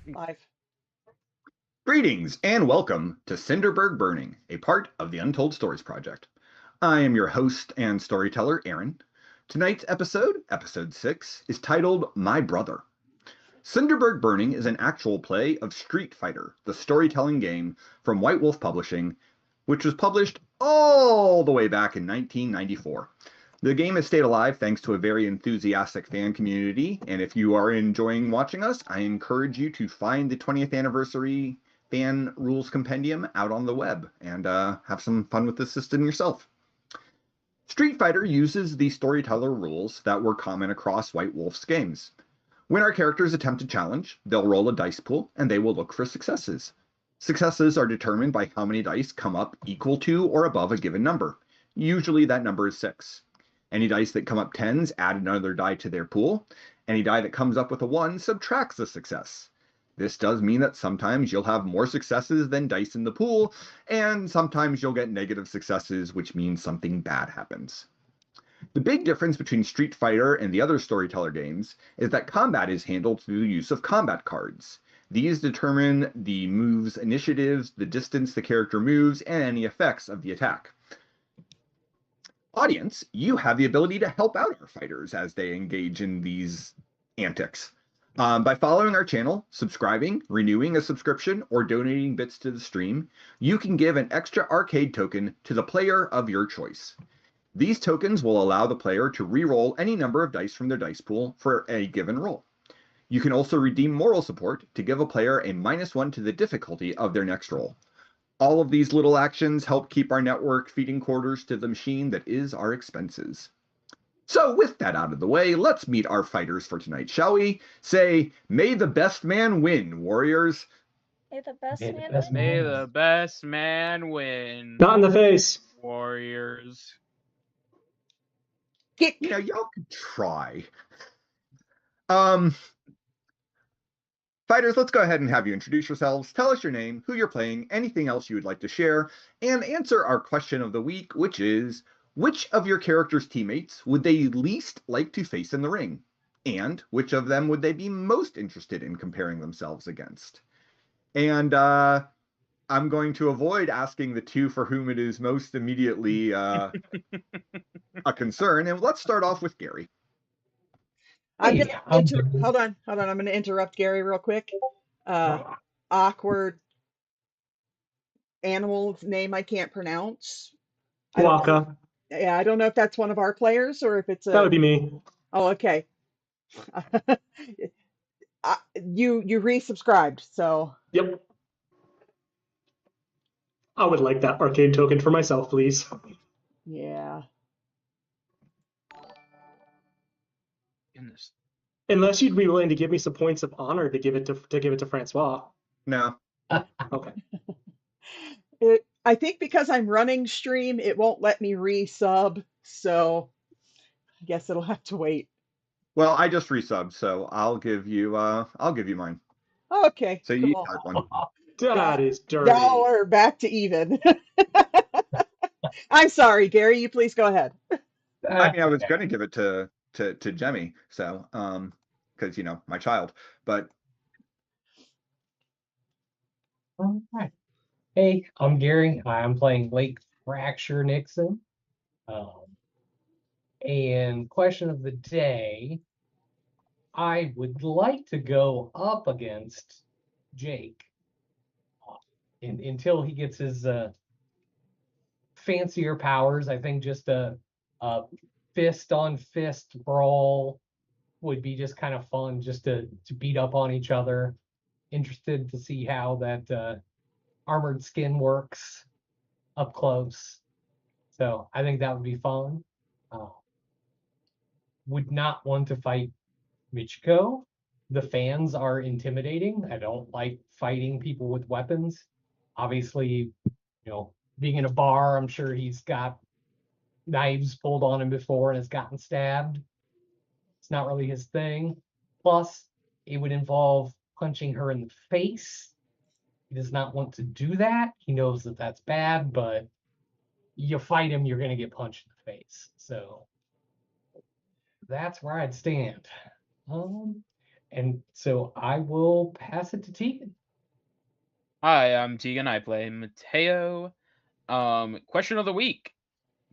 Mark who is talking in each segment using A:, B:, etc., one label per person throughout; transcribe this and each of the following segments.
A: Live.
B: Greetings and welcome to Cinderburg Burning, a part of the Untold Stories Project. I am your host and storyteller, Aaron. Tonight's episode, episode 6, is titled My Brother. Cinderburg Burning is an actual play of Street Fighter, the storytelling game from White Wolf Publishing, which was published all the way back in 1994. The game has stayed alive thanks to a very enthusiastic fan community, and if you are enjoying watching us, I encourage you to find the 20th anniversary fan rules compendium out on the web and have some fun with the system yourself. Street Fighter uses the storyteller rules that were common across White Wolf's games. When our characters attempt a challenge, they'll roll a dice pool and they will look for successes. Successes are determined by how many dice come up equal to or above a given number. Usually that number is 6. Any dice that come up 10s add another die to their pool. Any die that comes up with a 1 subtracts the success. This does mean that sometimes you'll have more successes than dice in the pool, and sometimes you'll get negative successes, which means something bad happens. The big difference between Street Fighter and the other storyteller games is that combat is handled through the use of combat cards. These determine the move's initiatives, the distance the character moves, and any effects of the attack. Audience, you have the ability to help out our fighters as they engage in these antics. By following our channel, subscribing, renewing a subscription, or donating bits to the stream, you can give an extra arcade token to the player of your choice. These tokens will allow the player to re-roll any number of dice from their dice pool for a given roll. You can also redeem moral support to give a player a -1 to the difficulty of their next roll. All of these little actions help keep our network feeding quarters to the machine that is our expenses. So with that out of the way, let's meet our fighters for tonight, shall we? Say, may the best man win, warriors.
C: May the best
D: May the
C: man
D: best
C: win.
D: man
E: May
D: win.
E: the best man win.
D: Not in the face.
E: Warriors.
A: Kick.
B: You know, y'all could try. Fighters, let's go ahead and have you introduce yourselves. Tell us your name, who you're playing, anything else you would like to share, and answer our question of the week, which is, which of your characters' teammates would they least like to face in the ring? And which of them would they be most interested in comparing themselves against? And I'm going to avoid asking the two for whom it is most immediately a concern, and let's start off with Gary.
A: I'm
D: Hey,
A: gonna hold on. I'm going to interrupt Gary real quick. Awkward animal's name I can't pronounce. I don't know.
D: Waka.
A: Yeah, I don't know if that's one of our players or if it's
D: That would be me.
A: Oh, okay. You resubscribed, so
D: Yep. I would like that arcade token for myself, please.
A: yeah.
E: Goodness.
D: Unless you'd be willing to give me some points of honor to give it to Francois.
B: No.
D: Okay.
A: I think because I'm running stream, it won't let me resub, so I guess it'll have to wait.
B: Well, I just resubbed, so I'll give you mine.
A: Okay,
B: So you
A: cool.
B: had one.
D: That is dirty.
A: Now we're back to even. I'm sorry, Gary. You please go ahead.
B: I mean, I was going to give it to Jemmy, so because my child, but
F: All right. Hey, I'm Gary. I'm playing Lake Fracture Nixon. And question of the day, I would like to go up against Jake until he gets his fancier powers. I think just a fist on fist brawl would be just kind of fun, just to beat up on each other. Interested to see how that armored skin works up close. So I think that would be fun. Would not want to fight Michiko. The fans are intimidating. I don't like fighting people with weapons. Obviously, being in a bar, I'm sure he's got knives pulled on him before and has gotten stabbed. It's not really his thing. Plus, it would involve punching her in the face. He does not want to do that. He knows that that's bad, but you fight him, you're going to get punched in the face. So that's where I'd stand. And so I will pass it to Tegan.
E: Hi, I'm Tegan. I play Mateo. Question of the week.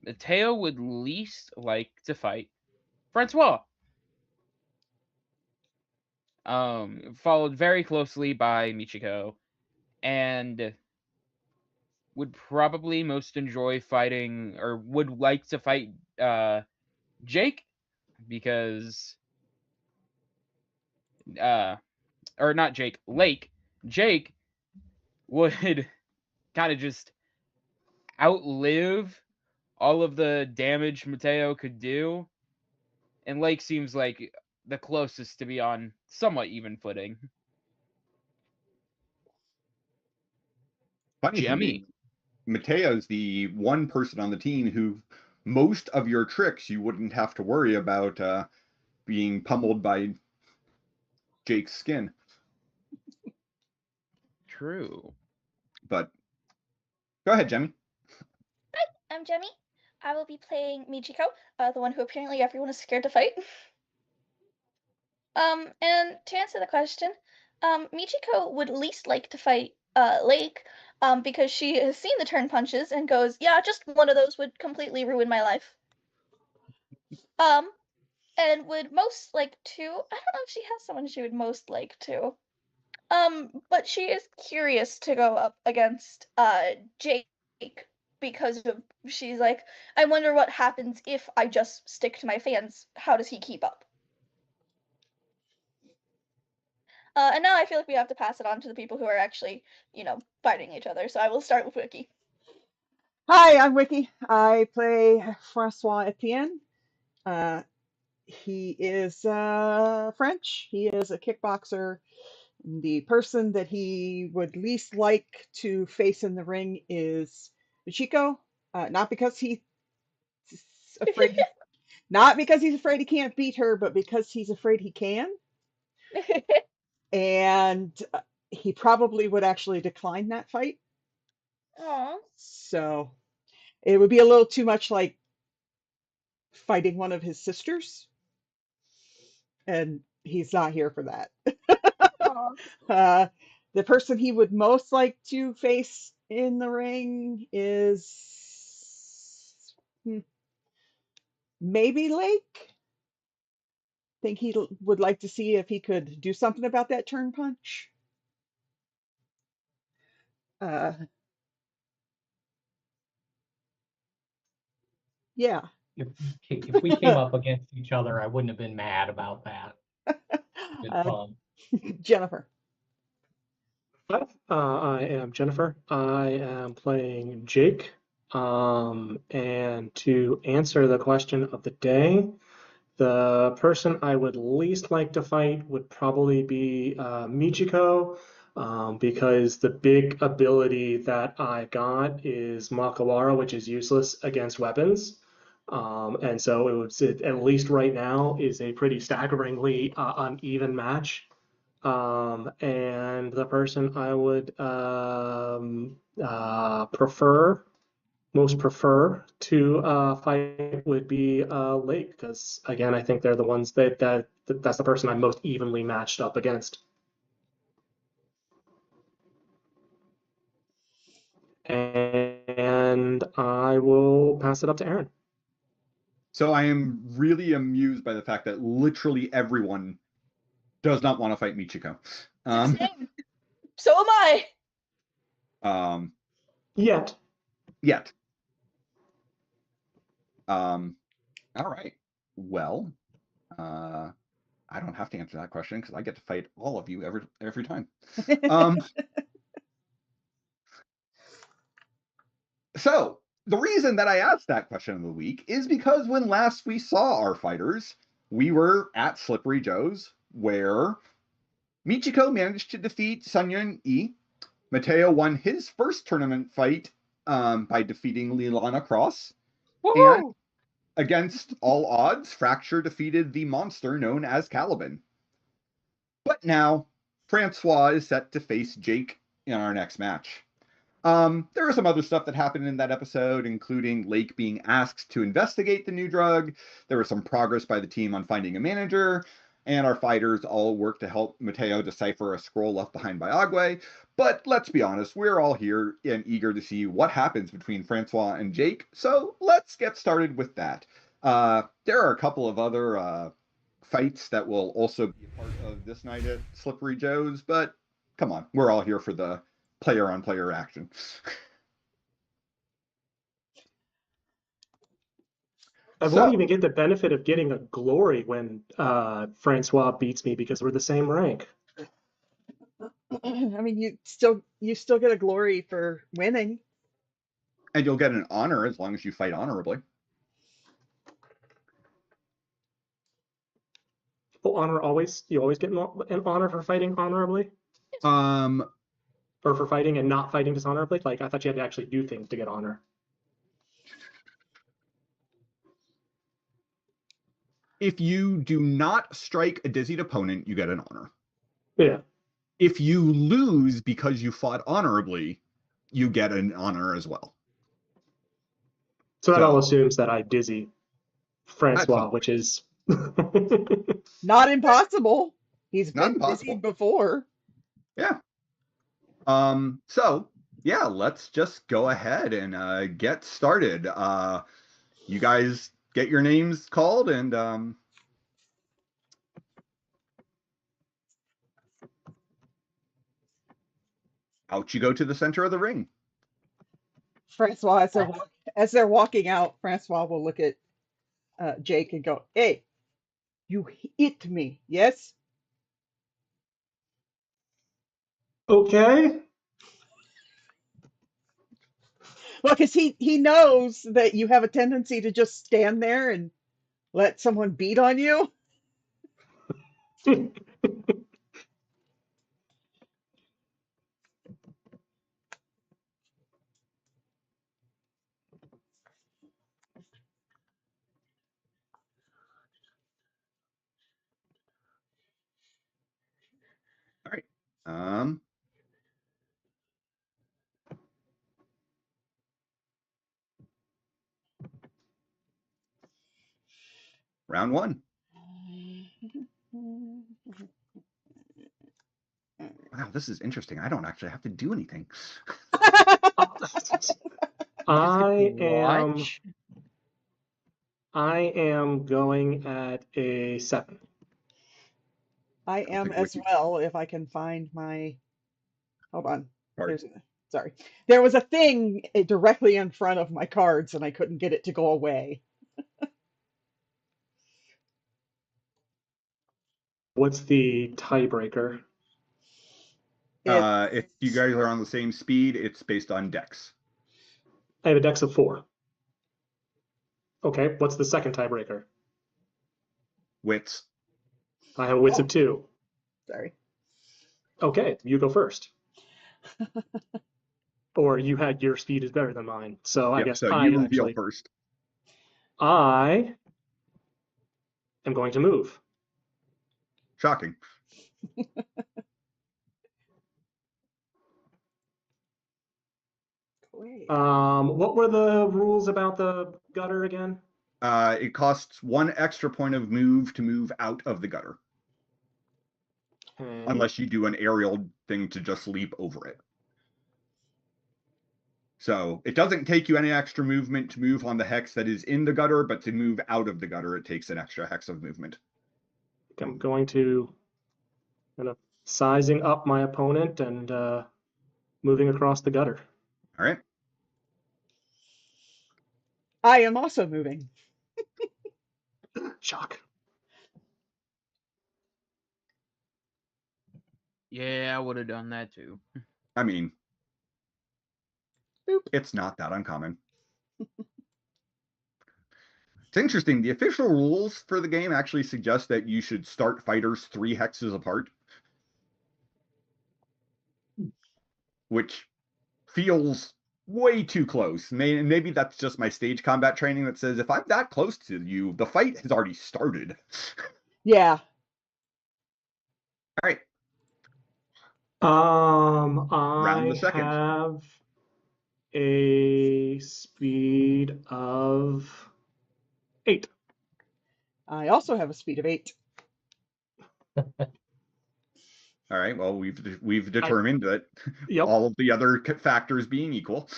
E: Mateo would least like to fight Francois. Followed very closely by Michiko, and would probably most enjoy fighting, or would like to fight Jake, because or not Jake, Lake. Jake would kind of just outlive all of the damage Mateo could do, and Lake seems like the closest to be on somewhat even footing.
B: Funny thing
E: Jemmy.
B: is, Mateo's the one person on the team who most of your tricks you wouldn't have to worry about being pummeled by Jake's skin.
E: True.
B: But go ahead, Jemmy.
C: I'm Jemmy. I will be playing Michiko, the one who apparently everyone is scared to fight. And to answer the question, Michiko would least like to fight Lake, because she has seen the turn punches and goes, yeah, just one of those would completely ruin my life. And would most like to, I don't know if she has someone she would most like to. But she is curious to go up against Jake, because of, she's like, I wonder what happens if I just stick to my fans. How does he keep up? And now I feel like we have to pass it on to the people who are actually, fighting each other. So I will start with Wiki.
A: Hi, I'm Wiki. I play Francois Etienne. He is French. He is a kickboxer. The person that he would least like to face in the ring is Michiko. Not because he's afraid, not because he's afraid he can't beat her, but because he's afraid he can. And he probably would actually decline that fight.
C: Aww.
A: So it would be a little too much like fighting one of his sisters. And he's not here for that.
C: Aww.
A: The person he would most like to face in the ring is maybe Lake. Think he would like to see if he could do something about that turn punch. Yeah.
F: If we came up against each other, I wouldn't have been mad about that. Good fun.
A: Jennifer.
D: I am Jennifer. I am playing Jake. And to answer the question of the day, the person I would least like to fight would probably be Michiko, because the big ability that I got is Makawara, which is useless against weapons. And so at least right now, is a pretty staggeringly uneven match. And the person I would most prefer to fight would be Lake, because again, I think they're the ones that's the person I'm most evenly matched up against. And I will pass it up to Aaron.
B: So I am really amused by the fact that literally everyone does not want to fight Michiko.
C: Same. So am I.
D: Yet.
B: All right. Well, I don't have to answer that question because I get to fight all of you every time. So the reason that I asked that question of the week is because when last we saw our fighters, we were at Slippery Joe's, where Michiko managed to defeat Sunyun E. Mateo won his first tournament fight by defeating Lilana Cross.
E: Woohoo!
B: And against all odds, Fracture defeated the monster known as Caliban. But now, Francois is set to face Jake in our next match. There was some other stuff that happened in that episode, including Lake being asked to investigate the new drug. There was some progress by the team on finding a manager. and our fighters all work to help Mateo decipher a scroll left behind by Agwe. But let's be honest, we're all here and eager to see what happens between Francois and Jake, so let's get started with that. There are a couple of other fights that will also be a part of this night at Slippery Joe's, but come on, we're all here for the player-on-player action.
D: I won't even get the benefit of getting a glory when Francois beats me because we're the same rank.
A: I mean, you still get a glory for winning.
B: And you'll get an honor as long as you fight honorably.
D: Oh, you always get an honor for fighting honorably? Or for fighting and not fighting dishonorably? Like, I thought you had to actually do things to get honor.
B: If you do not strike a dizzied opponent, you get an honor.
D: Yeah.
B: If you lose because you fought honorably, you get an honor as well.
D: So that all assumes that I dizzy Francois, which is
A: not impossible. He's
B: not
A: been dizzied before.
B: Yeah. So yeah, let's just go ahead and get started. You guys get your names called and out you go to the center of the ring.
A: Francois, as they're walking out, Francois will look at Jake and go, "Hey, you hit me, yes?"
D: Okay.
A: Well, because he knows that you have a tendency to just stand there and let someone beat on you.
B: All right. Round one. Wow, this is interesting. I don't actually have to do anything.
D: I am going at a 7.
A: I am as well, if I can find my. Hold on. Sorry. There was a thing directly in front of my cards, and I couldn't get it to go away.
D: What's the tiebreaker?
B: If you guys are on the same speed, it's based on dex.
D: I have a dex of 4. Okay, what's the second tiebreaker?
B: Wits.
D: I have wits of 2.
A: Sorry.
D: Okay, you go first. Or your speed is better than mine, so I guess
B: so
D: I
B: you reveal first.
D: I am going to move.
B: Shocking.
D: What were the rules about the gutter again?
B: It costs 1 extra point of move to move out of the gutter.
D: Okay.
B: Unless you do an aerial thing to just leap over it. So it doesn't take you any extra movement to move on the hex that is in the gutter, but to move out of the gutter, it takes an extra hex of movement.
D: I'm going to kind of sizing up my opponent and moving across the gutter.
B: All right.
A: I am also moving.
D: Shock.
E: Yeah, I would have done that too.
B: I mean,
A: Boop.
B: It's not that uncommon. It's interesting. The official rules for the game actually suggest that you should start fighters 3 hexes apart, which feels way too close. Maybe that's just my stage combat training that says if I'm that close to you, the fight has already started.
A: Yeah.
B: All right.
D: I have a speed of 8.
A: I also have a speed of 8.
B: All right. Well, we've determined that
D: Yep.
B: all of the other factors being equal.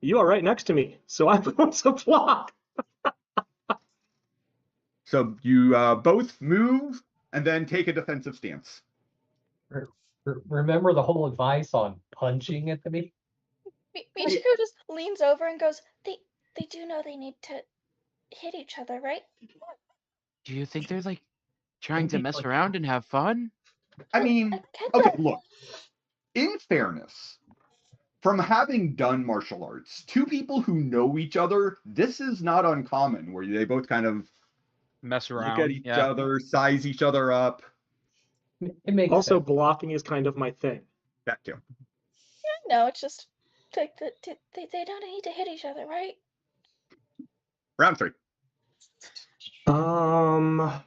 D: You are right next to me, so I'm going to block.
B: So you both move and then take a defensive stance.
F: Remember the whole advice on punching at the meeting?
C: Michiko just leans over and goes, they do know they need to hit each other, right?
E: Do you think they're like trying to
F: Maybe,
E: mess
F: like-
E: around and have fun?
B: I mean,
C: get
B: okay,
C: that.
B: look. In fairness, from having done martial arts, two people who know each other, this is not uncommon, where they both kind of
E: Mess around.
B: look at each
E: Yeah.
B: other, size each other up.
F: It makes
D: Also,
F: sense.
D: blocking is kind of my thing.
B: That too.
C: No, it's just like they don't need to hit each other, right?
B: Round 3.
D: mm,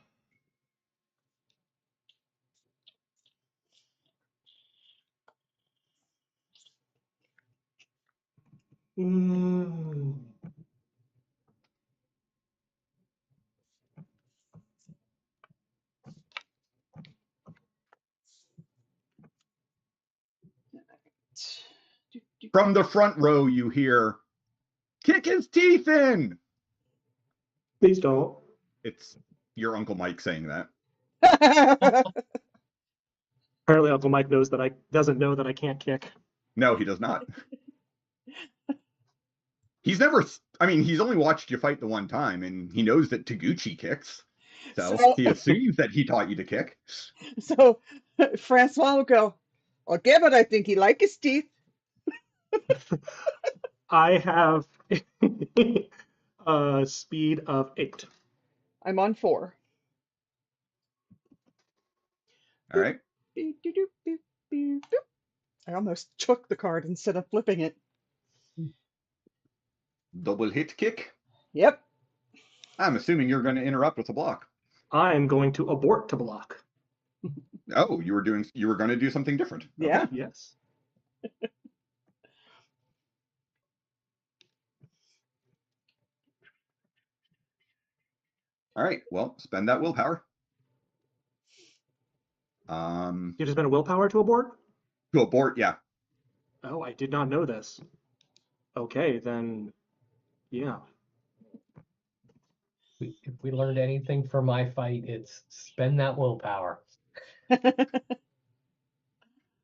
B: From the front row, you hear, "Kick his teeth in!"
D: Please don't.
B: It's your Uncle Mike saying that.
D: Apparently, Uncle Mike doesn't know that I can't kick.
B: No, he does not. He's only watched you fight the one time, and he knows that Taguchi kicks. So he assumes that he taught you to kick.
A: So Francois will go, okay, but I think he likes his teeth.
D: I have a speed of 8.
A: I'm on 4.
B: All right.
A: I almost took the card instead of flipping it.
B: Double hit kick.
A: Yep.
B: I'm assuming you're going to interrupt with a block.
D: I'm going to abort to block.
B: Oh, you were going to do something different.
A: Yeah.
B: Okay.
D: Yes.
B: All right. Well, spend that willpower.
D: You just spent a willpower to abort?
B: To abort, yeah.
D: Oh, I did not know this. Okay, then, yeah.
F: If we learned anything from my fight, it's spend that willpower.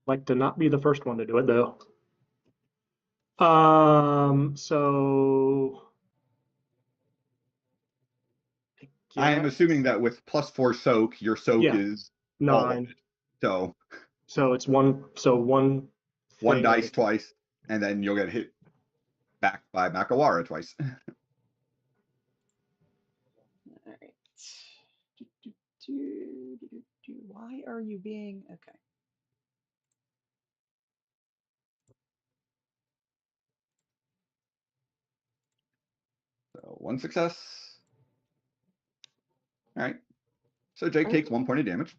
D: Like to not be the first one to do it, though. So
B: I am assuming that with +4 soak, your soak
D: Yeah,
B: is all of
D: 9.
B: it. So
D: So it's one. So one.
B: one
D: thing.
B: dice twice, and then you'll get hit back by Makawara twice.
A: All right. Why are you being okay?
B: So one success. All right. So Jake takes 1 point of damage.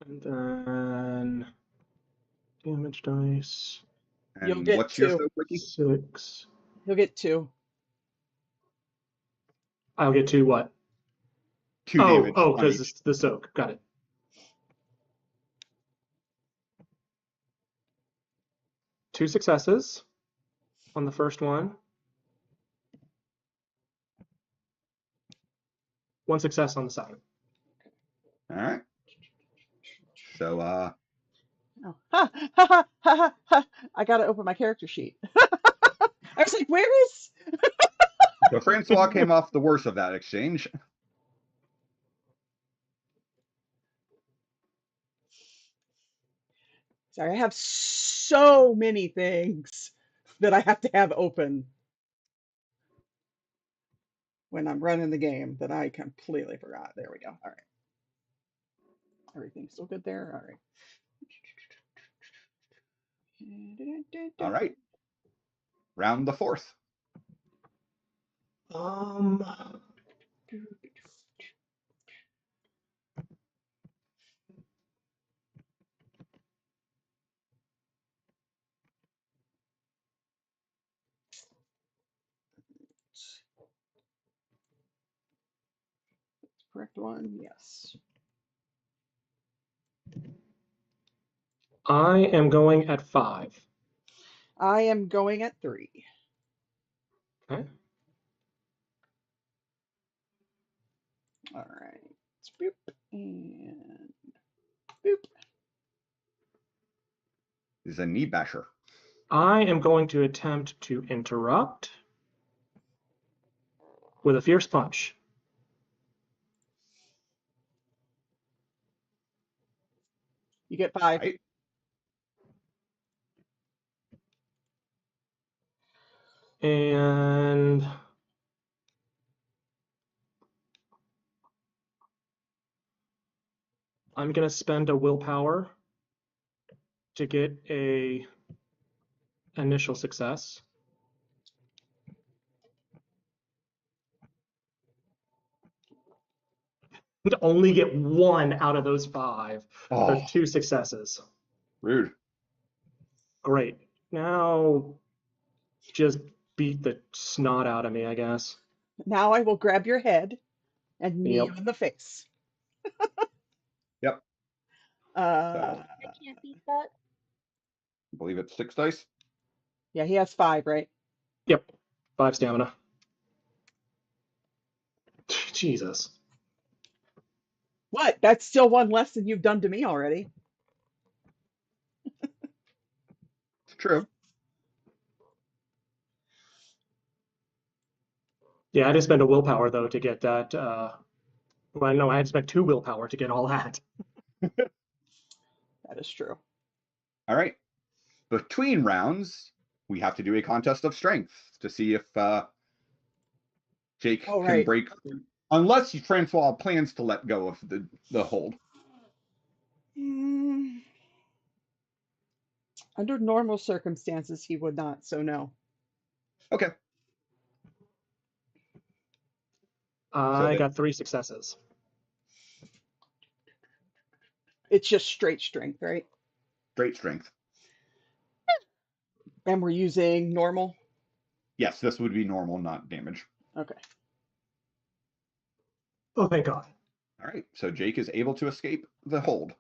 D: And then damage dice.
A: You'll
B: And
A: get
B: what's your
A: 2.
B: soak, Ricky?
D: 6.
A: You'll get 2.
D: I'll get 2 what?
B: 2 damage.
D: Oh,
B: on
D: because
B: each.
D: it's the soak. Got it. Two successes on the first one. One success on the second.
B: All right. So
A: Oh. Ha, ha, ha, ha, ha. I gotta open my character sheet. I was like, where is?
B: so Francois came off the worst of that exchange.
A: Sorry, I have so many things that I have to have open when I'm running the game that I completely forgot. There we go. All right. Everything's still good there. All right.
B: All right. Round the 4th.
A: Correct one, yes.
D: I am going at 5.
A: I am going at 3.
D: Okay.
A: All right. Boop and boop.
B: This is a knee basher.
D: I am going to attempt to interrupt with a fierce punch.
A: You get 5.
B: Right?
D: And I'm going to spend a willpower to get a initial success. To only get 1 out of those 5.
B: Oh,
D: There's 2 successes.
B: rude.
D: Great. Now just beat the snot out of me, I guess.
A: Now I will grab your head and knee
D: Yep.
A: you in the face.
B: Yep.
A: Uh,
C: I can't beat that.
B: I believe it's 6 dice.
A: yeah, he has 5, right?
D: Yep. 5 stamina. Jesus.
A: What? That's still 1 less than you've done to me already.
B: It's true.
D: Yeah, I had to spend a willpower though to get that. Well, no, I had to spend 2 willpower to get all that.
A: That is true.
B: All right. Between rounds, we have to do a contest of strength to see if Jake
A: Oh,
B: can
A: right.
B: break, unless Francois plans to let go of the hold.
A: Mm, under normal circumstances, he would not, so no.
B: Okay.
D: I got 3 successes.
A: It's just straight strength, right?
B: Great strength.
A: And we're using normal.
B: Yes, this would be normal, not damage.
A: Okay.
D: Oh, thank God.
B: All right. So Jake is able to escape the hold.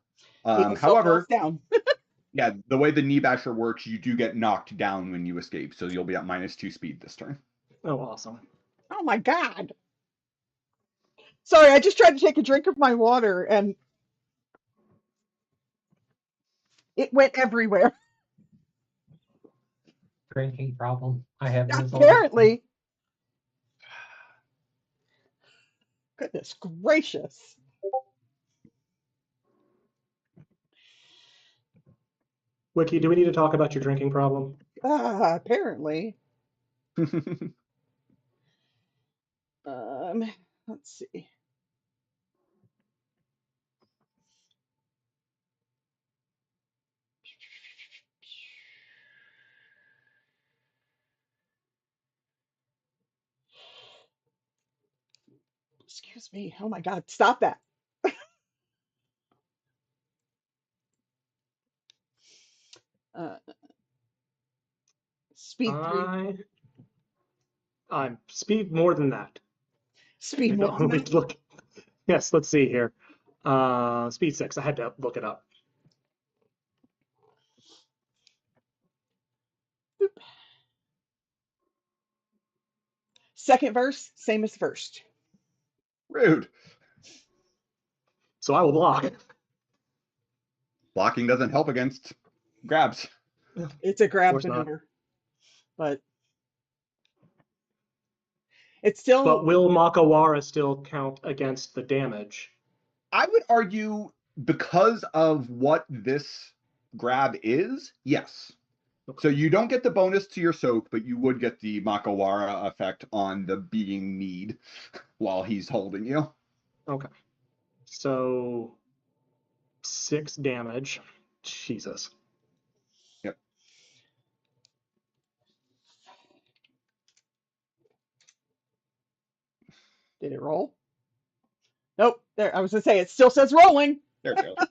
A: He also
B: However,
A: falls down.
B: yeah, the way the knee basher works, you do get knocked down when you escape, so you'll be at -2 speed this turn.
D: Oh, awesome.
A: Oh my God. Sorry, I just tried to take a drink of my water and it went everywhere.
F: Drinking problem. I have those all the time.
A: Apparently. Goodness gracious.
D: Wiki, do we need to talk about your drinking problem?
A: Apparently. Let's see. Excuse me. Oh my God, stop that. Uh, speed 3.
D: I'm speed more than that.
A: Speed more than that.
D: Look. Yes, let's see here. Speed 6. I had to look it up.
A: Boop. Second verse, same as first.
B: Rude.
D: So I will block.
B: Blocking doesn't help against grabs.
A: It's a grab
D: course not.
A: maneuver. But it's still.
D: But will Makawara still count against the damage?
B: I would argue because of what this grab is, yes. So you don't get the bonus to your soak, but you would get the Makawara effect on the being need while he's holding you.
D: Okay. So 6 damage. Jesus.
B: Yep.
A: Did it roll? Nope. There, I was gonna say it still says rolling.
B: There it goes.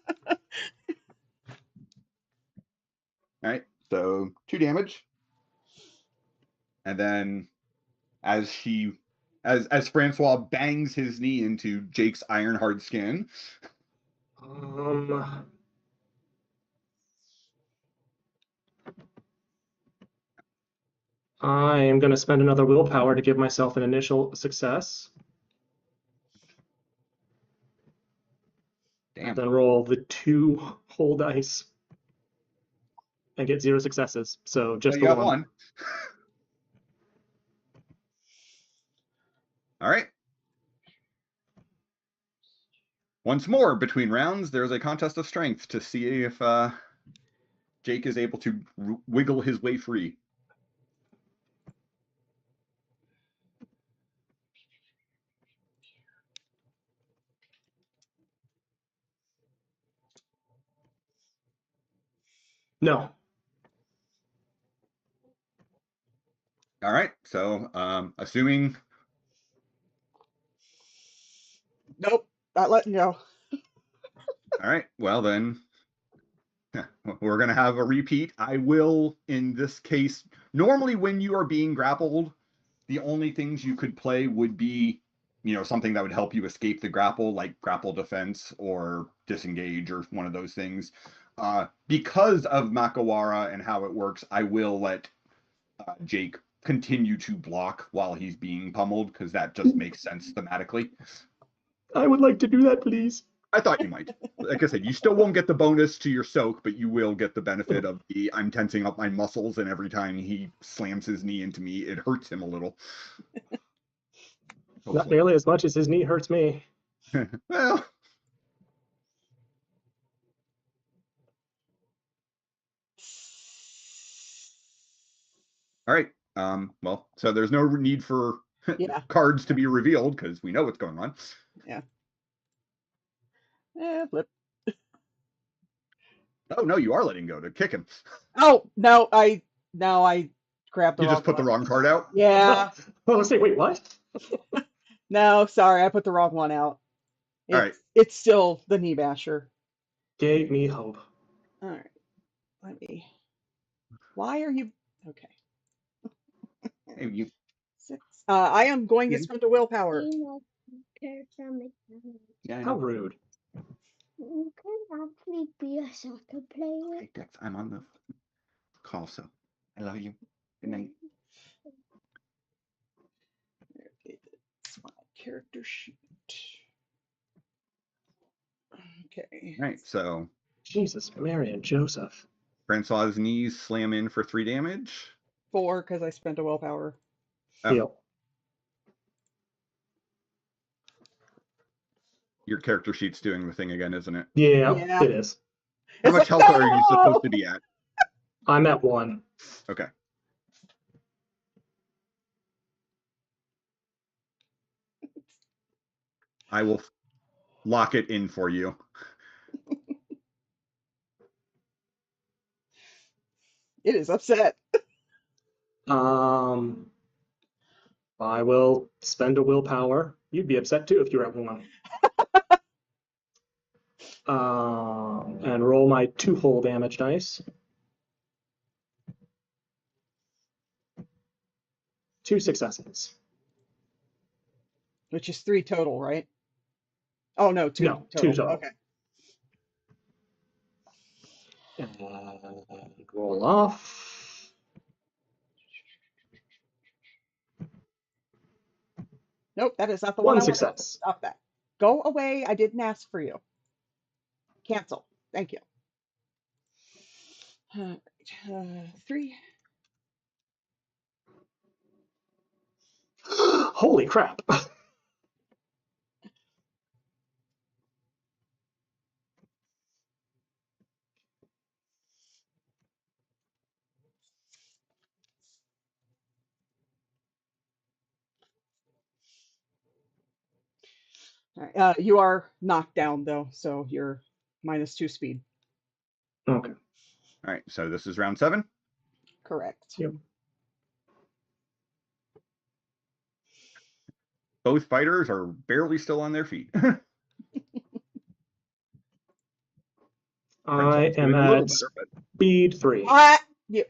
B: All right. So 2 damage. And then as Francois bangs his knee into Jake's iron hard skin.
D: I am going to spend another willpower to give myself an initial success.
B: Damn.
D: And then roll the 2 whole dice and get 0 successes. So just
B: you
D: the
B: got
D: one.
B: one. All right. Once more, between rounds, there's a contest of strength to see if Jake is able to wiggle his way free.
D: No.
B: All right. So, assuming.
A: Nope, not letting go.
B: All right. Well, then we're going to have a repeat. I will, in this case, normally when you are being grappled, the only things you could play would be, something that would help you escape the grapple, like grapple defense or disengage or one of those things. Because of Makawara and how it works, I will let Jake continue to block while he's being pummeled, because that just makes sense thematically.
D: I would like to do that, please.
B: I thought you might. Like I said, you still won't get the bonus to your soak, but you will get the benefit of the I'm tensing up my muscles, and every time he slams his knee into me, it hurts him a little.
D: Not nearly as much as his knee hurts me.
B: Well. All right. Well, so there's no need for cards to be revealed because we know what's going on.
A: Yeah. Flip.
B: Oh no, you are letting go to kick him.
A: Oh no, I grabbed the
B: You
A: wrong
B: just put
A: one.
B: the wrong card out?
A: Yeah.
D: Oh, let's see. Wait, what?
A: No, sorry, I put the wrong one out.
B: All right.
A: It's still the knee basher.
D: Gave me hope.
A: All right. Let me. Why are you okay?
B: Hey, you.
A: 6. I am going to spend a willpower.
B: Yeah,
D: How rude.
G: You can actually be a soccer player.
B: Hey, Dex, I'm on the call, so I love you. Good night.
A: It's my character sheet. Okay.
B: All right, so
D: Jesus, Mary and Joseph.
B: Francois's knees slam in for 3 damage.
A: 4 because I spent a willpower.
D: Heal.
B: Your character sheet's doing the thing again, isn't it?
D: Yeah, it is.
B: How much health are you supposed to be at?
D: I'm at 1.
B: Okay. I will lock it in for you.
A: It is upset.
D: I will spend a willpower. You'd be upset too if you were at 1. And roll my 2 whole damage dice. 2 successes.
A: Which is 3 total, right? Oh no, 2
D: No,
A: total.
D: 2 total.
A: Okay.
D: And roll off.
A: Nope, that is not the
D: 1
A: one I
D: success.
A: wanted. Stop that. Go away. I didn't ask for you. Cancel. Thank you. 3.
D: Holy crap.
A: All right. You are knocked down though, so you're -2 speed.
D: Okay.
B: All right, so this is round 7?
A: Correct.
D: Yep.
B: Both fighters are barely still on their feet.
D: I am
B: doing a little
D: at
B: better, but
D: speed 3.
A: Yeah.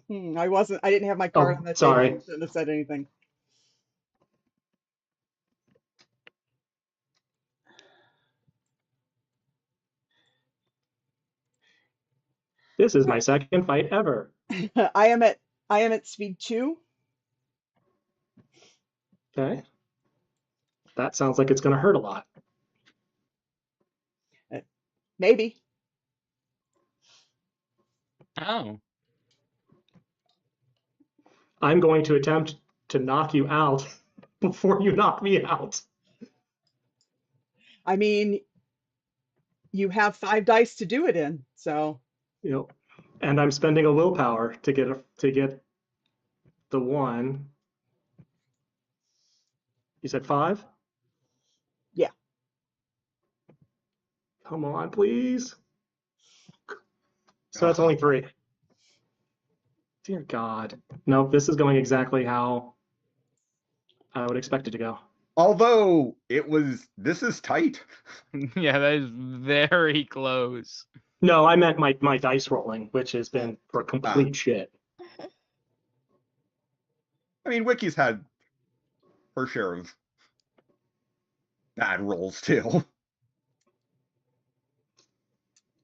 A: I didn't have my card on the
D: sorry.
A: table. I shouldn't have said anything.
D: This is my second fight ever.
A: I am at speed 2.
D: Okay. That sounds like it's going to hurt a lot.
A: Maybe.
E: Oh.
D: I'm going to attempt to knock you out before you knock me out.
A: I mean, you have 5 dice to do it in, so
D: You know, and I'm spending a willpower to get the 1. You said 5?
A: yeah.
D: Come on, please. So that's only 3. Dear God. No, this is going exactly how I would expect it to go.
B: Although this is tight.
E: Yeah, that is very close.
D: No, I meant my dice rolling, which has been for complete shit.
B: I mean, Wiki's had her share of bad rolls too.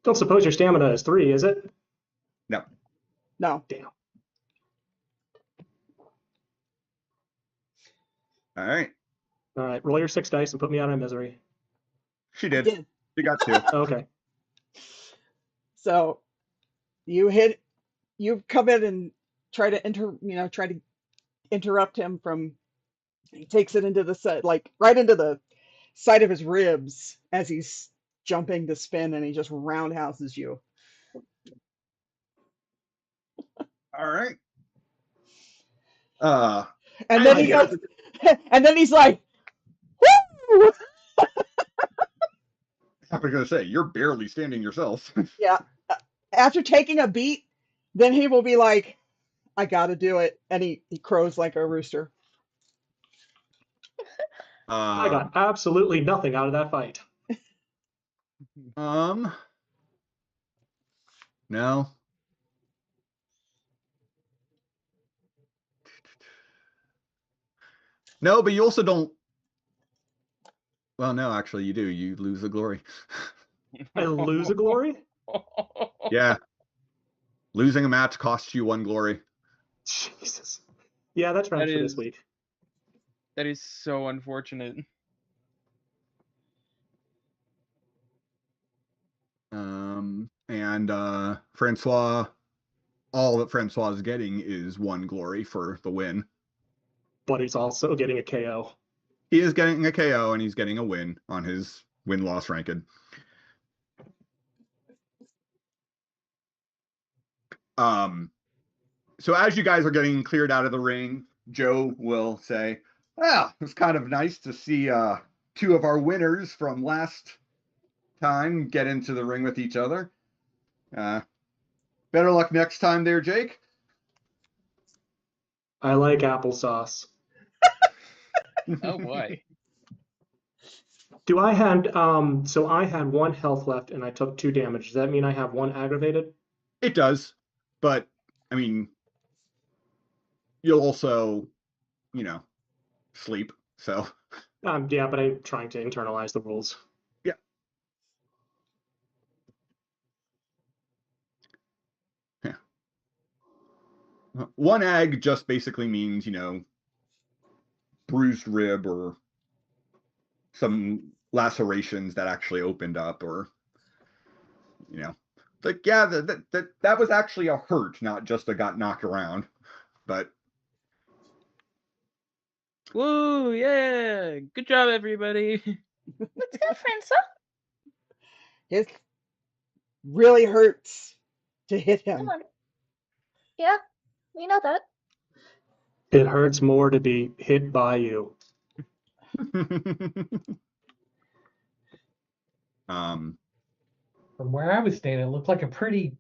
D: Don't suppose your stamina is 3, is it?
B: No.
A: No.
D: Damn.
B: All right.
D: All right, roll your 6 dice and put me out of misery.
B: She
A: I
B: did.
A: did.
B: She got 2.
D: Okay.
A: So you come in and try to interrupt him from. He takes it into the side, like right into the side of his ribs as he's jumping to spin, and he just roundhouses you.
B: All right.
A: And then
B: I
A: he
B: guess-
A: goes, and then he's like, "Woo!"
B: I was gonna say you're barely standing yourself.
A: Yeah. After taking a beat, then he will be like, "I got to do it," and he crows like a rooster.
D: I got absolutely nothing out of that fight.
B: No. No, but you also don't. Well, no, actually, you do. You lose the glory.
D: I lose a glory?
B: Yeah. Losing a match costs you 1 glory.
D: Jesus. Yeah, that's right for this week.
E: That is so unfortunate.
B: And Francois, all that Francois is getting is 1 glory for the win.
D: But he's also getting a KO.
B: He is getting a KO and he's getting a win on his win-loss ranked. So as you guys are getting cleared out of the ring, Joe will say, "Well, it's kind of nice to see 2 of our winners from last time get into the ring with each other. Better luck next time there, Jake."
D: I like applesauce.
E: Oh boy.
D: Do I had so I had 1 health left and I took 2 damage. Does that mean I have 1 aggravated?
B: It does, but I mean, you'll also, sleep. So
D: Yeah, but I'm trying to internalize the rules.
B: yeah. 1 ag just basically means, bruised rib or some lacerations that actually opened up, or like, yeah, that was actually a hurt, not just a got knocked around. But
E: Woo, yeah. Good job, everybody.
C: Let's go, Francois.
A: It really hurts to hit him.
C: Come on. Yeah, we know that.
D: It hurts more to be hit by you.
F: From where I was standing, it looked like a pretty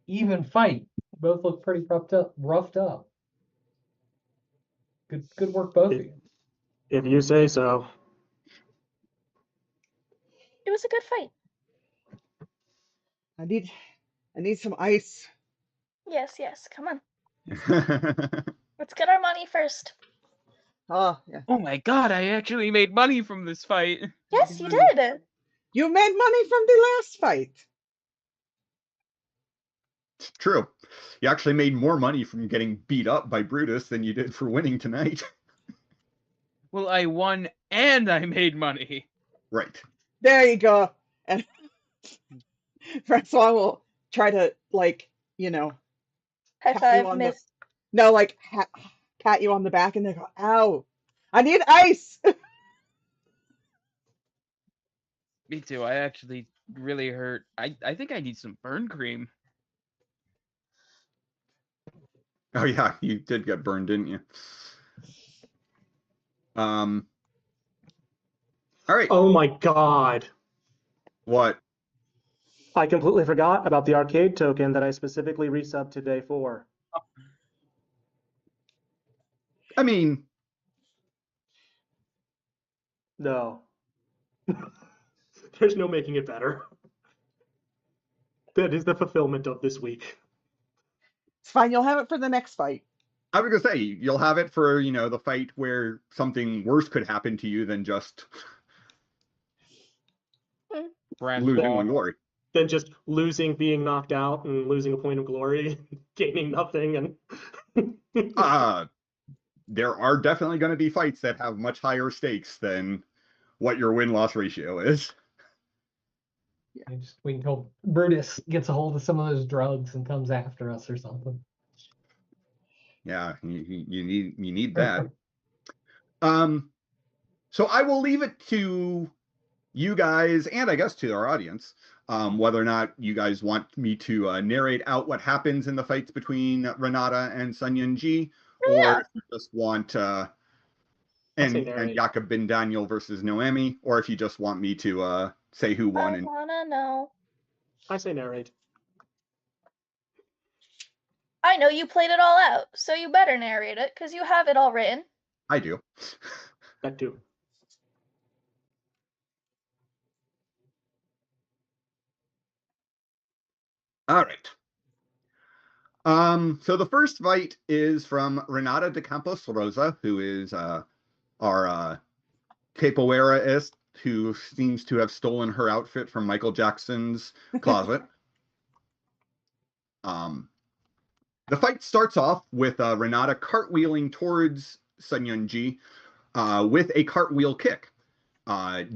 F: even fight. Both looked pretty roughed up. Good work, both of you.
D: If you say so.
C: It was a good fight.
A: I need some ice.
C: Yes. Come on. Let's get our money first.
A: Oh, yeah.
E: Oh my god, I actually made money from this fight.
C: Yes, you did.
A: You made money from the last fight.
B: It's true. You actually made more money from getting beat up by Brutus than you did for winning tonight.
E: Well, I won and I made money.
B: Right.
A: There you go. And Francois will try to, like, you know,
C: High
A: pat you
C: five,
A: on the,
C: miss.
A: no, like, pat you on the back and they go, ow, I need ice.
E: Me too. I actually really hurt. I think I need some burn cream.
B: Oh yeah, you did get burned, didn't you? All right.
D: Oh my god.
B: What?
D: I completely forgot about the arcade token that I specifically resubbed today for.
B: I mean,
D: No. There's no making it better. That is the fulfillment of this week.
A: It's fine. You'll have it for the next fight.
B: I was gonna say you'll have it for, the fight where something worse could happen to you than just losing one glory.
D: Than just losing, being knocked out, and losing a point of glory, gaining nothing, and
B: There are definitely going to be fights that have much higher stakes than what your win-loss ratio is.
F: And just wait until Brutus gets a hold of some of those drugs and comes after us or something.
B: Yeah, you need that. So I will leave it to you guys, and I guess to our audience, whether or not you guys want me to narrate out what happens in the fights between Renata and Sun Yunji, or if you just want and Jakob bin Daniel versus Noemi, or if you just want me to say who won.
C: I wanna know.
D: I say narrate.
C: I know you played it all out, so you better narrate it, because you have it all written.
B: I do.
D: That too.
B: All right. So the first fight is from Renata de Campos Rosa, who is our capoeiraist, who seems to have stolen her outfit from Michael Jackson's closet. The fight starts off with Renata cartwheeling towards Sun Yunji with a cartwheel kick.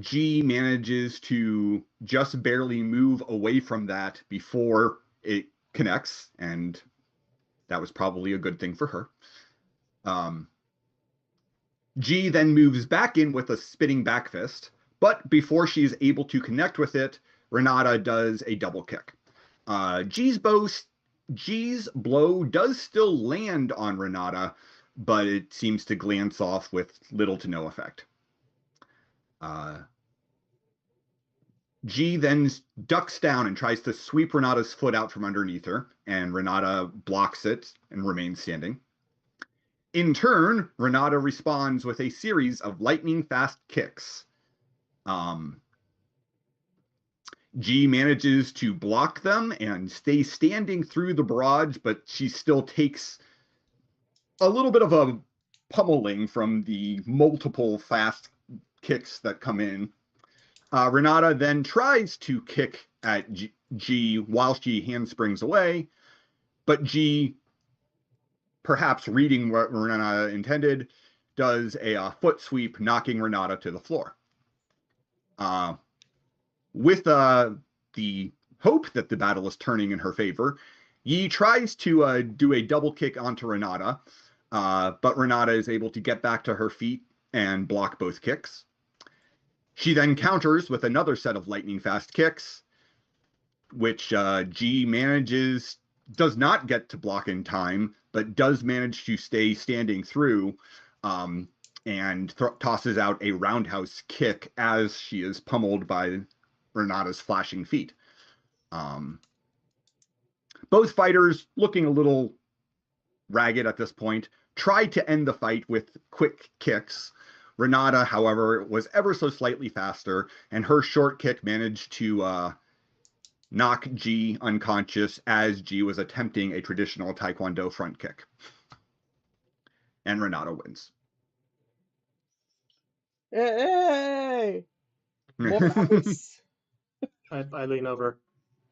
B: G manages to just barely move away from that before it connects, and that was probably a good thing for her. G then moves back in with a spinning back fist, but before she's able to connect with it, Renata does a double kick. G's blow does still land on Renata, but it seems to glance off with little to no effect. G then ducks down and tries to sweep Renata's foot out from underneath her, and Renata blocks it and remains standing. In turn, Renata responds with a series of lightning-fast kicks. G manages to block them and stay standing through the barrage, but she still takes a little bit of a pummeling from the multiple fast kicks that come in. Renata then tries to kick at G while she handsprings away, but G, perhaps reading what Renata intended, does a foot sweep, knocking Renata to the floor. With the hope that the battle is turning in her favor, Yi tries to do a double kick onto Renata, but Renata is able to get back to her feet and block both kicks. She then counters with another set of lightning-fast kicks, which G does not get to block in time, but does manage to stay standing through, and tosses out a roundhouse kick as she is pummeled by Renata's flashing feet. Both fighters, looking a little ragged at this point, tried to end the fight with quick kicks. Renata, however, was ever so slightly faster, and her short kick managed to knock G unconscious as G was attempting a traditional Taekwondo front kick. And Renata wins.
A: Hey! More ice.
D: I lean over.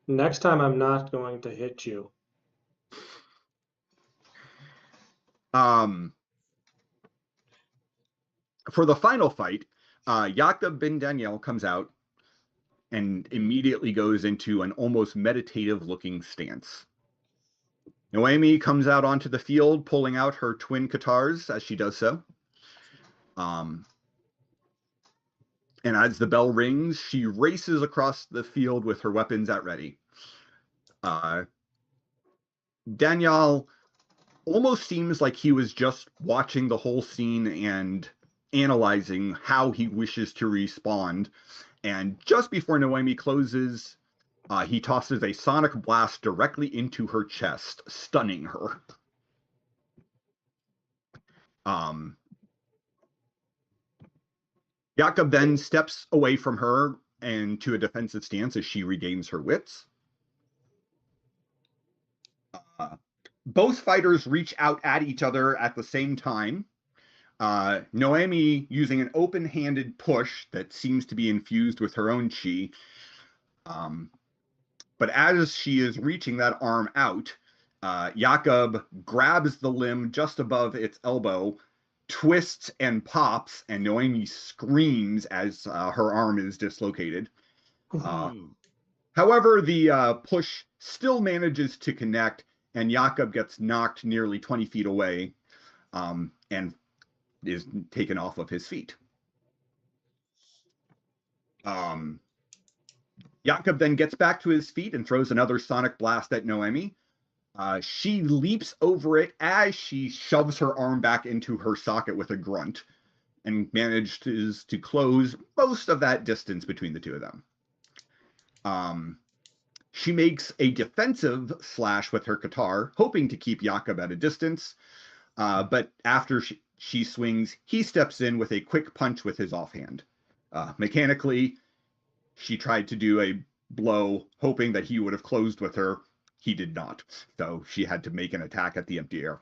D: Next time I'm not going to hit you.
B: For the final fight, Jakob Ben Daniel comes out and immediately goes into an almost meditative-looking stance. Noemi comes out onto the field, pulling out her twin guitars as she does so. And as the bell rings, she races across the field with her weapons at ready. Daniel almost seems like he was just watching the whole scene and analyzing how he wishes to respond. And just before Noemi closes, he tosses a sonic blast directly into her chest, stunning her. Jakob then steps away from her and to a defensive stance as she regains her wits. Both fighters reach out at each other at the same time. Noemi using an open-handed push that seems to be infused with her own chi. But as she is reaching that arm out, Jakob grabs the limb just above its elbow, twists and pops, and Noemi screams as her arm is dislocated. However, the push still manages to connect, and Jakob gets knocked nearly 20 feet away and is taken off of his feet. Jakob then gets back to his feet and throws another sonic blast at Noemi. She leaps over it as she shoves her arm back into her socket with a grunt and manages to close most of that distance between the two of them. She makes a defensive slash with her guitar, hoping to keep Jakob at a distance. But after she swings, he steps in with a quick punch with his offhand. Mechanically, she tried to do a blow, hoping that he would have closed with her. He did not. So she had to make an attack at the empty air.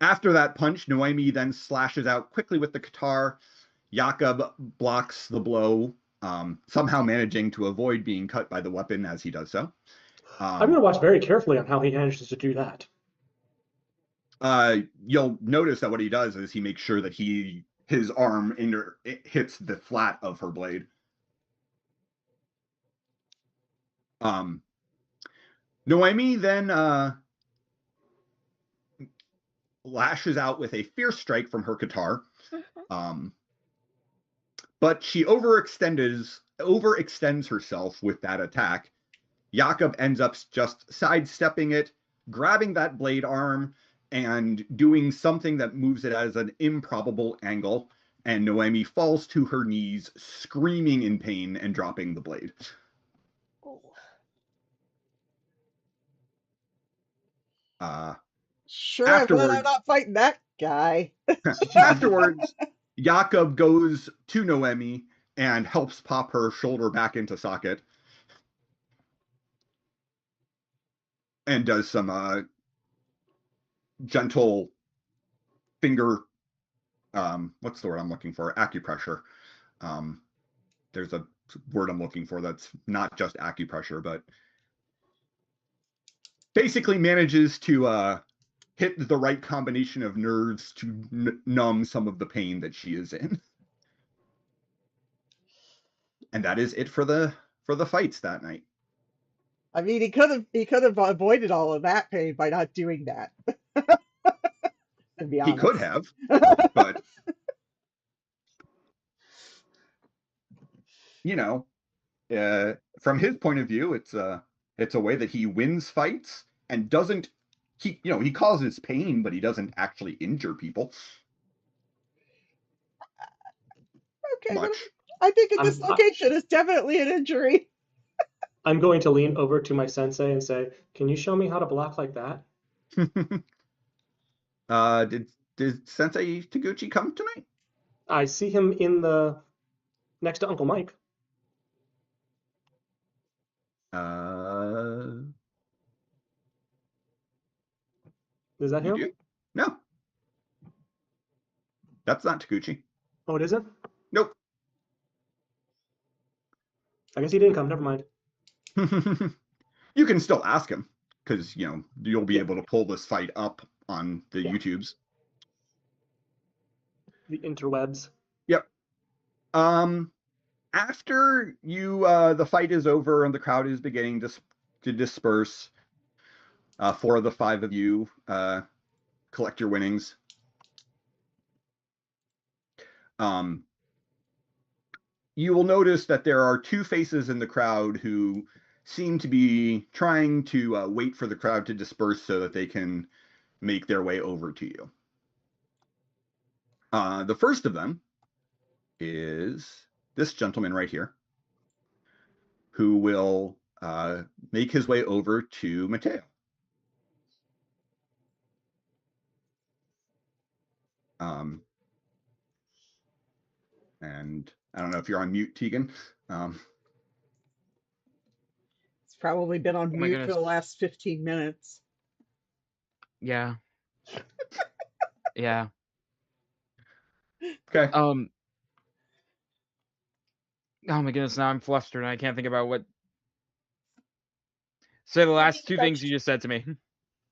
B: After that punch, Noemi then slashes out quickly with the guitar. Jakob blocks the blow, somehow managing to avoid being cut by the weapon as he does so.
D: I'm going to watch very carefully on how he manages to do that.
B: You'll notice that what he does is he makes sure that his arm hits the flat of her blade. Noemi then lashes out with a fierce strike from her guitar. But she overextends herself with that attack. Jakob ends up just sidestepping it, grabbing that blade arm, and doing something that moves it as an improbable angle. And Noemi falls to her knees, screaming in pain and dropping the blade.
A: Sure, I'm glad I'm not fighting that guy.
B: Afterwards, Jakob goes to Noemi and helps pop her shoulder back into socket. And does some gentle finger, what's the word I'm looking for? Acupressure. There's a word I'm looking for that's not just acupressure, but basically manages to hit the right combination of nerves to numb some of the pain that she is in. And that is it for the fights that night.
A: I mean, he could have avoided all of that pain by not doing that. To be honest.
B: He could have, but from his point of view, it's a way that he wins fights and doesn't. He causes pain, but he doesn't actually injure people.
A: Okay,
B: much.
A: I think a dislocation is definitely an injury.
D: I'm going to lean over to my sensei and say, "Can you show me how to block like that?"
B: Did Sensei Taguchi come tonight?
D: I see him next to Uncle Mike. Is that him?
B: No. That's not Taguchi.
D: Oh, it isn't?
B: Nope.
D: I guess he didn't come. Never mind.
B: You can still ask him. because you'll be able to pull this fight up on the
D: Yeah.
B: YouTubes.
D: The interwebs.
B: Yep. After the fight is over and the crowd is beginning to disperse, 4 of the 5 of you collect your winnings. You will notice that there are 2 faces in the crowd who seem to be trying to wait for the crowd to disperse so that they can make their way over to you. The first of them is this gentleman right here, who will make his way over to Mateo. And I don't know if you're on mute, Tegan.
A: It's probably been on
E: Oh my
A: mute for
E: goodness.
A: the last 15 minutes.
E: Yeah. Yeah.
B: Okay.
E: Oh my goodness, now I'm flustered and I can't think about what. Say the last 2 things you just said to me.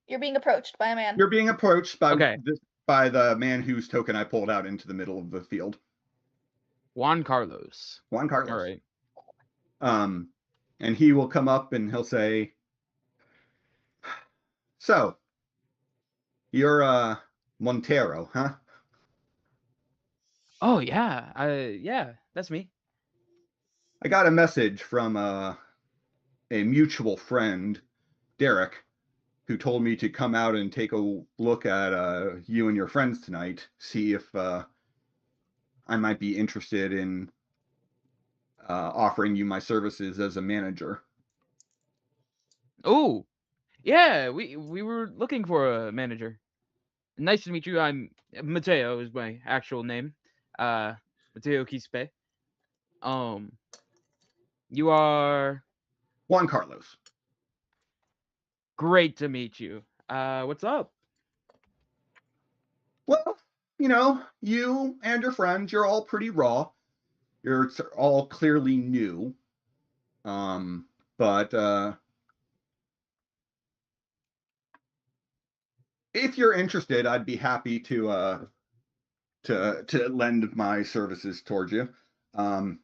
C: You're being approached by a man.
B: You're being approached by
E: Okay.
B: by the man whose token I pulled out into the middle of the field.
E: Juan Carlos.
B: Juan Carlos.
E: All right.
B: And he will come up and he'll say, "So, you're Montero, huh?"
E: Oh yeah. Yeah, that's me.
B: I got a message from a mutual friend, Derek, who told me to come out and take a look at you and your friends tonight, see if I might be interested in offering you my services as a manager.
E: Oh, yeah. We were looking for a manager. Nice to meet you. I'm Mateo is my actual name. Mateo Quispe. You are
B: Juan Carlos.
E: great to meet you. What's up?
B: Well, you and your friends, you're all pretty raw. You're all clearly new. But if you're interested, I'd be happy to lend my services towards you. I'm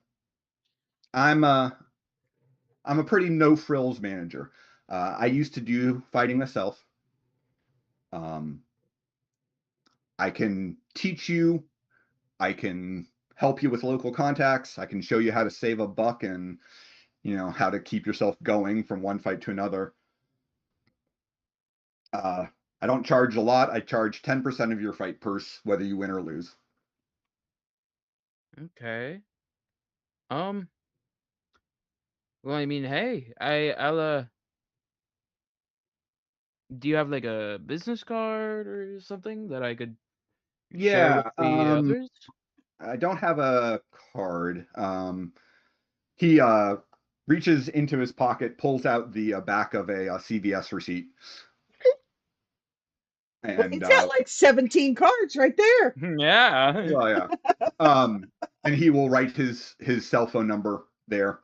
B: a pretty no frills manager. I used to do fighting myself. I can teach you. I can help you with local contacts. I can show you how to save a buck and how to keep yourself going from one fight to another. I don't charge a lot. I charge 10% of your fight purse, whether you win or lose.
E: Okay. Well, I mean, hey, I'll do you have like a business card or something that I could share with
B: Yeah,
E: the others?
B: I don't have a card. He reaches into his pocket, pulls out the back of a CVS receipt.
A: Well,
B: And
A: it's got like 17 cards right there.
E: Yeah.
B: well, yeah. And he will write his cell phone number there.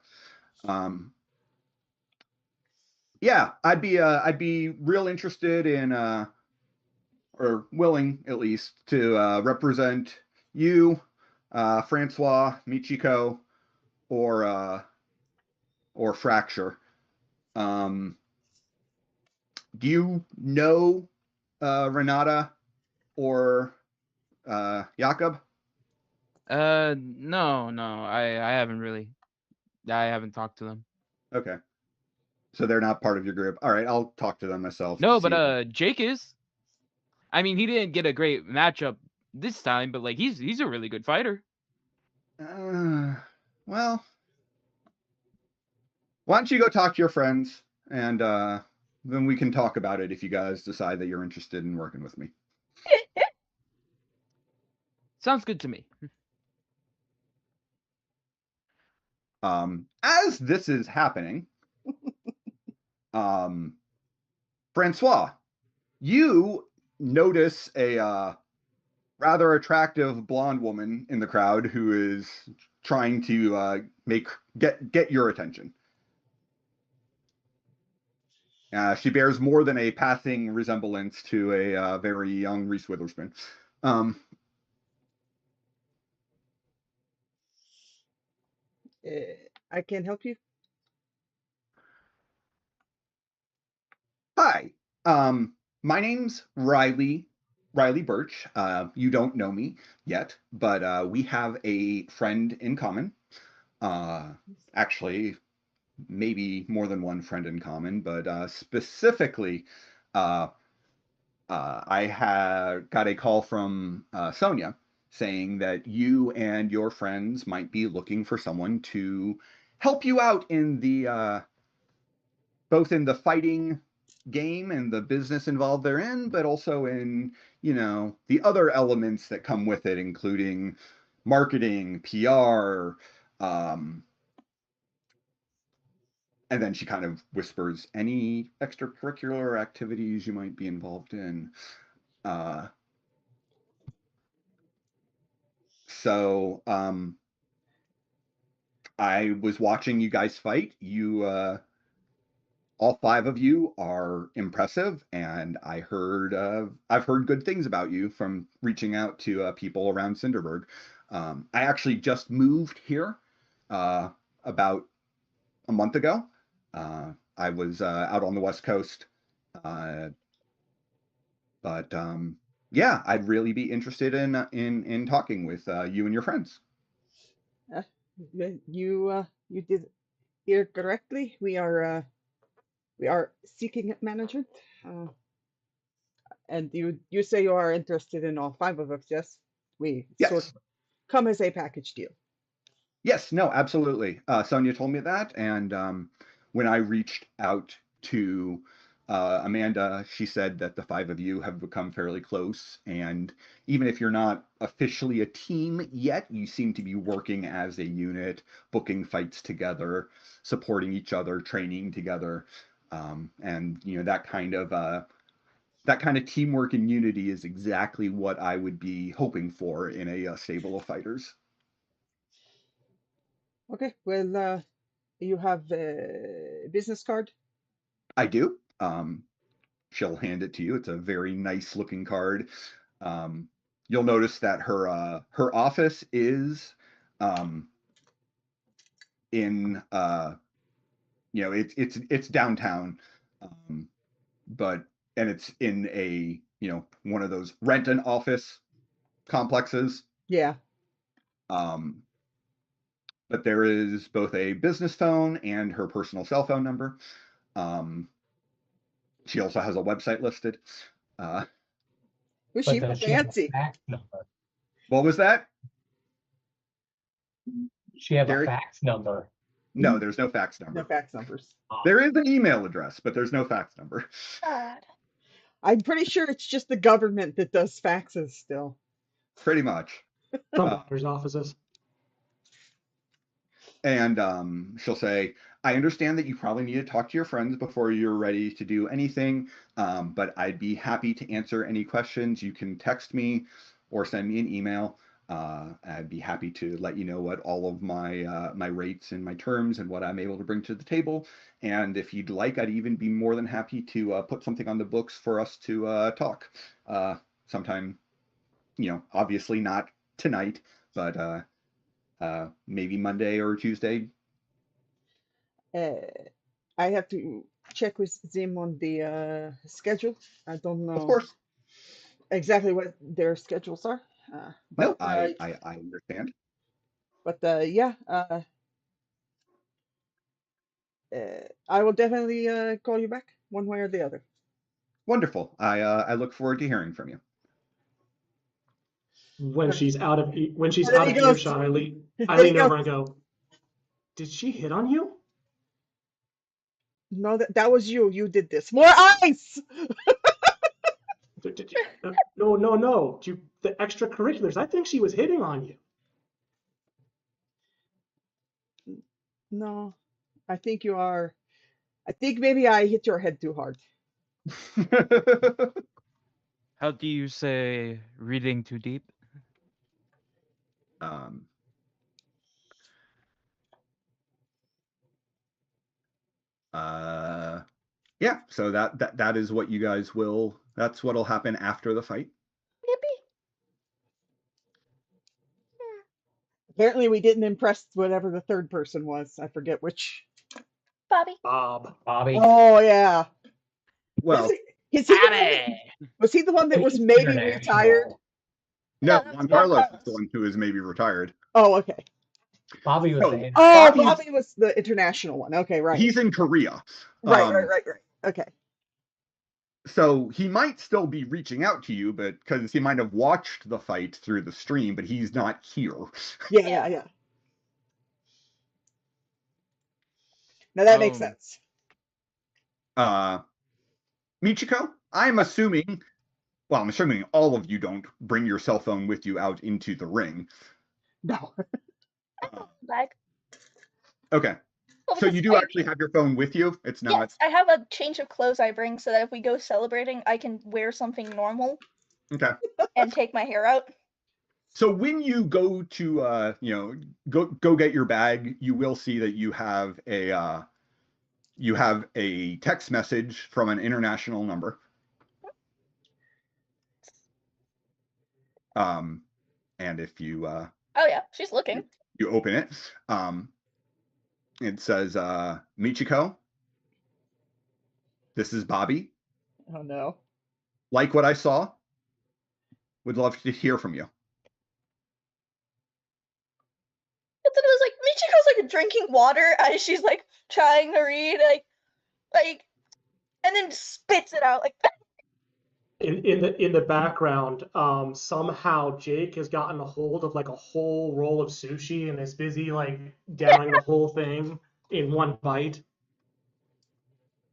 B: Yeah, I'd be real interested in or willing at least to represent you, Francois, Michiko, or Fracture. Do you know Renata or Jakob?
E: No, I haven't really. I haven't talked to them.
B: Okay. So they're not part of your group. All right, I'll talk to them myself.
E: No, but Jake is. I mean, he didn't get a great matchup this time, but like he's a really good fighter.
B: Well, why don't you go talk to your friends and then we can talk about it if you guys decide that you're interested in working with me.
E: Sounds good to me.
B: As this is happening, Francois, you notice a rather attractive blonde woman in the crowd who is trying to get your attention. She bears more than a passing resemblance to a very young Reese Witherspoon.
A: I can help you.
B: Hi, my name's Riley Birch. You don't know me yet, but we have a friend in common. Actually, maybe more than one friend in common, but specifically, uh, I had got a call from Sonia saying that you and your friends might be looking for someone to help you out in the both in the fighting game and the business involved therein, but also in, the other elements that come with it, including marketing, PR, and then she kind of whispers, any extracurricular activities you might be involved in. Uh, so I was watching you guys fight. All five of you are impressive, and I've heard good things about you from reaching out to people around Cinderburg. I actually just moved here about a month ago. I was out on the West Coast, uh, but yeah, I'd really be interested in talking with you and your friends.
A: Uh, you did hear correctly. We are seeking management, and you say you are interested in all five of us. Yes, we sort
B: Yes.
A: of come as a package deal.
B: Yes, no, absolutely. Sonia told me that, and when I reached out to Amanda, she said that the five of you have become fairly close, and even if you're not officially a team yet, you seem to be working as a unit, booking fights together, supporting each other, training together, and that kind of teamwork and unity is exactly what I would be hoping for in a stable of fighters.
A: Okay, well, you have a business card.
B: I do. She'll hand it to you. It's a very nice looking card. Um, you'll notice that her office is um, in it's downtown, um, but and it's in a one of those rent an office complexes.
A: Yeah.
B: Um, but there is both a business phone and her personal cell phone number. Um, she also has a website listed. Uh,
A: Well,
F: But
A: she
F: does she have a
A: fancy.
F: fax number?
B: what was that,
F: She have a
B: Gary?
F: fax number.
B: No, there's no fax
A: No
B: number.
A: fax numbers.
B: There is an email address, but there's no fax number.
C: God.
A: I'm pretty sure it's just the government that does faxes still.
B: Pretty much.
D: Some
B: Uh,
D: doctors' offices.
B: and she'll say, I understand that you probably need to talk to your friends before you're ready to do anything, but I'd be happy to answer any questions. You can text me or send me an email. I'd be happy to let you know what all of my rates and my terms and what I'm able to bring to the table. And if you'd like, I'd even be more than happy to put something on the books for us to talk sometime. Obviously not tonight, but maybe Monday or Tuesday.
A: Uh, I have to check with them on the schedule. I don't
B: Of
A: know
B: course.
A: exactly what their schedules are, but
B: No, I understand.
A: yeah, I will definitely call you back one way or the other.
B: Wonderful. I look forward to hearing from you.
D: When she's out of
A: And then he goes.
D: earshot, I
A: Then he
D: lean over
A: goes.
D: and go, "Did she hit on you?"
A: No, that was you. You did this. More ice.
D: No, no, no. The extracurriculars. I think she was hitting on you.
A: No, I think you are. I think maybe I hit your head too hard.
E: How do you say reading too deep?
B: um, uh, Yeah, so that is what you guys will. That's what'll happen after the fight.
C: Yippee.
A: Apparently, we didn't impress whatever the third person was. I forget which.
C: Bobby.
D: Bob.
F: Bobby.
A: Oh yeah.
B: Well,
A: Is he the one that,
E: Howdy!
A: was he the one that was
F: He's
A: maybe retired?
F: international.
B: no,
C: that was
B: Juan
C: Juan
B: Carlos is the
C: Carlos.
B: one who is maybe retired.
A: Oh, okay.
F: Bobby was
B: No,
F: the
A: Oh,
B: Bobby's-
A: Bobby was the international one. Okay, right.
B: He's in Korea.
A: Right. Okay.
B: So he might still be reaching out to you, but because he might have watched the fight through the stream, but he's not here.
A: Yeah. Now that makes sense.
B: Michiko, I'm assuming all of you don't bring your cell phone with you out into the ring.
A: No.
C: Like,
B: Okay.
C: well,
B: So you
C: because
B: do actually have your phone with you? It's not.
C: Yes, I have a change of clothes I bring so that if we go celebrating, I can wear something normal
B: Okay.
C: and take my hair out.
B: So when you go to go get your bag, you will see that you have a text message from an international number. And if you
C: Oh yeah, she's looking.
B: you open it, it says, Michiko, this is Bobby.
A: Oh no.
B: Like what I saw? Would love to hear from you.
C: And then it was like Michiko's like drinking water as she's like trying to read, like, and then spits it out like.
D: In the background, somehow Jake has gotten a hold of like a whole roll of sushi and is busy like downing the whole thing in one bite.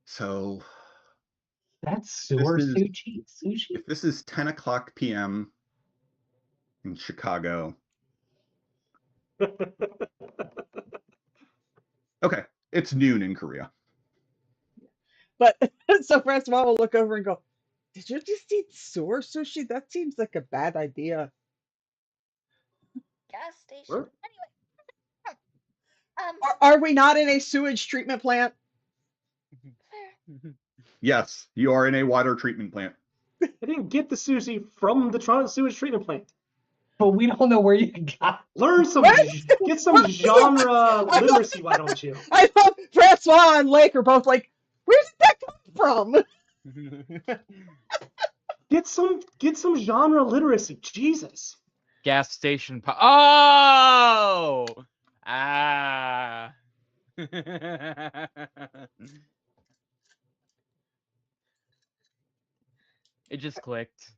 B: So
F: That's sewer
B: This is-
F: sushi.
B: if this is 10 o'clock p.m. in Chicago, okay, it's noon in Korea.
A: But so Francois will look over and go, "Did you just eat sewer sushi? That seems like a bad idea."
C: Gas station.
D: What?
C: Anyway.
A: Are we not in a sewage treatment plant?
C: Fair.
B: Yes, you are in a water treatment plant.
D: I didn't get the sushi from the sewage treatment plant.
F: But we don't know where you got.
D: Learn some,
A: What?
D: get some
A: What?
D: genre literacy, why don't you?
A: I love Francois and Lake are both like, "Where did that come from?"
D: Get some genre literacy, Jesus.
E: Gas station. Oh! Ah. It just clicked.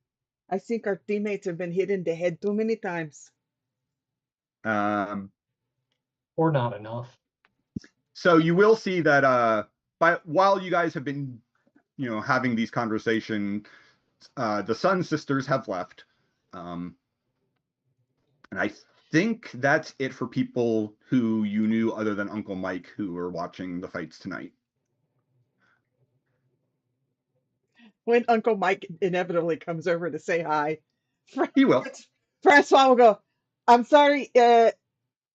A: I think our teammates have been hit in the head too many times.
B: Um,
F: Or not enough.
B: so you will see that while you guys have been, having these conversations, the Sun sisters have left. And I think that's it for people who you knew other than Uncle Mike who were watching the fights tonight.
A: When Uncle Mike inevitably comes over to say hi,
B: He will.
A: Francois will go, "I'm sorry,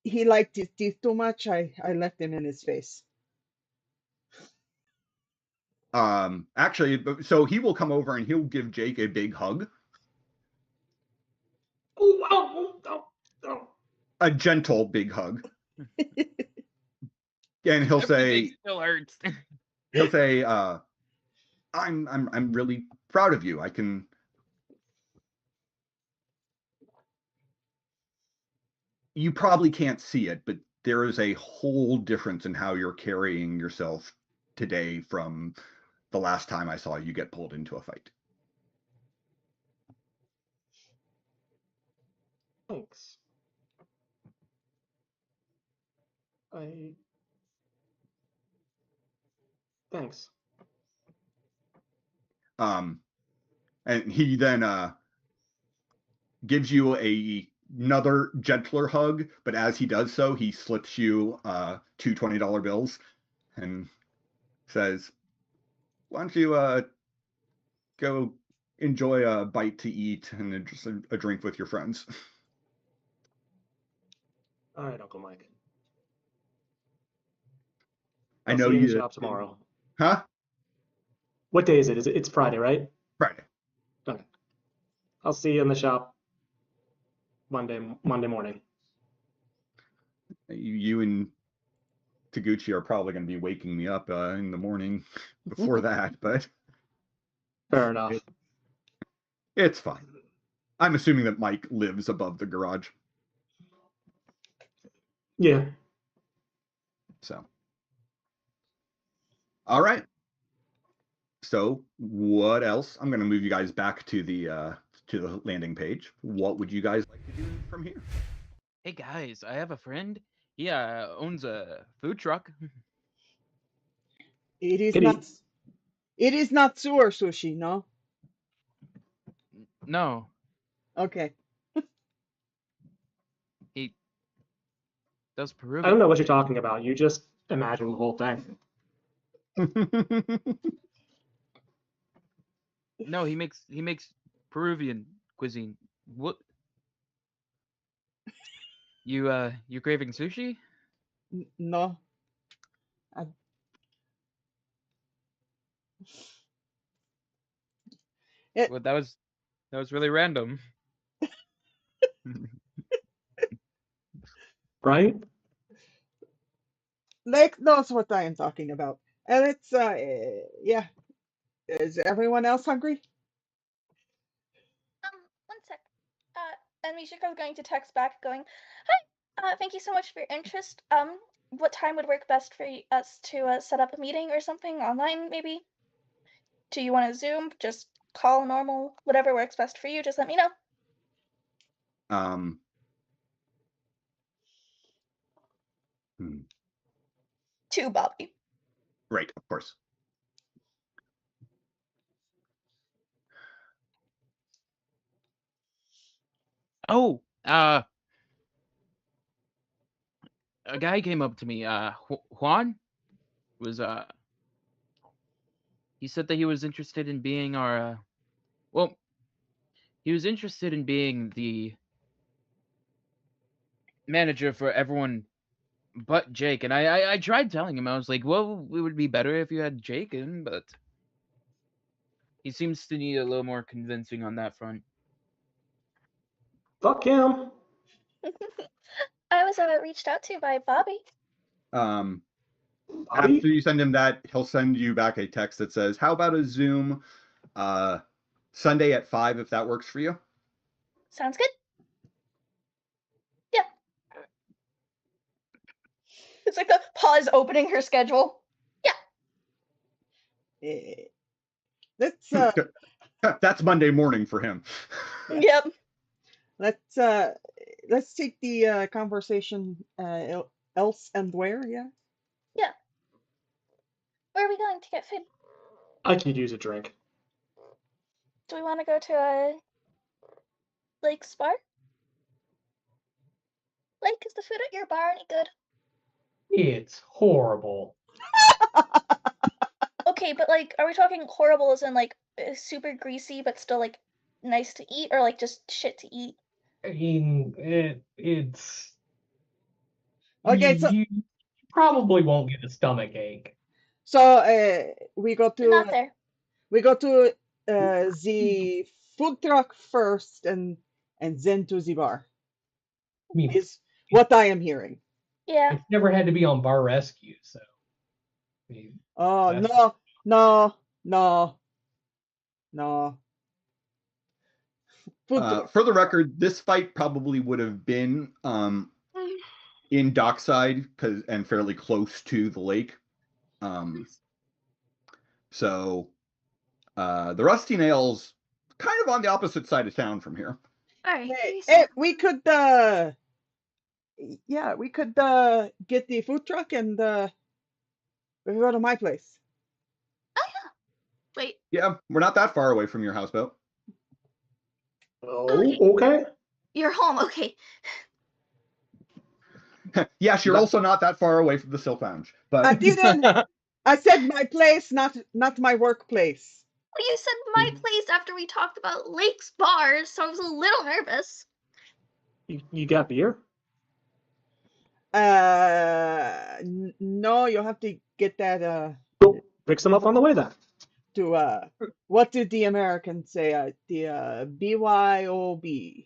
A: he liked his teeth too much. I left him in his face."
B: Actually, so he will come over and he'll give Jake a big hug. A gentle big hug. And he'll
E: Everything
B: say,
E: still hurts.
B: I'm really proud of you. You probably can't see it, but there is a whole difference in how you're carrying yourself today from the last time I saw you get pulled into a fight.
D: Thanks. Thanks.
B: And he then gives you another gentler hug, but as he does so, he slips you two $20 bills and says, "Why don't you go enjoy a bite to eat and just a drink with your friends?"
D: All right, Uncle Mike.
B: I
D: I'll
B: know
D: see you in the
B: you.
D: shop tomorrow.
B: Huh?
D: What day is it? It's Friday, right?
B: Friday.
D: Okay. I'll see you in the shop Monday morning.
B: You and Taguchi are probably going to be waking me up in the morning before that, but
D: Fair enough.
B: it's fine. I'm assuming that Mike lives above the garage.
D: Yeah.
B: So, all right. So, what else? I'm going to move you guys back to the landing page. What would you guys like to do from here?
E: Hey guys, I have a friend. He owns a food truck.
A: It is
D: Kitty.
A: not. It is not sewer sushi, no.
E: No,
A: Okay.
E: he does
D: I don't
E: Peruvian.
D: know what you're talking about. You just imagine the whole thing.
E: No, he makes Peruvian cuisine. What? You craving sushi?
A: No. I, it,
E: Well, that was really random.
D: Right?
A: Lake knows what I am talking about. And it's, yeah. Is everyone else hungry?
C: One sec. And Michiko's going to text back going, "Hi, thank you so much for your interest. What time would work best for us to set up a meeting or something online, maybe? Do you want to Zoom? Just call normal, whatever works best for you. Just let me know." To Bobby.
B: Right, of course.
E: Oh, a guy came up to me. Juan was he said that he was interested in being our. Well, he was interested in being the manager for everyone but Jake, and I tried telling him. I was like, well, it would be better if you had Jake in, but he seems to need a little more convincing on that front.
D: Fuck him.
C: I was reached out to by Bobby.
B: After
D: Bobby?
B: you send him that, he'll send you back a text that says, "How about a Zoom Sunday at 5 if that works for you?"
C: Sounds good. Yeah. It's like the pause opening her schedule. Yeah.
A: Let's
B: That's Monday morning for him.
C: Yep.
A: let's take the conversation else and where, yeah.
C: Yeah. Where are we going to get food?
D: I could use a drink.
C: Do we want to go to a Lake's bar? Lake, is the food at your bar any good?
F: It's horrible.
C: Okay, but like, are we talking horrible as in like super greasy but still like nice to eat, or like just shit to eat?
F: I mean, it's
A: Okay, so
F: you probably won't get a stomach ache.
A: we go
C: Not
A: to
C: there.
A: the food truck first and then to the bar.
F: I mean,
A: Is what I am hearing.
C: Yeah.
F: it's never had to be on bar rescue, so. I mean,
A: Oh
F: that's-
A: no. Food truck.
B: For the record, this fight probably would have been in dockside and fairly close to the lake. So the Rusty Nail's kind of on the opposite side of town from here.
C: All right.
A: We could we could get the food truck and we go to my place.
C: Oh yeah. Wait.
B: Yeah, we're not that far away from your houseboat.
D: Oh, okay.
C: You're home. Okay.
B: Yes, you're also not that far away from the Silk Lounge. But
A: I didn't. I said my place, not my workplace.
C: Well, you said my place after we talked about Lake's bar, so I was a little nervous.
D: You got beer?
A: No, you'll have to get that.
D: Pick some up on the way then.
A: What did the Americans say? The BYOB.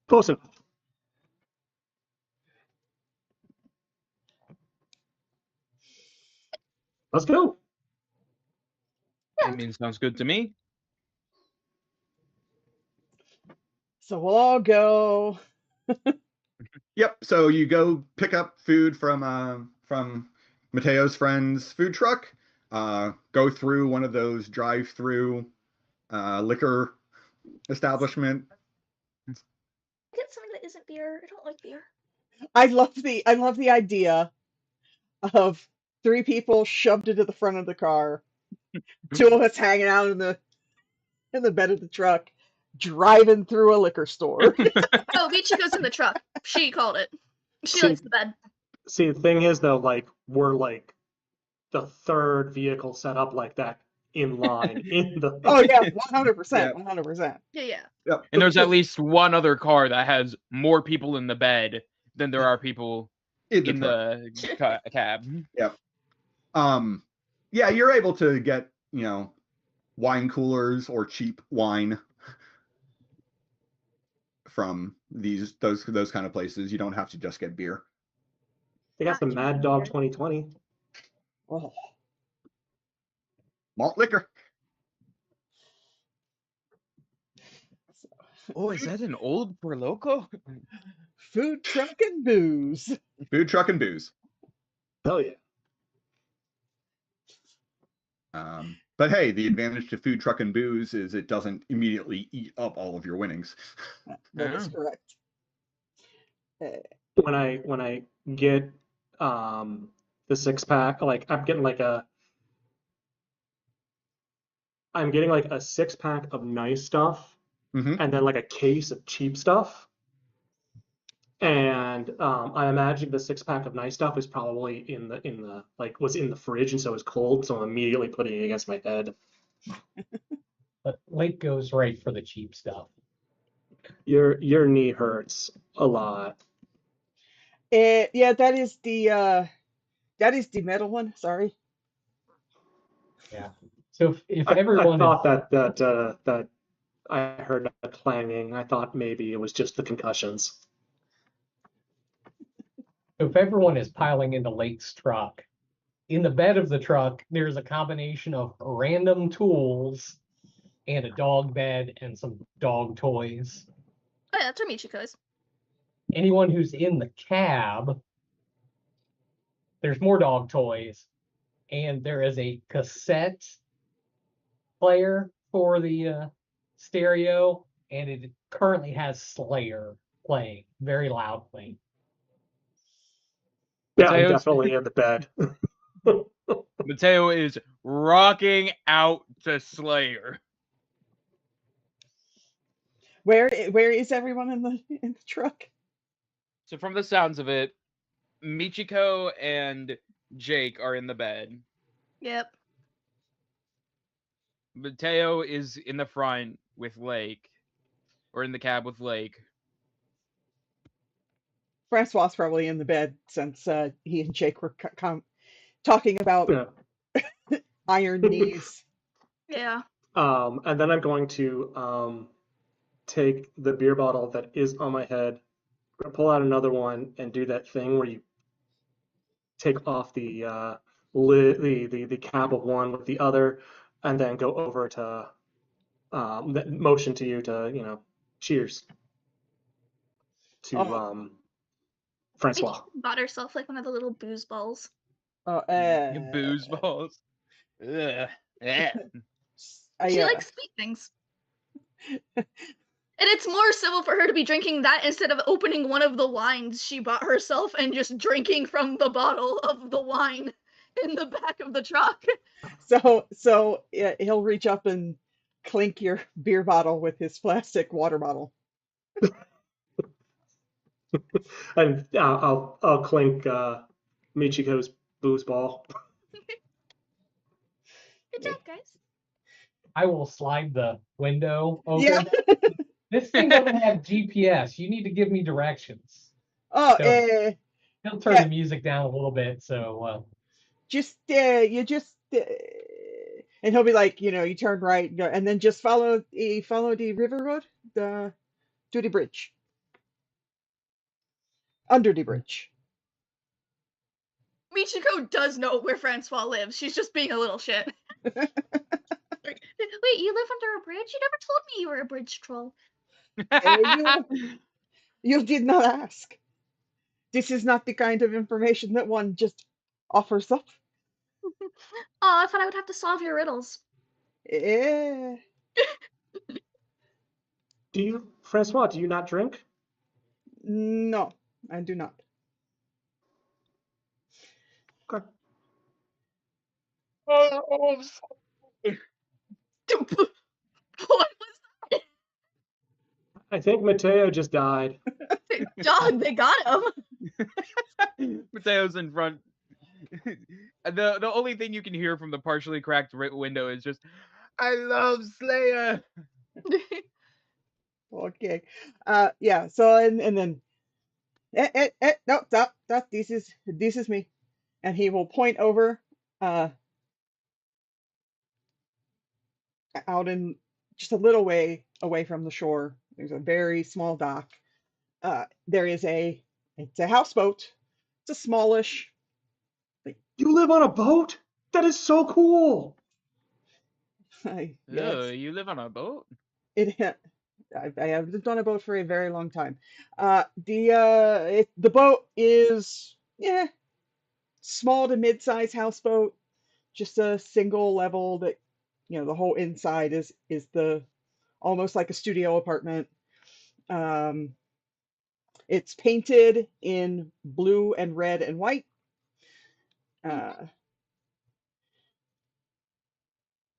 D: Close enough. Let's go.
E: I mean, sounds good to me.
A: So we'll all go.
B: Yep. So you go pick up food from Mateo's friend's food truck. Go through one of those drive-through liquor establishment.
C: Get something that isn't beer. I don't like beer.
A: I love the idea of 3 people shoved into the front of the car, 2 of us hanging out in the bed of the truck, driving through a liquor store.
C: Oh, Michiko's in the truck. She called it. She
D: See-
C: likes the bed.
D: See, the thing is though, like we're like the 3rd vehicle set up like that in line in the.
A: Oh yeah, 100%,
B: Yeah.
A: 100%.
C: Yeah.
B: Yep.
E: And there's at least one other car that has more people in the bed than there are people
B: in
E: in
B: truck.
E: the cab.
B: Yeah, you're able to get, wine coolers or cheap wine from those kind of places. You don't have to just get beer.
D: They got the Mad Dog 2020.
A: Oh,
B: Malt liquor.
E: Oh, is that an old Four Loko?
A: food truck and booze.
B: Food truck and booze.
D: Hell yeah.
B: But hey, the advantage to food truck and booze is it doesn't immediately eat up all of your winnings.
A: That is correct.
D: When I get the 6-pack, like I'm getting like a 6-pack of nice stuff,
B: Mhm.
D: and then like a case of cheap stuff. And I imagine the 6-pack of nice stuff is probably in the was in the fridge, and so it's cold. So I'm immediately putting it against my head.
F: But Lake goes right for the cheap stuff.
D: Your knee hurts a lot.
A: Yeah, that is the metal one. Sorry.
F: Yeah. So if
D: I
F: everyone
D: thought that I heard a clanging. I thought maybe it was just the concussions.
F: if everyone is piling into Lake's truck, in the bed of the truck, there's a combination of random tools and a dog bed and some dog toys.
C: Oh yeah, that's where Michiko is.
F: Anyone who's in the cab, there's more dog toys, and there is a cassette player for the stereo, and it currently has Slayer playing very loudly.
D: Yeah, I'm
E: Mateo's-
D: definitely in the bed.
E: Mateo is rocking out to Slayer.
A: Where is everyone in the truck?
E: So from the sounds of it, Michiko and Jake are in the bed.
C: Yep.
E: Mateo is in the front with Lake, or in the cab with Lake.
A: Francois probably in the bed since he and Jake were talking about
D: Yeah.
A: iron knees.
C: Yeah.
D: And then I'm going to take the beer bottle that is on my head, pull out another one, and do that thing where you take off the lid, the cap of one with the other, and then go over to motion to you to cheers to
A: Oh.
D: Francois.
C: Michiko bought herself like one of the little booze balls.
A: Oh,
E: Booze balls. Ugh. Eh.
C: She likes sweet things. And it's more civil for her to be drinking that instead of opening one of the wines she bought herself and just drinking from the bottle of the wine in the back of the truck.
A: So yeah, he'll reach up and clink your beer bottle with his plastic water bottle.
D: And I'll clink Michiko's booze ball.
C: Good job, guys.
F: I will slide the window open.
A: Yeah.
F: This thing doesn't have GPS. You need to give me directions.
A: Oh,
F: So- He'll turn
A: Yeah.
F: the music down a little bit, so
A: you just And he'll be like, you turn right, and then just follow the river road, to the bridge, under the bridge.
C: Michiko does know where Francois lives. She's just being a little shit. Like, wait, you live under a bridge? You never told me you were a bridge troll.
A: You did not ask. This is not the kind of information that one just offers up.
C: Oh, I thought I would have to solve your riddles.
A: Eh,
D: Francois, do you not drink?
A: no, I do not.
D: Okay.
E: Oh,
C: What was
D: I think Mateo just died.
C: that? Dog, they got him.
E: Mateo's in front. The only thing you can hear from the partially cracked window is just, "I love Slayer."
A: Okay. Yeah. So and then, no, stop. This is me, and he will point over, out in just a little way away from the shore. There's a very small dock. There is it's a houseboat. It's a smallish.
D: You live on a boat? That is so cool.
E: Oh,
A: Yes,
E: you live on a boat?
A: I have lived on a boat for a very long time. The boat is, small to mid-size houseboat, just a single level that, the whole inside is the almost like a studio apartment. It's painted in blue and red and white.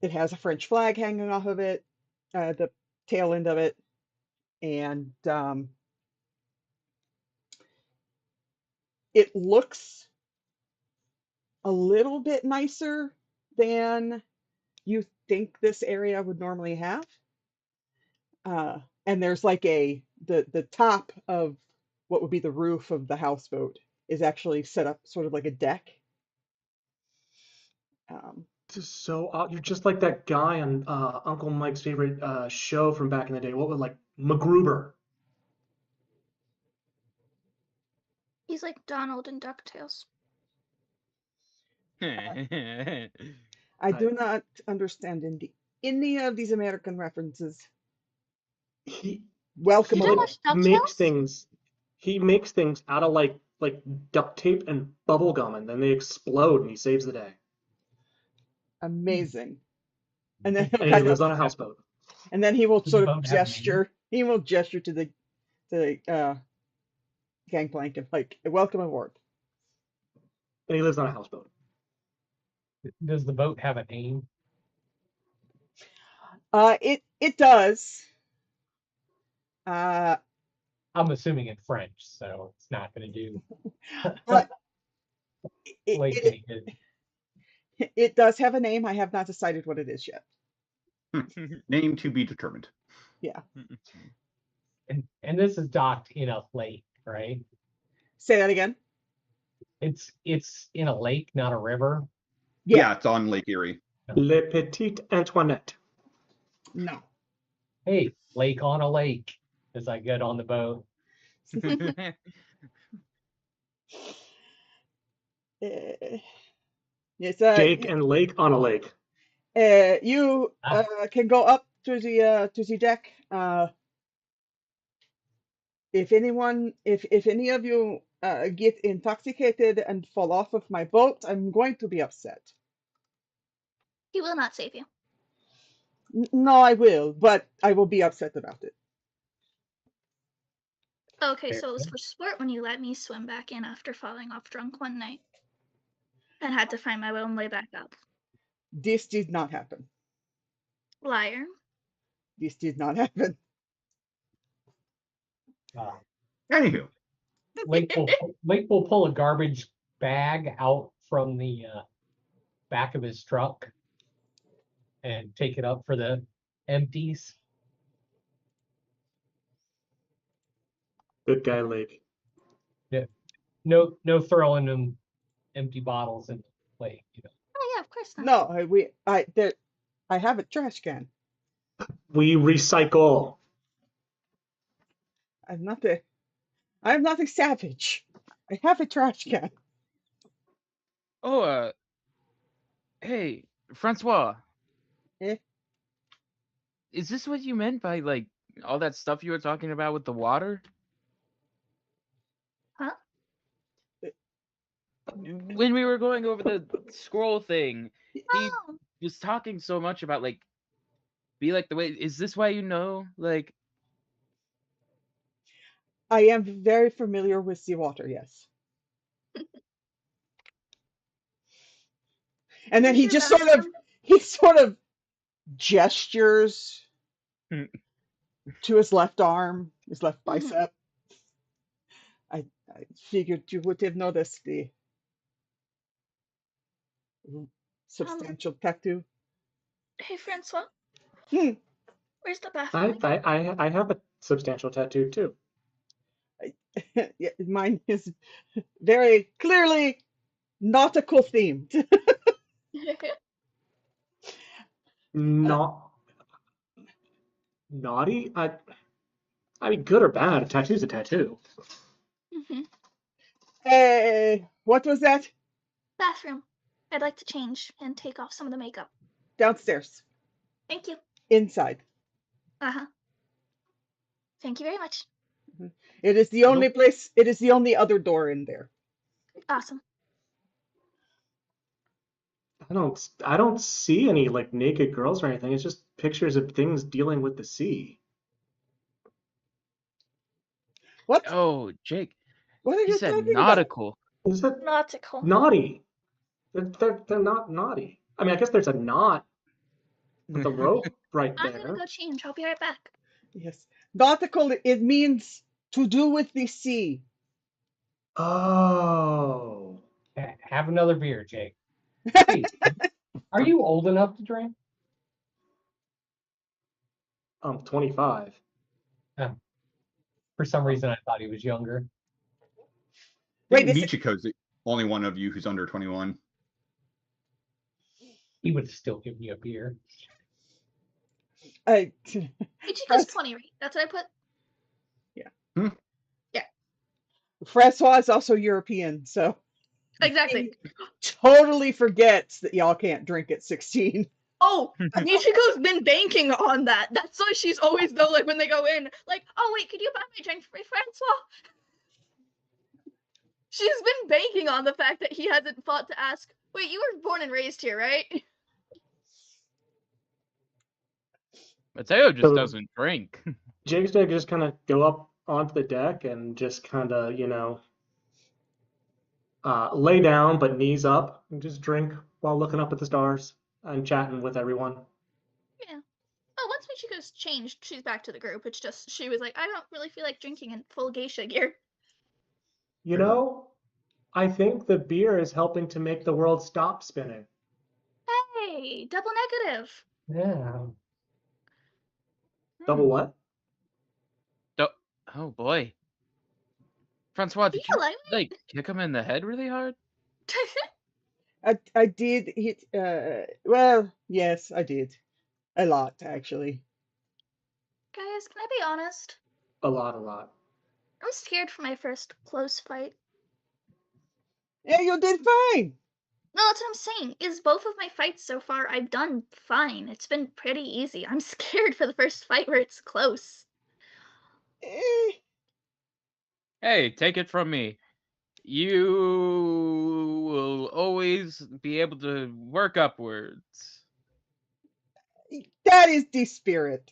A: It has a French flag hanging off of it, the tail end of it, and it looks a little bit nicer than you think this area would normally have. And there's like the top of what would be the roof of the houseboat is actually set up sort of like a deck.
D: This is so odd. You're just like that guy on Uncle Mike's favorite show from back in the day. What was like MacGruber?
C: He's like Donald in DuckTales.
A: I do not understand any of these American references.
D: He
A: Welcome
C: You don't
A: aboard.
C: watch
D: makes
C: DuckTales?
D: things. He makes things out of like duct tape and bubble gum, and then they explode, and he saves the day.
A: Amazing. And then he'll
D: And he
A: kind
D: lives
A: of,
D: on a houseboat.
A: and then he will
F: Does the
A: sort of
F: boat have a name?
A: gesture. He will gesture to the gangplank and like, welcome aboard.
D: And he lives on a houseboat.
F: Does the boat have a name?
A: It does. Uh,
F: I'm assuming in French, so it's not going to do.
A: but
F: Wait,
A: it does have a name. I have not decided what it is yet.
B: Name to be determined.
A: Yeah.
F: and this is docked in a lake, right?
A: Say that again.
F: It's in a lake, not a river.
B: Yeah, it's on Lake Erie.
D: Le Petit Antoinette.
A: No.
F: Hey, lake on a lake as I get on the boat.
A: It's
D: Jake and Lake on a lake.
A: you can go up to the deck. If any of you get intoxicated and fall off of my boat, I'm going to be upset.
C: He will not save you.
A: No, I will, but I will be upset about it.
C: Okay,
F: Fair
C: so it was
F: enough.
C: for sport when you let me swim back in after falling off drunk one night. And had to find my own way back up.
A: This did not happen.
C: Liar.
A: This did not happen.
B: Anywho,
F: Lake will pull a garbage bag out from the back of his truck and take it up for the empties.
D: Good guy, Lake.
F: No throwing them empty bottles in the lake.
C: Oh yeah, of course not.
A: No, I have a trash can.
D: We recycle.
A: I'm not a savage. I have a trash can.
E: Oh, hey, Francois,
A: Eh?
E: is this what you meant by like all that stuff you were talking about with the water?
C: Huh?
E: When we were going over the scroll thing, he
C: Oh,
E: was talking so much about like be like the way. Is this why you know? Like,
A: I am very familiar with seawater, yes. And then
C: where's your bathroom?
A: he sort of gestures to his left arm, his left
C: Mhm.
A: bicep. I figured you would have noticed the substantial tattoo.
C: Hey, Francois,
A: Hmm.
C: where's the
D: I,
C: bathroom?
D: I have a substantial tattoo too.
A: Yeah, mine is very clearly nautical themed.
D: Not naughty. I mean, good or bad, a tattoo's a tattoo.
C: Mhm.
A: Hey, what was that?
C: Bathroom. I'd like to change and take off some of the makeup.
A: Downstairs,
C: Thank you.
A: inside.
C: Uh-huh. Thank you very much.
A: It is the only
D: Nope.
A: place, it is the only other door in there.
C: Awesome.
D: I don't see any like naked girls or anything. It's just pictures of things dealing with the sea.
A: What?
E: oh, Jake,
A: What are
E: he
A: you
E: said
A: talking about?
E: nautical.
D: Is that
C: Nautical.
D: naughty? They're not naughty. I mean, I guess there's a knot with a rope right
C: I'm gonna
D: there.
C: go change. I'll be right back.
A: Yes. Nautical, it means to do with the sea.
D: Oh,
F: Have another beer, Jake. Hey, are you old enough to drink?
D: I'm 25.
F: Oh, for some reason, I thought he was younger.
B: I
A: Wait,
B: think
A: is it?
B: Michiko's the only one of you who's under 21.
F: He would still give me a beer.
A: Uh,
C: Ichiko's 20, right? That's what I put?
A: Yeah.
B: Hmm?
C: Yeah,
A: Francois is also European, so
C: exactly.
A: he totally forgets that y'all can't drink at 16.
C: Oh, Ichiko's been banking on that. That's why she's always though, like when they go in, like, oh wait, could you buy my drink for me, Francois? She's been banking on the fact that he hasn't thought to ask, wait, you were born and raised here, right?
E: Mateo just
D: So
E: doesn't drink.
D: Jake's gonna just kind of go up onto the deck and just kind of, lay down but knees up and just drink while looking up at the stars and chatting with everyone.
C: Yeah. Oh, once Michiko's changed, she's back to the group. It's just she was like, I don't really feel like drinking in full geisha gear.
D: You
B: Fair enough.
D: know, I think the beer is helping to make the world stop spinning.
C: Hey, double negative.
F: Yeah.
D: Double what?
E: oh, oh boy, Francois,
C: Do
E: did
C: you
E: you
C: like
E: like kick him in the head really hard?
A: I did hit, well, yes, I did. A lot, actually.
C: Guys, can I be honest?
D: A lot.
C: I'm scared for my first close fight.
A: Yeah, you did fine.
C: No, that's what I'm saying. Is both of my fights so far, I've done fine. It's been pretty easy. I'm scared for the first fight where it's close.
A: Eh,
E: Hey, take it from me. You will always be able to work upwards.
A: that is the spirit.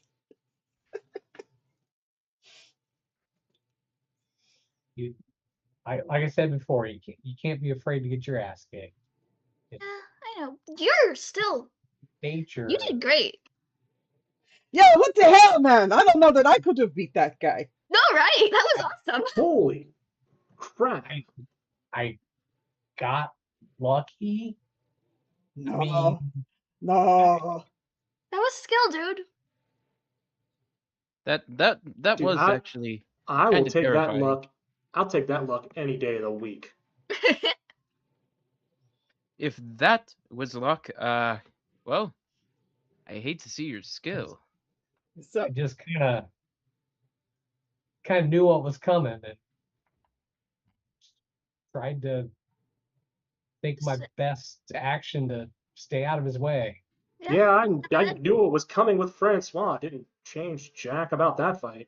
F: Like I said before, you can't be afraid to get your ass kicked.
C: Yeah, I know. You're still.
F: Nature.
C: You did great.
A: Yo, what the hell, man? I don't know that I could have beat that guy.
C: No, right? That was awesome.
D: Holy crap.
F: I got lucky. I mean,
A: No, no.
C: That was skill, dude.
E: That
D: Dude,
E: was actually
D: I will
E: kind of
D: take that
E: terrifying.
D: luck. I'll take that luck any day of the week.
E: If that was luck, well, I hate to see your skill.
A: So
F: I just kind of knew what was coming and tried to think my best action to stay out of his way.
D: Yeah, I knew what was coming with Francois. Didn't change jack about that fight.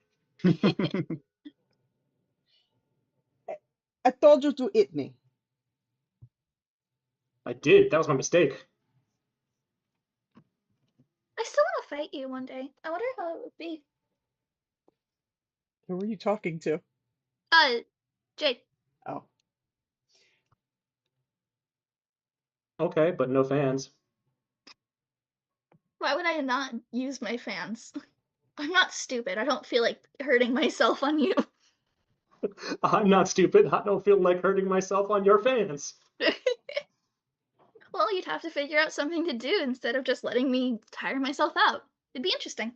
A: I told you to hit me.
D: I did. That was my mistake.
C: I still want to fight you one day. I wonder how it would be.
A: Who were you talking to?
C: Jake.
A: Oh,
D: Okay, but no fans.
C: Why would I not use my fans? I'm not stupid. I don't feel like hurting myself on you.
D: I'm not stupid. I don't feel like hurting myself on your fans.
C: Well, you'd have to figure out something to do instead of just letting me tire myself out. It'd be interesting.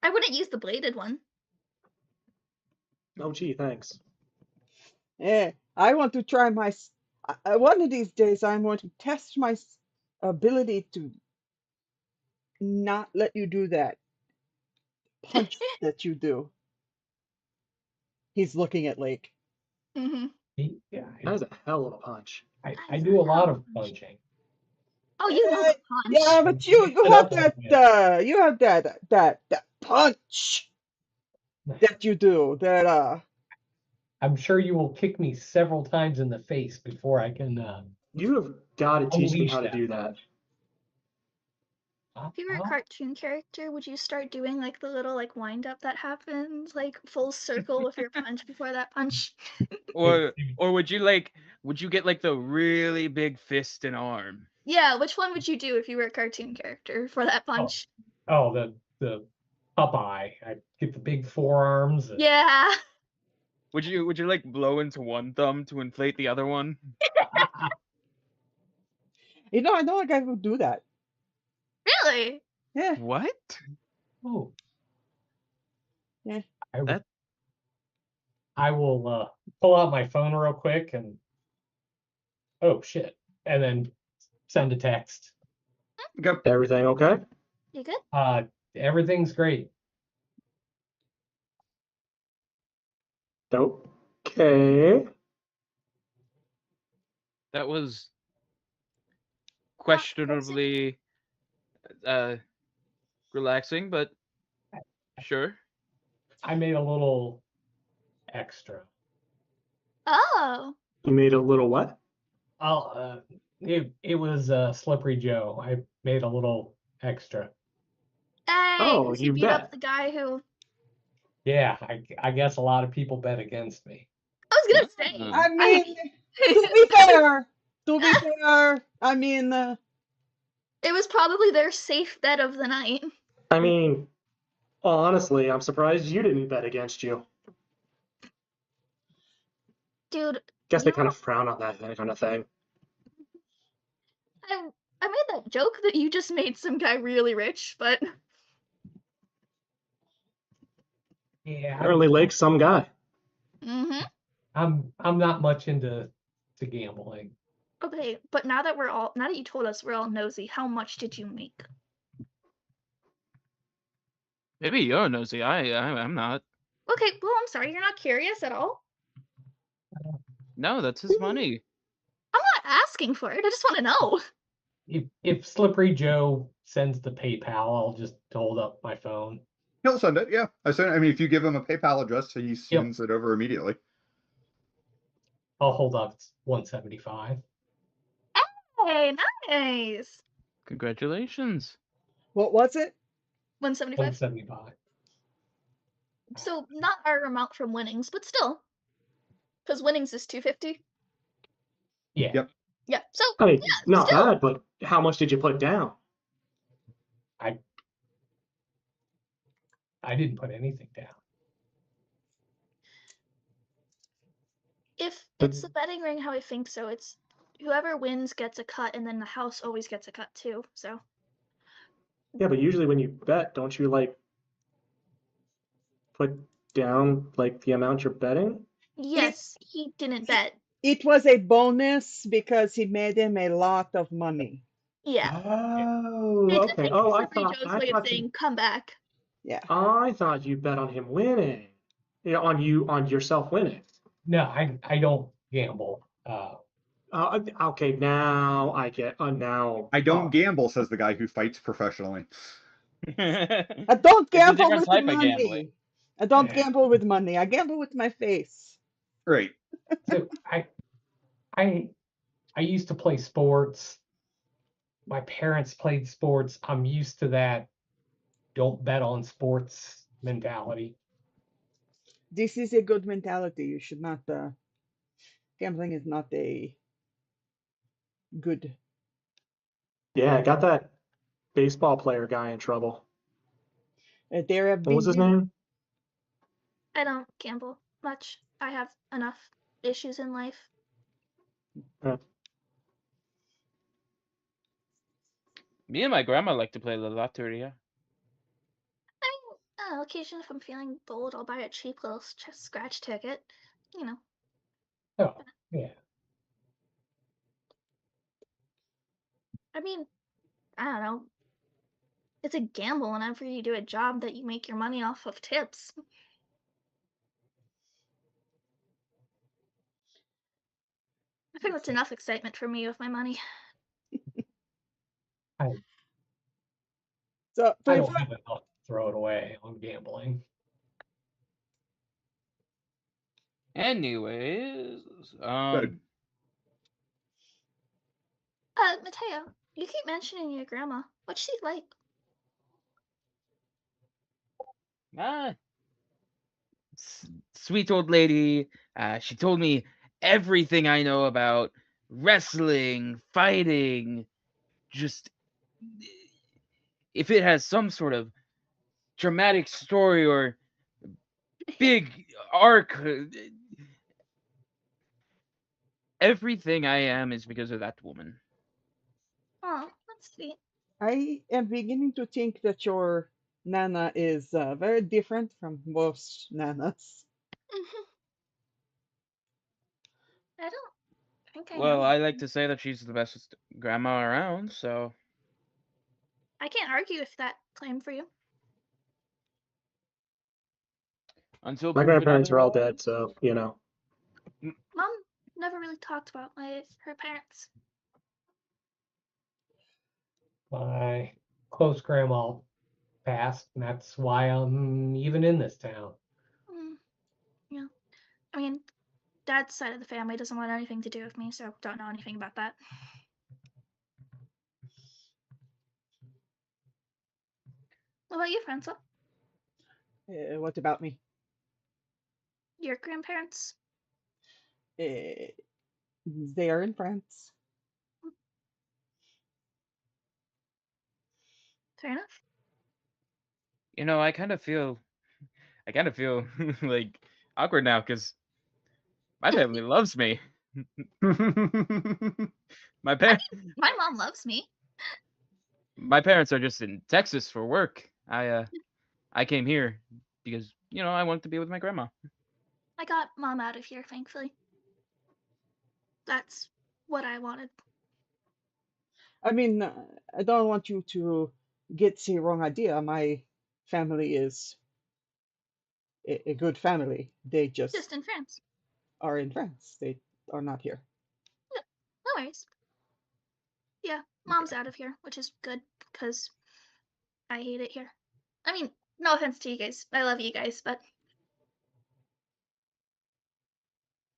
C: I wouldn't use the bladed one.
D: Oh, gee, thanks.
A: yeah. I want to try my. One of these days, I'm going to test my ability to not let you do that punch that you do. He's looking at Lake.
C: Mm-hmm.
F: Yeah,
D: That is a hell of a punch.
F: I do a lot of punching.
C: Oh, you know the punch.
A: Yeah, but you have that you have that punch that you do that
F: I'm sure you will kick me several times in the face before I can.
D: You have got to teach me
F: Unleash
D: how to
F: that
D: do that.
C: If you were a cartoon character, would you start doing like the little like wind up that happens, like full circle with your punch before that punch?
E: Or would you get like the really big fist and arm?
C: Yeah, which one would you do if you were a cartoon character for that punch?
F: Oh, the Popeye. I get the big forearms. And,
C: Yeah.
E: Would you like blow into one thumb to inflate the other one?
A: I know a guy who do that.
C: Really?
A: Yeah.
E: What?
F: oh.
A: Yeah.
F: I will pull out my phone real quick and oh shit, and then send a text.
B: Okay.
D: Everything okay?
C: You good?
F: Everything's great.
D: Okay.
E: That was questionably relaxing, but sure.
F: I made a little extra.
C: Oh.
D: You made a little what?
F: It was Slippery Joe. I made a little extra.
C: Hey,
D: Oh,
C: 'cause
D: you
C: beat up
D: bet.
C: the guy who
F: Yeah, I guess a lot of people bet against me.
C: I was gonna say.
A: I mean, to be fair, I mean,
C: It was probably their safe bet of the night.
D: I mean, honestly, I'm surprised you didn't bet against you.
C: Dude,
D: Guess they kind of frown on that kind of thing.
C: I made that joke that you just made some guy really rich, but
F: Yeah,
D: Apparently, Lake's some guy.
C: mm-hmm.
F: I'm not much into gambling.
C: Okay, but now that you told us we're all nosy, how much did you make?
E: Maybe you're nosy. I'm not.
C: Okay, well, I'm sorry, you're not curious at all?
E: No, that's his money.
C: I'm not asking for it, I just want to know.
F: If Slippery Joe sends the PayPal, I'll just hold up my phone.
B: He'll send it, yeah. I mean, if you give him a PayPal address, he sends it over immediately.
F: I'll hold up. It's 175.
C: Hey, nice.
E: Congratulations.
A: what was it?
C: 175.
F: 175.
C: So not our amount from winnings, but still. Because winnings is 250.
F: Yeah.
B: Yep.
C: Yeah. So
D: I mean,
C: yeah,
D: not
C: still.
D: bad, but how much did you put down?
F: I didn't put anything down.
C: If it's the betting ring how I think so, it's whoever wins gets a cut and then the house always gets a cut too. So
D: Yeah, but usually when you bet, don't you like put down like the amount you're betting?
C: yes, he didn't bet.
A: It was a bonus because he made him a lot of money.
C: Yeah.
D: Oh,
C: It's
D: okay.
C: like
D: Oh,
C: Slippery Joe's way of saying come back.
A: Yeah.
D: I thought you bet on him winning. Yeah, on yourself winning.
F: No, I don't gamble.
D: Okay, now I get. Now.
B: I don't gamble, says the guy who fights professionally.
A: I don't
E: It's a
A: gamble
E: different
A: with
E: type of gambling.
A: money. I don't
F: Yeah.
A: gamble with money. I gamble with my face.
B: Right.
F: So I used to play sports. My parents played sports. I'm used to that. Don't bet on sports mentality.
A: This is a good mentality. You should not. Gambling is not a good.
D: Yeah, got that baseball player guy in trouble.
A: There have
D: What was
A: been
D: his name?
C: I don't gamble much. I have enough issues in life.
E: Me and my grandma like to play the Lotteria.
C: I mean, occasionally if I'm feeling bold, I'll buy a cheap little scratch ticket. You know.
F: Oh, yeah.
C: I mean, I don't know. It's a gamble whenever you do a job that you make your money off of tips. I think that's enough excitement for me with my money.
A: So
F: I don't have enough to throw it away on gambling.
E: Anyways,
B: Good.
C: Mateo, you keep mentioning your grandma. What's she like?
E: ah, sweet old lady. She told me everything I know about wrestling, fighting. Just if it has some sort of dramatic story or big arc, everything I am is because of that woman.
C: Oh, that's sweet.
A: I am beginning to think that your Nana is very different from most Nanas.
C: I don't think I
E: Well,
C: know.
E: I like to say that she's the best grandma around, so
C: I can't argue with that claim for you.
E: until
D: My
E: proven
D: grandparents are all
E: otherwise.
D: dead, so you know.
C: Mom never really talked about her parents.
F: My close grandma passed, and that's why I'm even in this town.
C: Yeah. I mean, Dad's side of the family doesn't want anything to do with me, so don't know anything about that. What about you, Francois?
A: What about me?
C: Your grandparents?
A: Uh, they are in France.
C: Fair enough.
E: You know, I kind of feel like awkward now because my family loves me. My
C: My mom loves me.
E: my parents are just in Texas for work. I came here because I wanted to be with my grandma.
C: I got Mom out of here, thankfully. That's what I wanted.
A: I mean, I don't want you to get the wrong idea. My family is a good family. They
C: Just
A: just
C: in France.
A: are in France. They are not here.
C: Yeah, no worries. Yeah, Mom's out of here, which is good because I hate it here. I mean, no offense to you guys. I love you guys, but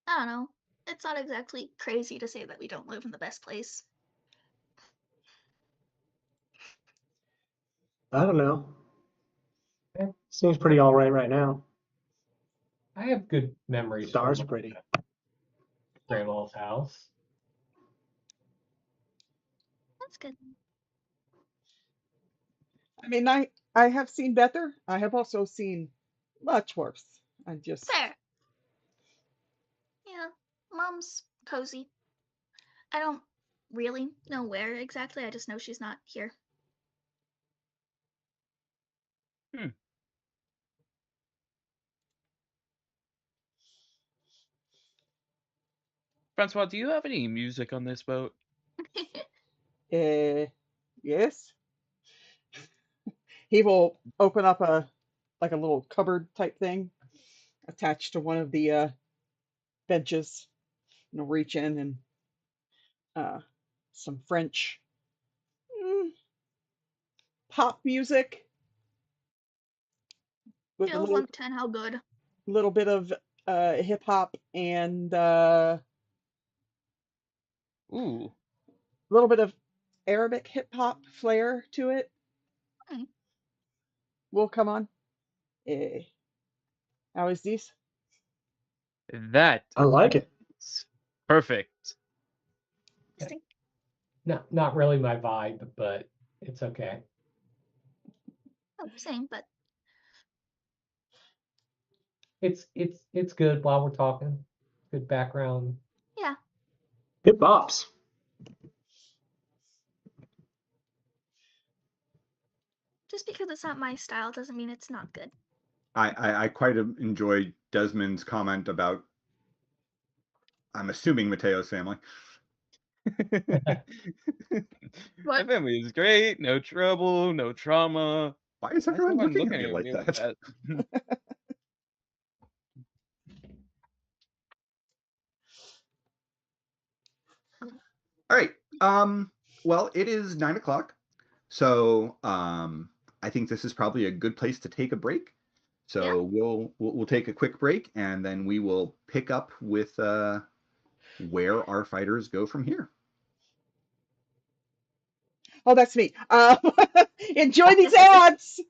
C: I don't know. It's not exactly crazy to say that we don't live in the best place.
D: I don't know. Seems pretty all right now.
F: I have good memories
D: Stars
F: from
D: pretty.
F: grandma's house.
C: That's good.
A: I mean, I have seen better. I have also seen much worse. I just
C: Fair. Yeah, Mom's cozy. I don't really know where exactly. I just know she's not here.
E: Francois, do you have any music on this boat?
A: uh, Yes. He will open up a like a little cupboard type thing attached to one of the benches, and he'll reach in and uh, some French mm, pop music with a
C: Scale of 1 to 10, how good?
A: little bit of hip hop and
E: Ooh.
A: a little bit of Arabic hip hop flair to it
C: Hmm.
A: will come on. Eh, how is this?
E: That
D: I like it.
E: is perfect.
C: Interesting.
F: Not really my vibe, but it's okay.
C: Oh, same, but
F: It's good while we're talking. Good background.
C: yeah.
D: It bops.
C: Just because it's not my style doesn't mean it's not good.
B: I quite enjoyed Desmond's comment about, I'm assuming, Mateo's family.
E: My
C: What?
E: family is great. No trouble. No trauma.
B: Why is
E: Why is
B: everyone
E: everyone
B: looking at
E: looking
B: me
E: at
B: like
E: me with
B: that?
E: that?
B: All right. Well, it is 9 o'clock, so I think this is probably a good place to take a break. So we'll take a quick break, and then we will pick up with where our fighters go from here.
A: Oh, that's me. Enjoy these ads.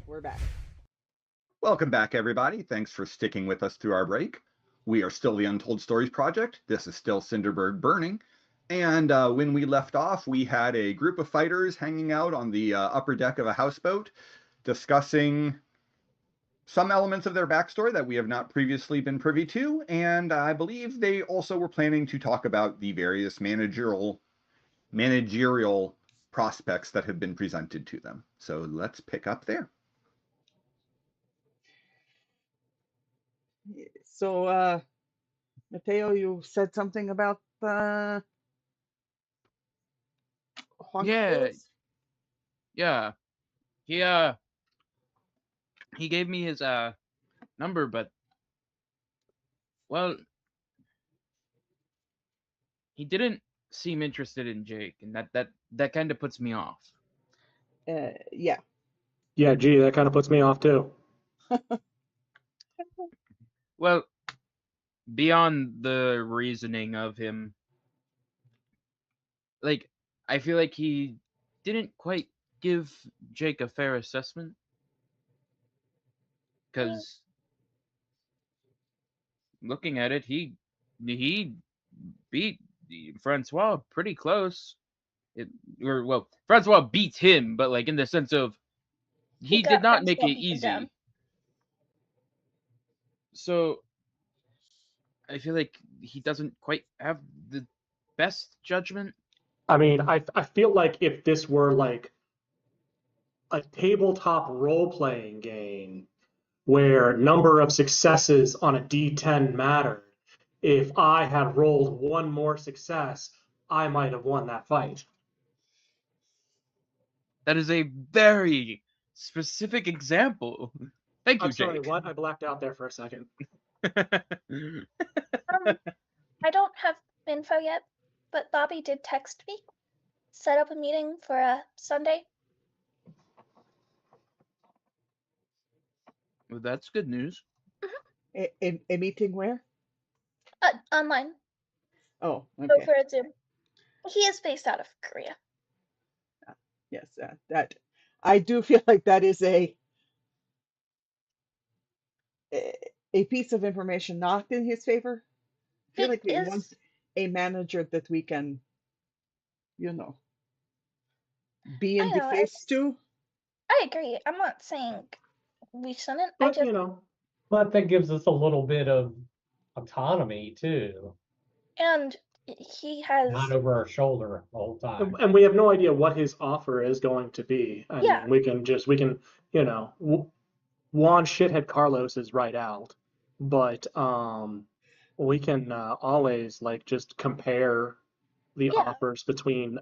A: We're back.
B: Welcome back, everybody. Thanks for sticking with us through our break. We are still the Untold Stories Project. This is still Cinderburg Burning. And when we left off, we had a group of fighters hanging out on the upper deck of a houseboat, discussing some elements of their backstory that we have not previously been privy to. And I believe they also were planning to talk about the various managerial prospects that have been presented to them. So let's pick up there.
A: So, Mateo, you said something about Juan
E: Yeah.
A: Carlos?
E: Yeah. He gave me his number, but well, he didn't seem interested in Jake, and that kind of puts me off.
A: Yeah.
D: Yeah, gee, that kind of puts me off too.
E: Well, beyond the reasoning of him, like, I feel like he didn't quite give Jake a fair assessment, because looking at it, he beat Francois pretty close. Francois beat him, but like in the sense of he did
C: got
E: not make
C: Francois
E: it
C: beaten
E: easy.
C: down.
E: So I feel like he doesn't quite have the best judgment.
D: I mean, I feel like if this were like a tabletop role-playing game where number of successes on a D10 mattered, if I had rolled one more success, I might have won that fight.
E: That is a very specific example. Thank you,
D: I'm sorry,
E: Jake.
D: what? I blacked out there for a second.
C: I don't have info yet, but Bobby did text me, set up a meeting for a Sunday.
E: Well, that's good news.
A: A meeting where?
C: Online.
A: Oh,
C: Go
A: okay.
C: for a Zoom. He is based out of Korea.
A: Yes, that I do feel like that is a piece of information not in his favor. I feel
C: It
A: like we
C: is.
A: want a manager that we can, be in
C: I
A: the
C: know.
A: face to.
C: I agree. I'm not saying we shouldn't.
D: But, you know,
F: But that gives us a little bit of autonomy too,
C: And he has.
F: not over our shoulder the whole time.
D: and we have no idea what his offer is going to be. I
C: Yeah.
D: mean, we can, you know, Juan Shithead Carlos is right out, but we can always like just compare the
C: Yeah.
D: offers between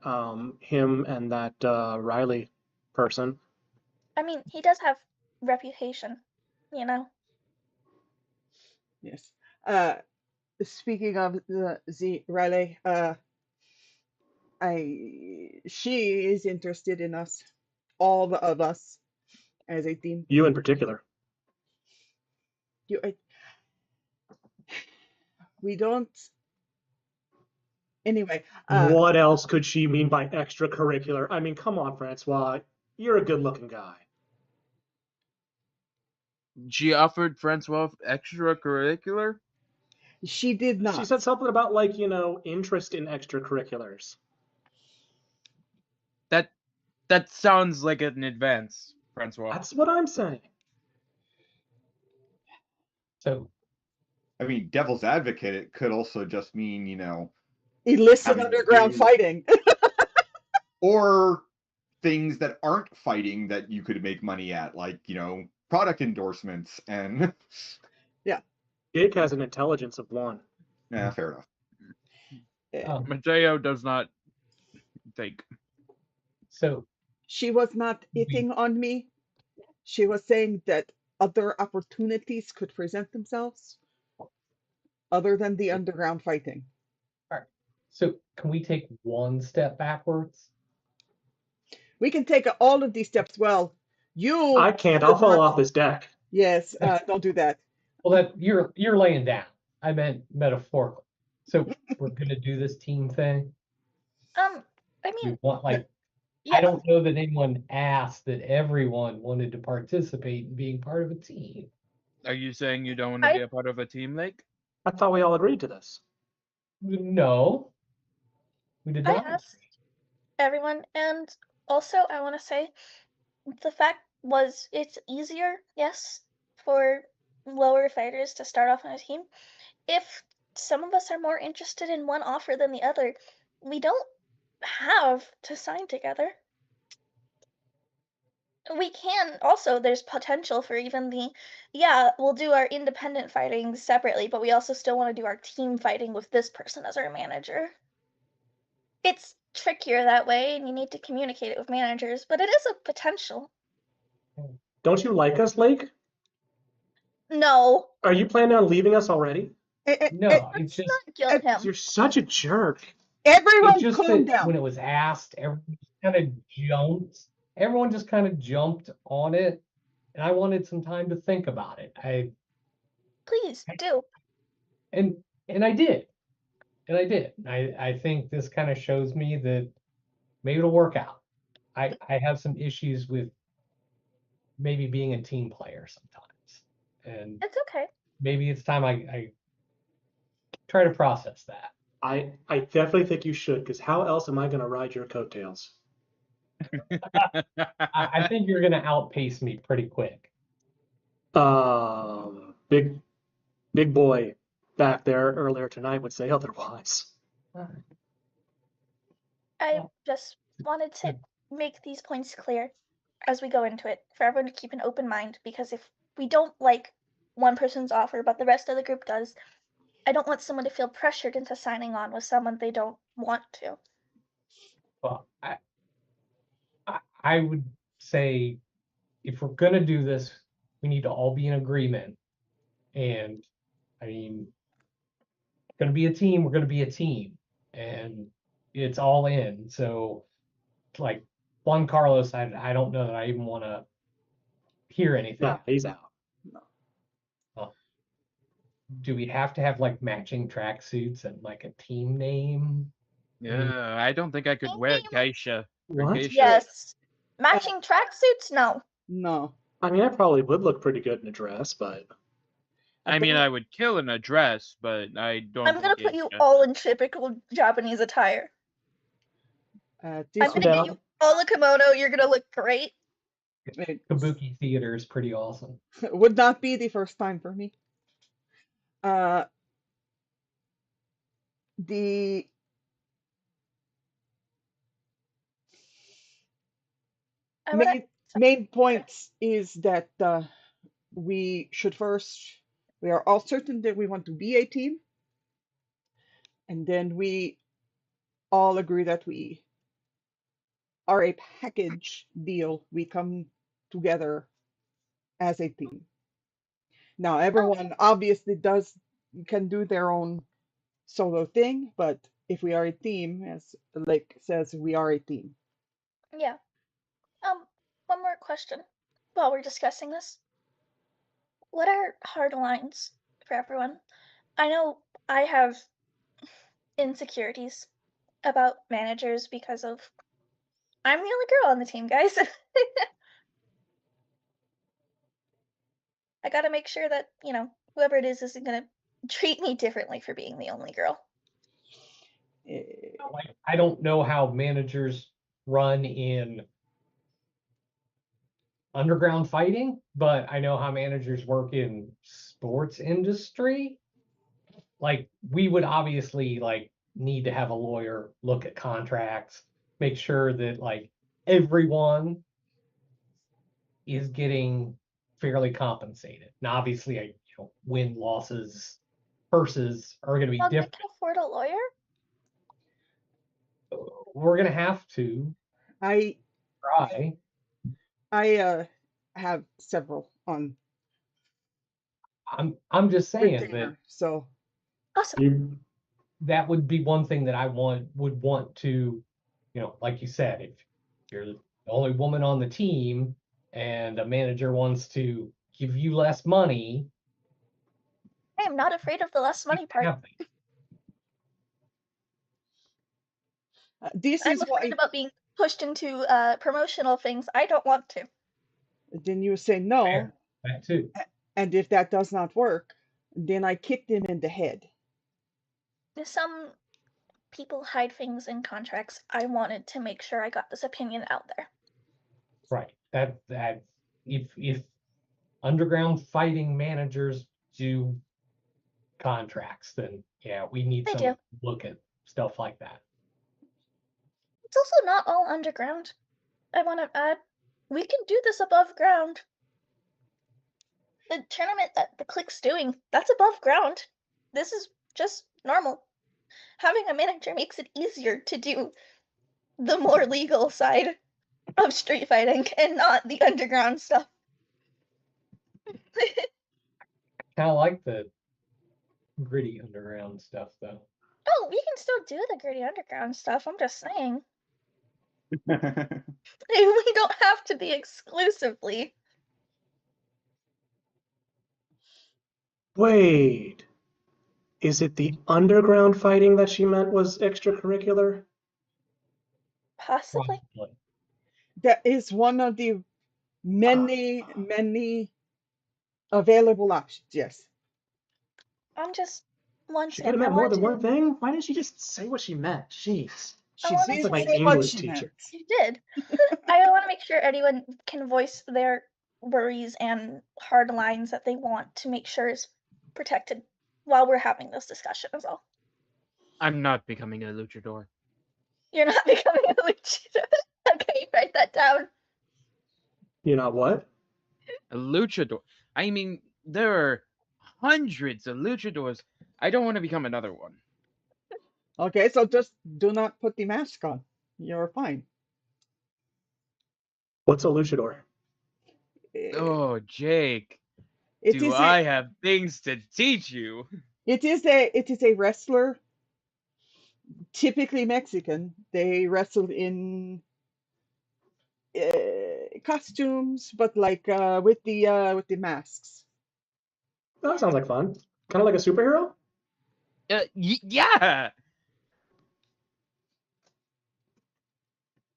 D: him and that Riley person.
C: I mean, he does have reputation, you know.
A: Yes. Speaking of the Riley, she is interested in us, all of us, as a team.
D: You in particular.
A: We don't. Anyway.
D: What else could she mean by extracurricular? I mean, come on, Francois. You're a good-looking guy.
E: She offered Francois extracurricular?
A: She did not.
D: She said something about, like, interest in extracurriculars.
E: That sounds like an advance, Francois.
D: That's what I'm saying.
F: So
B: I mean, devil's advocate, it could also just mean,
A: Illicit
B: having
A: underground
B: to-
A: fighting.
B: or things that aren't fighting that you could make money at, like, product endorsements and
D: Jake has an intelligence of 1.
B: yeah, fair enough.
E: Mateo does not think.
F: so
A: She was not hitting on me. She was saying that other opportunities could present themselves other than the underground fighting.
F: all right. So can we take one step backwards?
A: We can take all of these steps. Well, you.
D: I can't. I'll fall off this deck.
A: Yes, don't do that.
F: Well, that you're laying down. I meant metaphorically. So we're gonna do this team thing.
C: I
F: We
C: mean,
F: want I
C: yeah,
F: don't know that anyone asked that everyone wanted to participate in being part of a team.
E: Are you saying you don't want to be a part of a team, Lake?
D: I thought we all agreed to this.
F: No, we did
C: I
F: not.
C: asked everyone, and also I want to say the fact was it's easier, yes, for lower fighters to start off on a team. If some of us are more interested in one offer than the other, we don't have to sign together. We can also, there's potential for even we'll do our independent fighting separately, but we also still want to do our team fighting with this person as our manager. It's trickier that way, and you need to communicate it with managers, but it is a potential.
D: Don't you like us, Lake?
C: No.
D: Are you planning on leaving us already?
F: No, it's
C: Let's
F: just
C: not guilt him.
D: You're such a jerk.
A: Everyone
F: it's just
A: calm
F: that
A: down.
F: when it was asked, everyone just kind of jumped on it, and I wanted some time to think about it.
C: Please do.
F: And I did. I think this kind of shows me that maybe it'll work out. I have some issues with maybe being a team player sometimes, and
C: It's okay.
F: maybe it's time I try to process that.
D: I definitely think you should, because how else am I going to ride your coattails?
F: I think you're going to outpace me pretty quick.
D: Big boy back there earlier tonight would say otherwise.
C: I just wanted to make these points clear as we go into it for everyone to keep an open mind, because if we don't like one person's offer but the rest of the group does, I don't want someone to feel pressured into signing on with someone they don't want to.
F: Well, I would say if we're going to do this, we need to all be in agreement. And I mean, going to be a team, we're going to be a team, and it's all in. So, like Juan Carlos, I don't know that I even want to hear anything.
D: No, he's out.
F: Do we have to have like matching tracksuits and like a team name?
E: Yeah, I don't think I could wear geisha.
D: What?
E: Geisha.
C: Yes. Matching tracksuits? No.
A: No.
D: I mean, I probably would look pretty good in a dress, but
E: I mean, I would kill in a dress, but I don't.
C: I'm gonna put you
E: geisha.
C: all in typical Japanese attire. I'm gonna get you all a kimono. You're gonna look great.
F: Kabuki theater is pretty awesome.
A: Would not be the first time for me. The main points is that we are all certain that we want to be a team, and then we all agree that we are a package deal. We come together as a team. Now, everyone obviously can do their own solo thing, but if we are a team, as Lake says, we are a team.
C: Yeah. One more question while we're discussing this. What are hard lines for everyone? I know I have insecurities about managers because of I'm the only girl on the team, guys. I gotta make sure that, whoever it is isn't gonna treat me differently for being the only girl.
F: Like, I don't know how managers run in underground fighting, but I know how managers work in sports industry. Like, we would obviously like need to have a lawyer look at contracts, make sure that like everyone is getting fairly compensated. Now, obviously, win losses, purses are going to be
C: I
F: different.
C: can afford a lawyer.
F: We're going to have to
A: I
F: try.
A: have several on
F: I'm just saying that
A: retainer, so
C: Awesome.
F: that would be one thing that I would want to, like you said, if you're the only woman on the team and a manager wants to give you less money,
C: I am not afraid of the less money part.
F: have that.
A: this
C: I'm
A: is
C: afraid
A: why.
C: about being pushed into promotional things I don't want to.
A: Then you say no,
F: Fair. That too.
A: and if that does not work, then I kick them in the head.
C: Some people hide things in contracts. I wanted to make sure I got this opinion out there.
F: Right. That if underground fighting managers do contracts, then yeah, we need
C: They
F: someone
C: do.
F: to look at stuff like that.
C: It's also not all underground. I want to add, we can do this above ground. The tournament that the clique's doing, that's above ground. This is just normal. Having a manager makes it easier to do the more legal side of street fighting and not the underground stuff.
F: Kind of like the gritty underground stuff, though.
C: Oh, we can still do the gritty underground stuff. I'm just saying. We don't have to be exclusively.
D: Wait, is it the underground fighting that she meant was extracurricular?
C: Possibly.
F: Probably.
A: That is one of the many available options. Yes.
C: I'm just one
D: She
C: thing.
D: could have
C: I
D: meant more
C: wanted
D: than
C: to.
D: one thing. Why didn't she just say what she meant? Jeez.
A: She
C: wanted
A: did
C: to
D: my
C: make
A: say what
D: English
A: she
D: teacher.
A: meant.
C: You did. I want to make sure anyone can voice their worries and hard lines that they want to make sure is protected while we're having this discussion as well.
E: I'm not becoming a luchador.
C: You're not becoming a luchador. Okay, write that down.
D: You know what?
E: A luchador. I mean, there are hundreds of luchadors. I don't want to become another one.
A: Okay, so just do not put the mask on. You're fine.
D: What's a luchador?
E: Oh, Jake,
A: It
E: do
A: is
E: I
A: a
E: have things to teach you?
A: it is a wrestler, typically Mexican. They wrestle in costumes, but like with the masks.
D: Oh, that sounds like fun. Kind of like a superhero?
E: Yeah,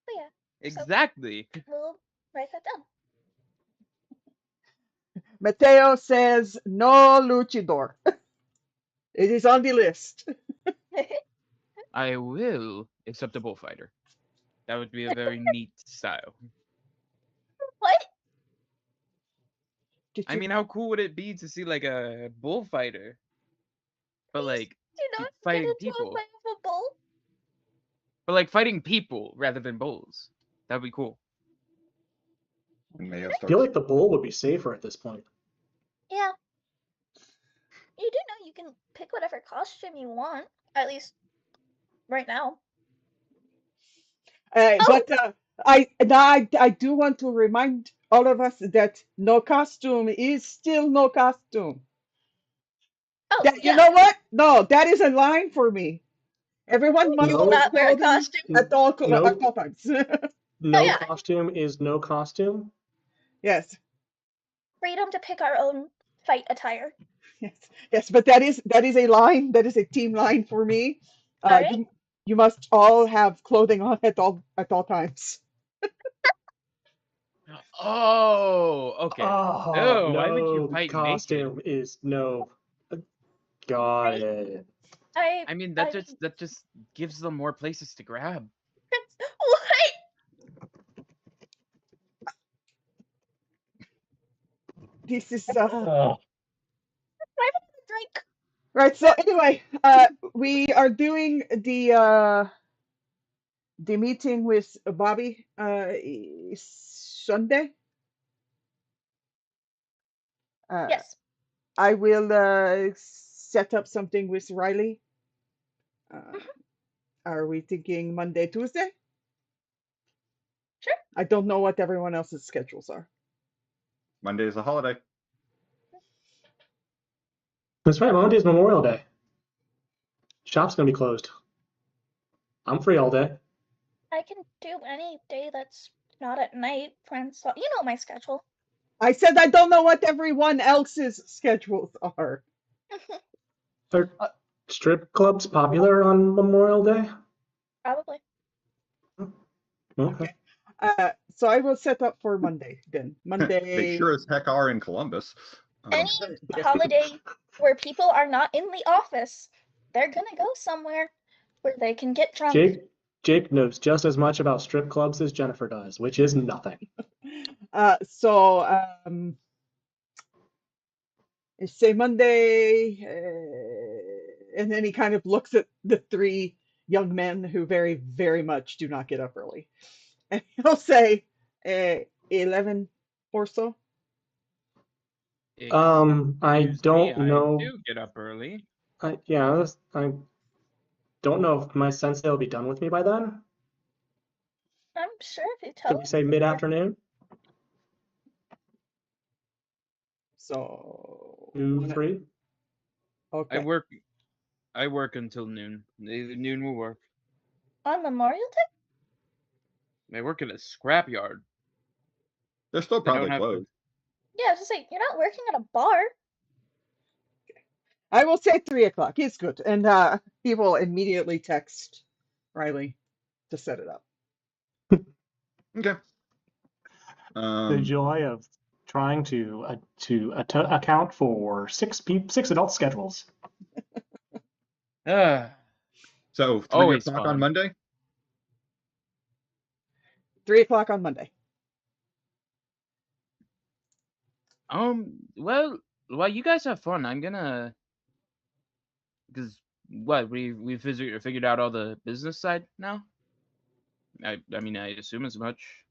C: But yeah,
E: exactly.
C: we'll write that down.
A: Mateo says no luchador. It is on the list.
E: I will accept a bullfighter. That would be a very neat style.
C: What?
A: Did
E: I
A: you?
E: mean, how cool would it be to see like a bullfighter, but like
C: Do not get
E: fighting
C: into
E: people,
C: a fight with a bull.
E: but like fighting people rather than bulls? That'd be cool.
B: And Mayo
D: I
B: starts.
D: feel like the bull would be safer at this point.
C: Yeah. You do know you can pick whatever costume you want, at least right now.
A: But I do want to remind all of us that no costume is still no costume.
C: Oh,
A: That, you
C: yeah.
A: know what? No, that is a line for me. Everyone must
C: You will
D: No.
A: wear
C: not wear a
A: clothing
C: costume.
A: at all
D: No,
A: times.
D: no
C: yeah.
D: costume is no costume.
A: Yes,
C: Freedom to pick our own fight attire.
A: yes, yes. But that is a line. That is a team line for me.
C: All right.
A: You must all have clothing on at all times.
E: Oh, okay.
D: Oh,
E: Oh, why would you
D: no
E: fight naked?
D: costume is no. Got it.
E: I mean, that just gives them more places to grab.
C: What?
A: This is
F: Oh,
C: Drink.
A: right. So anyway, we are doing the meeting with Bobby Sunday.
C: Yes.
A: I will set up something with Riley. Are we thinking Monday, Tuesday?
C: Sure.
A: I don't know what everyone else's schedules are.
B: Monday is a holiday.
D: That's right. Monday's Memorial Day. Shop's gonna be closed. I'm free all day.
C: I can do any day that's not at night, Francois. You know my schedule.
A: I said I don't know what everyone else's schedules are.
D: Are strip clubs popular on Memorial Day?
C: Probably.
D: Okay.
A: So I will set up for Monday then.
B: They
A: Monday.
B: sure as heck are in Columbus.
C: Any holiday where people are not in the office, they're gonna go somewhere where they can get drunk.
D: Jake knows just as much about strip clubs as Jennifer does, which is nothing.
A: So say Monday, and then he kind of looks at the three young men who very, very much do not get up early, and he'll say 11 or so.
D: I
E: Excuse
D: don't
E: me,
D: know.
E: I do get up early.
D: I don't know if my sensei will be done with me by then.
C: I'm sure if you tell
D: Did we say mid-afternoon?
A: So
D: 2, 3?
A: okay.
E: I work until noon. Noon will work.
C: on Memorial Day.
E: I work at a scrapyard.
B: They're still
E: They don't
B: probably
E: have to.
B: closed.
C: Yeah, I was just saying you're not working at a bar.
A: I will say 3 o'clock. It's good, and he will immediately text Riley to set it up.
B: Okay.
D: The joy of trying to account for six adult schedules.
E: Ah,
B: So 3
E: always
B: o'clock on
E: fun.
B: Monday?
A: 3 o'clock on Monday.
E: Well, while you guys have fun, I'm gonna, because what we figured out all the business side now. I mean, I assume as much.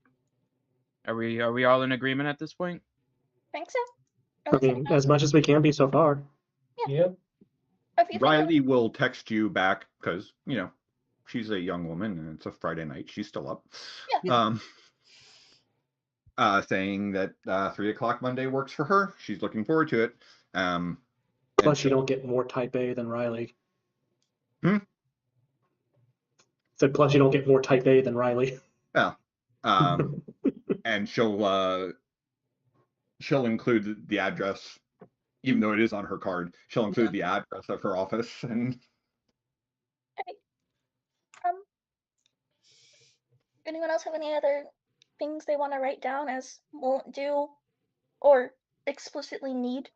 E: Are we all in agreement at this point?
C: Think so?
D: I mean, as much as we can be so far.
F: yep.
C: If you think
B: Riley will text you back because, she's a young woman and it's a Friday night. She's still up.
C: Yeah.
B: Saying that 3 o'clock Monday works for her. She's looking forward to it.
D: Plus, you don't get more type A than Riley. Said plus you don't get more type A than Riley.
B: Yeah. And she'll include the address, even though it is on her card. She'll include the address of her office and.
C: Anyone else have any other things they want to write down as won't do or explicitly need?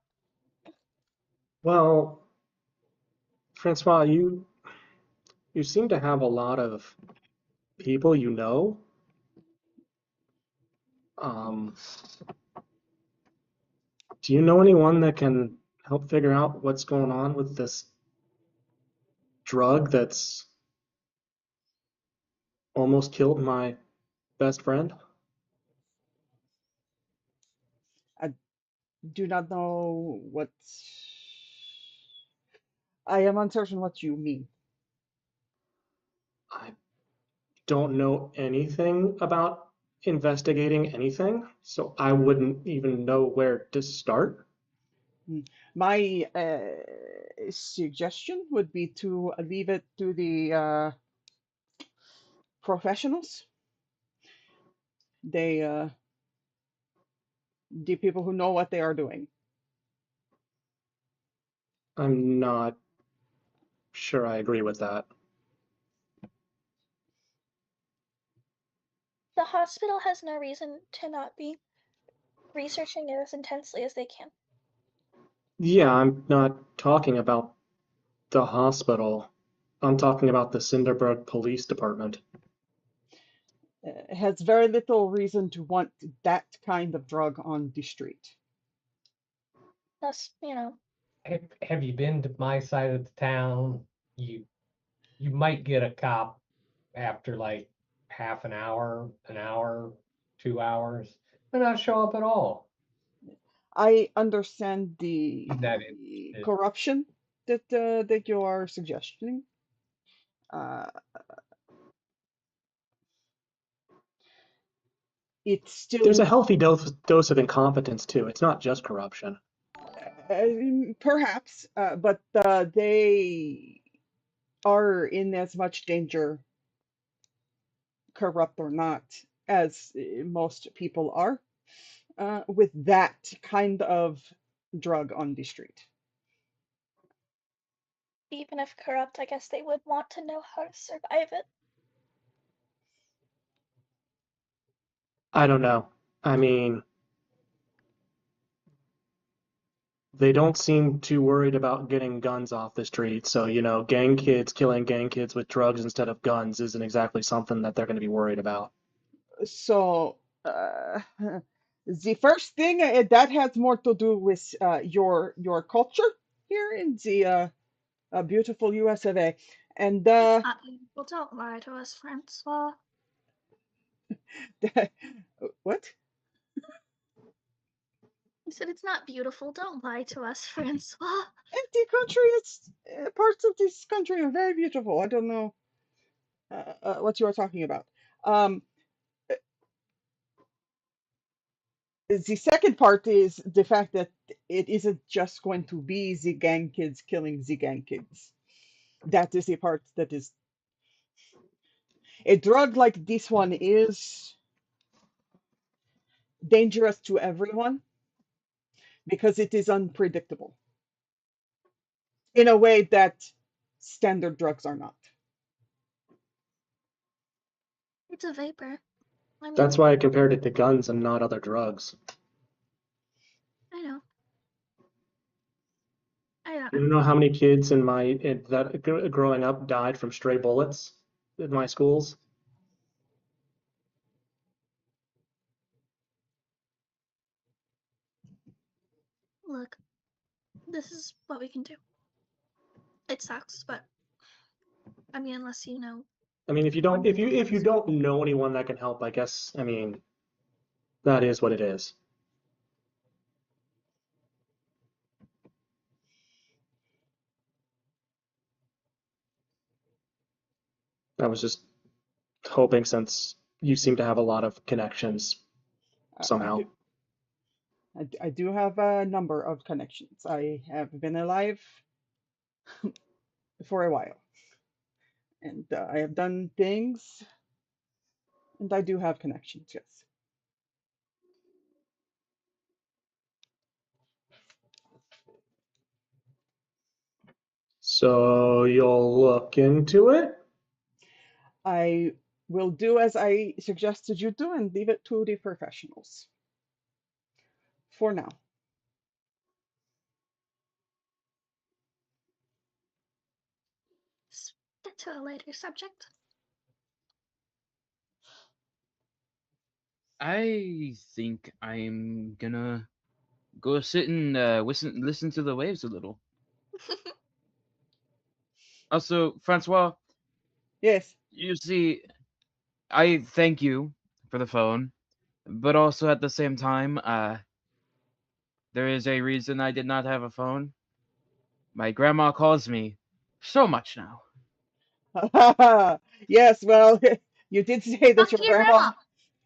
D: Well, Francois, you seem to have a lot of people you know. Do you know anyone that can help figure out what's going on with this drug that's almost killed my best friend?
A: I do not know what. I am uncertain what you mean.
D: I don't know anything about investigating anything, so I wouldn't even know where to start.
A: My suggestion would be to leave it to the professionals. The people who know what they are doing.
D: I'm not sure I agree with that.
C: The hospital has no reason to not be researching it as intensely as they can.
D: Yeah, I'm not talking about the hospital. I'm talking about the Cinderburg Police Department.
A: Has very little reason to want that kind of drug on the street.
C: That's,
F: Have you been to my side of the town? You might get a cop after like half an hour, 2 hours, but not show up at all.
A: I understand the
F: That it
A: corruption that you are suggesting. It's still
D: There's a healthy dose of incompetence too. It's not just corruption.
A: perhaps, but they are in as much danger, corrupt or not, as most people are, with that kind of drug on the street.
C: even if corrupt, I guess they would want to know how to survive it.
D: I don't know. I mean, they don't seem too worried about getting guns off the street. So, gang kids killing gang kids with drugs instead of guns isn't exactly something that they're going to be worried about.
A: So, the first thing that has more to do with your culture here in the beautiful US of A. And
C: Well, don't lie to us, Francois.
A: what?
C: I said it's not beautiful. Don't lie to us, Francois.
A: Empty country is parts of this country are very beautiful. I don't know what you are talking about. The second part is the fact that it isn't just going to be the gang kids killing the gang kids. That is the part that is a drug like this one is dangerous to everyone because it is unpredictable in a way that standard drugs are not.
C: It's a vapor. I mean,
D: That's why I compared it to guns and not other drugs.
C: I know.
D: You know how many kids that growing up died from stray bullets in my schools?
C: Look, this is what we can do. It sucks, but I mean, unless you know.
D: I mean, if you don't know anyone that can help, I guess, I mean, that is what it is. I was just hoping, since you seem to have a lot of connections somehow.
A: I do have a number of connections. I have been alive for a while, and I have done things, and I do have connections, yes.
D: So you'll look into it?
A: I will do as I suggested you do and leave it to the professionals for now.
C: Get to a later subject.
E: I think I'm gonna go sit and listen to the waves a little. Also, Francois,
A: Yes.
E: you see, I thank you for the phone, but also at the same time, there is a reason I did not have a phone. My grandma calls me so much now.
A: Yes, well, you did say that
C: Talk
A: your
C: to your
A: grandma,
C: grandma.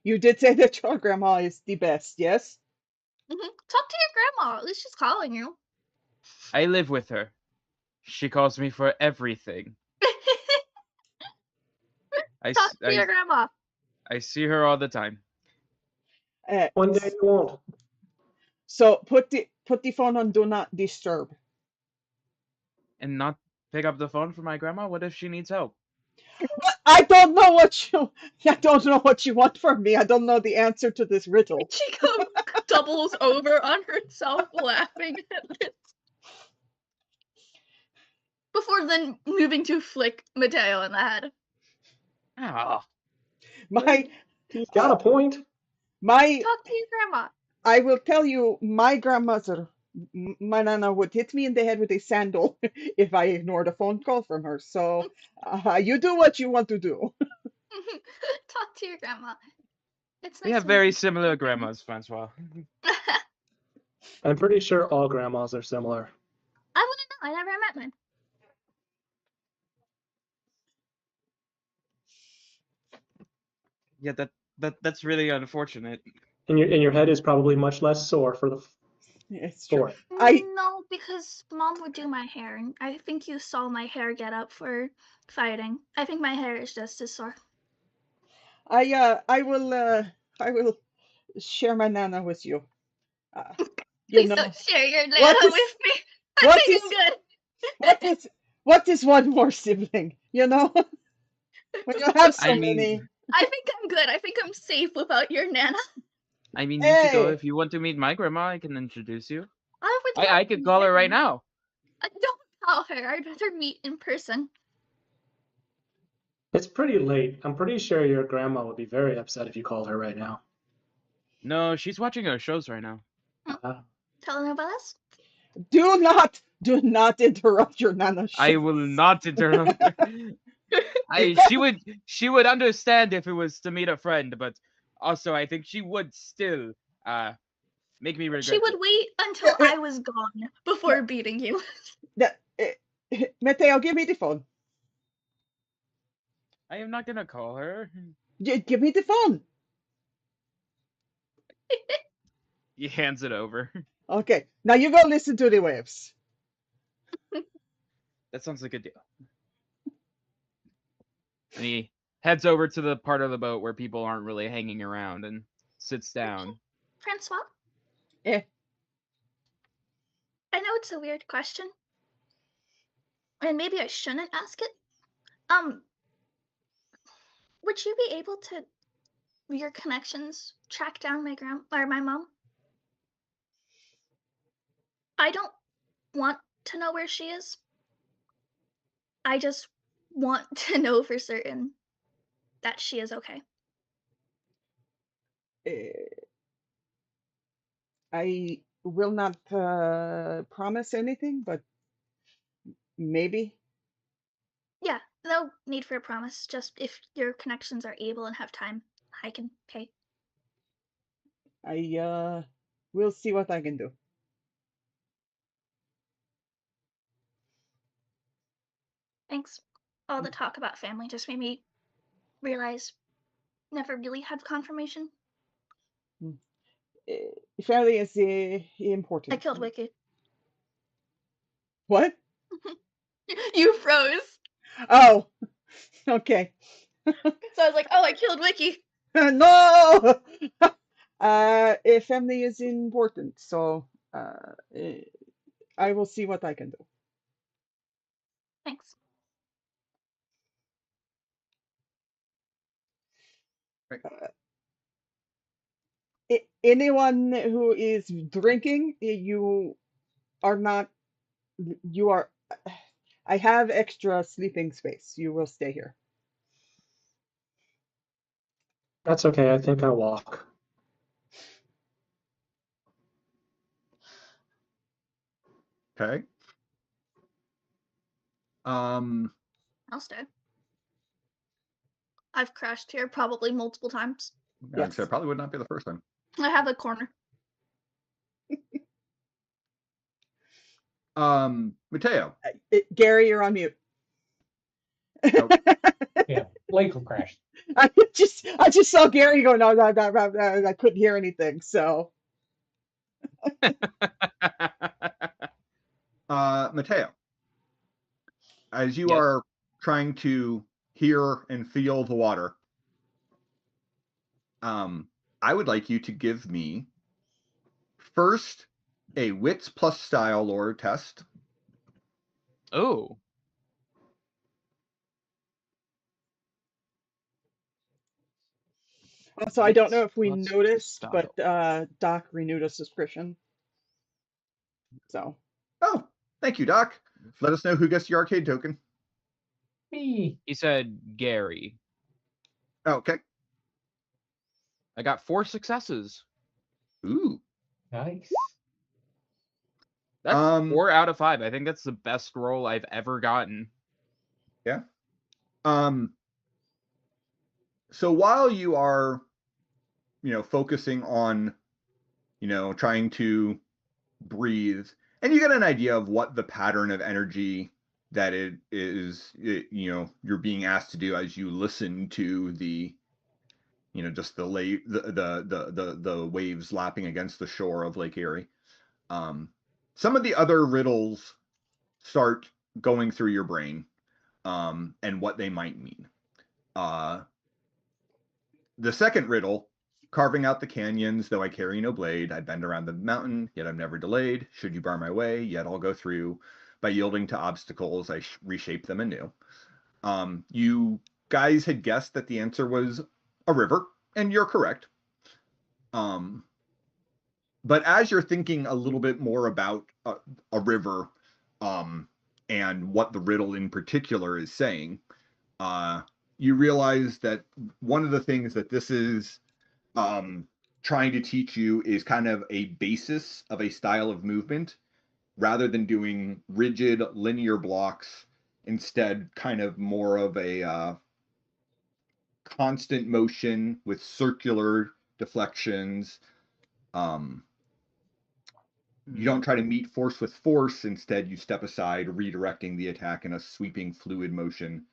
A: you did say that your grandma is the best, yes?
C: Talk to your grandma. At least she's calling you.
E: I live with her. She calls me for everything.
C: Talk to your grandma.
E: I see her all the time.
D: One day you won't.
A: So put the phone on do not disturb.
E: And not pick up the phone for my grandma? What if she needs help?
A: I don't know what you want from me. I don't know the answer to this riddle.
C: Chico doubles over on herself laughing at this. before then moving to flick Mateo in the head.
E: Oh,
A: My
D: He's got a point.
A: my
C: Talk to your grandma.
A: I will tell you, my grandmother, my nana would hit me in the head with a sandal if I ignored a phone call from her. So you do what you want to do.
C: Talk to your grandma. It's
E: we
C: nice
E: have
C: to
E: very
C: meet you.
E: similar grandmas, Francois.
D: I'm pretty sure all grandmas are similar.
C: I wouldn't know. I never met mine.
E: Yeah, that's really unfortunate.
D: And your head is probably much less sore for the
A: It's true.
D: for it.
C: No, because mom would do my hair, and I think you saw my hair get up for fighting. I think my hair is just as sore.
A: I will share my nana with you. You
C: Please
A: know
C: don't share your Nana
A: what is
C: with me. I
A: what
C: think
A: is
C: I'm good.
A: what is one more sibling? You know, when you have so
E: I mean,
A: many.
C: I think I'm good. I think I'm safe without your Nana.
E: Michiko,
A: Hey,
E: if you want to meet my grandma, I can introduce you.
C: I would love
E: I
C: to
E: could
C: meet
E: call her
C: your
E: right
C: grandma.
E: now.
C: Don't call her. I'd rather meet in person.
D: It's pretty late. I'm pretty sure your grandma would be very upset if you called her right now.
E: No, she's watching our shows right now.
C: Tell her about us.
A: do not interrupt your nana
E: I
A: show.
E: will not interrupt her. She would understand if it was to meet a friend, but also I think she would still make me regret
C: She would
E: it.
C: wait until I was gone before beating you.
A: Mateo, give me the phone.
E: I am not gonna call her.
A: Give me the phone.
E: He hands it over.
A: Okay, now you go listen to the waves.
E: That sounds like a deal. And he heads over to the part of the boat where people aren't really hanging around and sits down.
C: Francois,
A: Eh,
C: I know it's a weird question, and maybe I shouldn't ask it. Would you be able to, your connections, track down my my mom? I don't want to know where she is. I just want to know for certain that she is okay.
A: eh, I will not promise anything, but maybe.
C: Yeah, no need for a promise. Just if your connections are able and have time, I can pay.
A: I will see what I can do.
C: Thanks. All the talk about family just made me realize never really had confirmation.
A: Family is
C: I
A: important.
C: killed Wicked.
A: What?
C: You froze.
A: Oh, okay.
C: So I was like, oh, I killed Wiki.
A: No. Family is important, so I will see what I can do.
C: Thanks.
A: Anyone who is drinking, you are not. You are. I have extra sleeping space. You will stay here.
D: That's okay. I think I'll walk.
B: Okay.
C: I'll stay. I've crashed here probably multiple times.
B: I'd say it probably would not be the first time.
C: I have a corner.
B: Mateo.
A: Gary, you're on mute.
B: Nope.
F: Yeah, Blake crashed.
A: I just saw Gary go, no, no, no, no, no, I couldn't hear anything. So
B: Mateo, as you
E: Yes.
B: are trying to hear and feel the water, I would like you to give me first a wits plus style lore test.
E: Oh.
A: also, I don't know if we
E: Wits plus
A: noticed,
E: style.
A: but Doc renewed a subscription. So
B: Oh, Thank you, Doc. Let us know who gets your arcade token.
F: Me.
E: He said Gary.
B: Okay.
E: I got 4 successes.
B: Ooh.
F: Nice.
E: That's 4 out of 5. I think that's the best roll I've ever gotten.
B: Yeah. So while you are, focusing on, trying to breathe, and you get an idea of what the pattern of energy that it is, you're being asked to do as you listen to the, just the waves lapping against the shore of Lake Erie. Some of the other riddles start going through your brain, and what they might mean. The second riddle, carving out the canyons, though I carry no blade, I bend around the mountain, yet I'm never delayed. Should you bar my way, yet I'll go through. By yielding to obstacles, I reshape them anew. You guys had guessed that the answer was a river, and you're correct. But as you're thinking a little bit more about a river, and what the riddle in particular is saying, you realize that one of the things that this is trying to teach you is kind of a basis of a style of movement, rather than doing rigid linear blocks. Instead, kind of more of a constant motion with circular deflections. You don't try to meet force with force. Instead, you step aside, redirecting the attack in a sweeping fluid motion,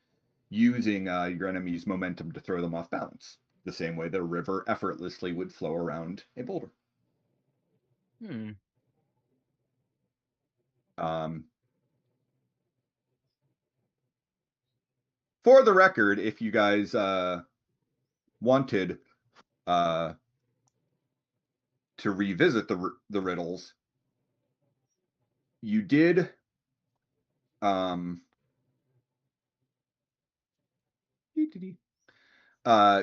B: using your enemy's momentum to throw them off balance, the same way the river effortlessly would flow around a boulder. For the record, if you guys wanted to revisit the riddles, you did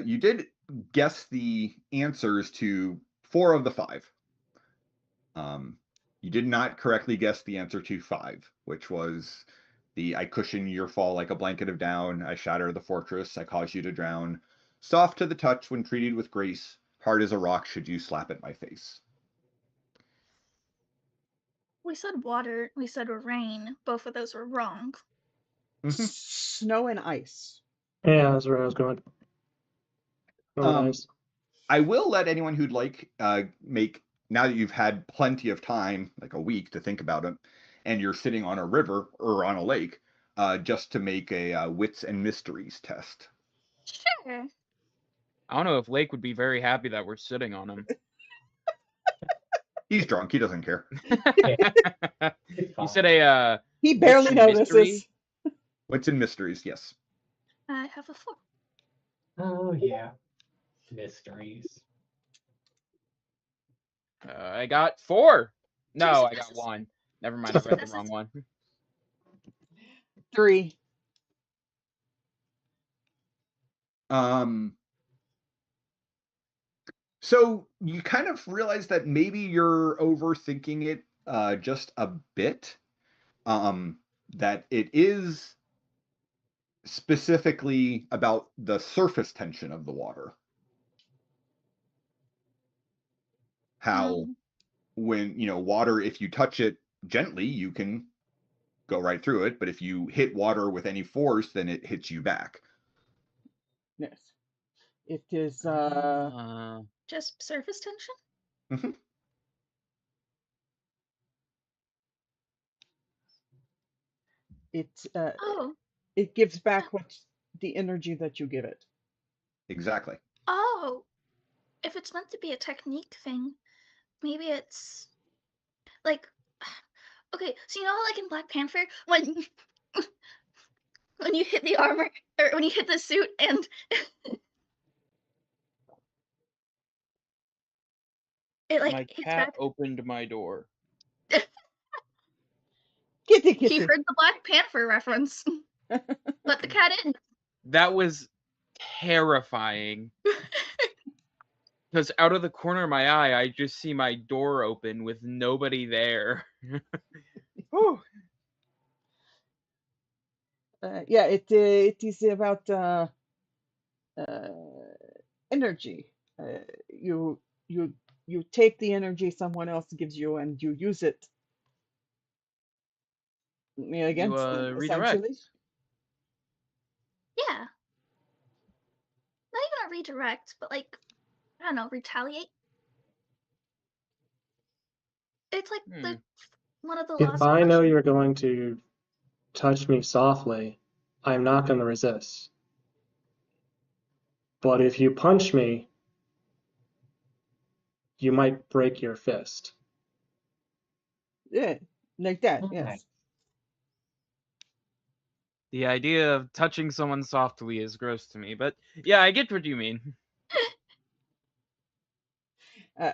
B: you did guess the answers to 4 of the 5. You did not correctly guess the answer to 5, which was the I cushion your fall like a blanket of down, I shatter the fortress, I cause you to drown, soft to the touch when treated with grace, hard as a rock should you slap at my face.
C: We said water, we said rain. Both of those were wrong.
A: Snow and ice.
D: Yeah, that's where I was going. Oh, nice.
B: I will let anyone who'd like make, now that you've had plenty of time, like a week to think about it, and you're sitting on a river or on a lake, just to make a wits and mysteries test.
C: Sure.
E: I don't know if Lake would be very happy that we're sitting on him.
B: He's drunk. He doesn't care.
E: You said a
A: he barely notices.
E: mystery?
B: Wits and mysteries, yes.
C: I have a 4.
F: Oh yeah, mysteries.
E: I got 4. No, I got
C: successes.
E: 1. Never mind, I read the wrong one.
A: 3.
B: So you kind of realize that maybe you're overthinking it just a bit. That it is specifically about the surface tension of the water. How when, water, if you touch it gently, you can go right through it. But if you hit water with any force, then it hits you back.
A: Yes. It is
C: just surface tension?
B: Mm-hmm.
A: It gives back what the energy that you give it.
B: Exactly.
C: Oh, if it's meant to be a technique thing, maybe it's like, okay, so you know how like in Black Panther when you hit the armor or when you hit the suit and it like
E: my
C: hits
E: cat
C: back.
E: opened my door.
A: Kitty.
C: He heard the Black Panther reference. Let the cat in.
E: That was terrifying. Because out of the corner of my eye, I just see my door open with nobody there.
A: yeah, it is about energy. You you you take the energy someone else gives you and you use it against them,
E: redirect.
A: essentially.
C: Yeah. Not even a redirect, but like, I don't know, retaliate. It's like the one of the laws
D: If
C: of
D: I know
C: motion.
D: you're going to touch me softly, I'm not going to resist. But if you punch me, you might break your fist.
A: Yeah, like that.
F: Okay.
A: Yes.
E: The idea of touching someone softly is gross to me, but yeah, I get what you mean.
A: Uh,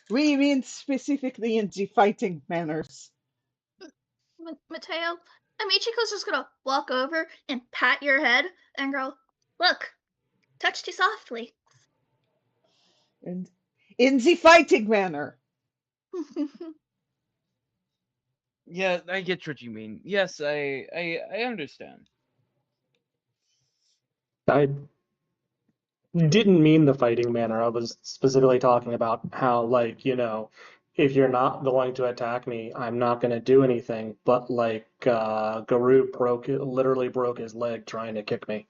A: we mean specifically in the fighting manners.
C: Mateo, and Michiko's just gonna walk over and pat your head and go, "Look, touched you softly."
A: And in the fighting manner.
E: Yeah, I get what you mean. Yes, I understand.
D: I didn't mean the fighting manner. I was specifically talking about how, like, if you're not going to attack me, I'm not going to do anything. But like, Garou literally broke his leg trying to kick me.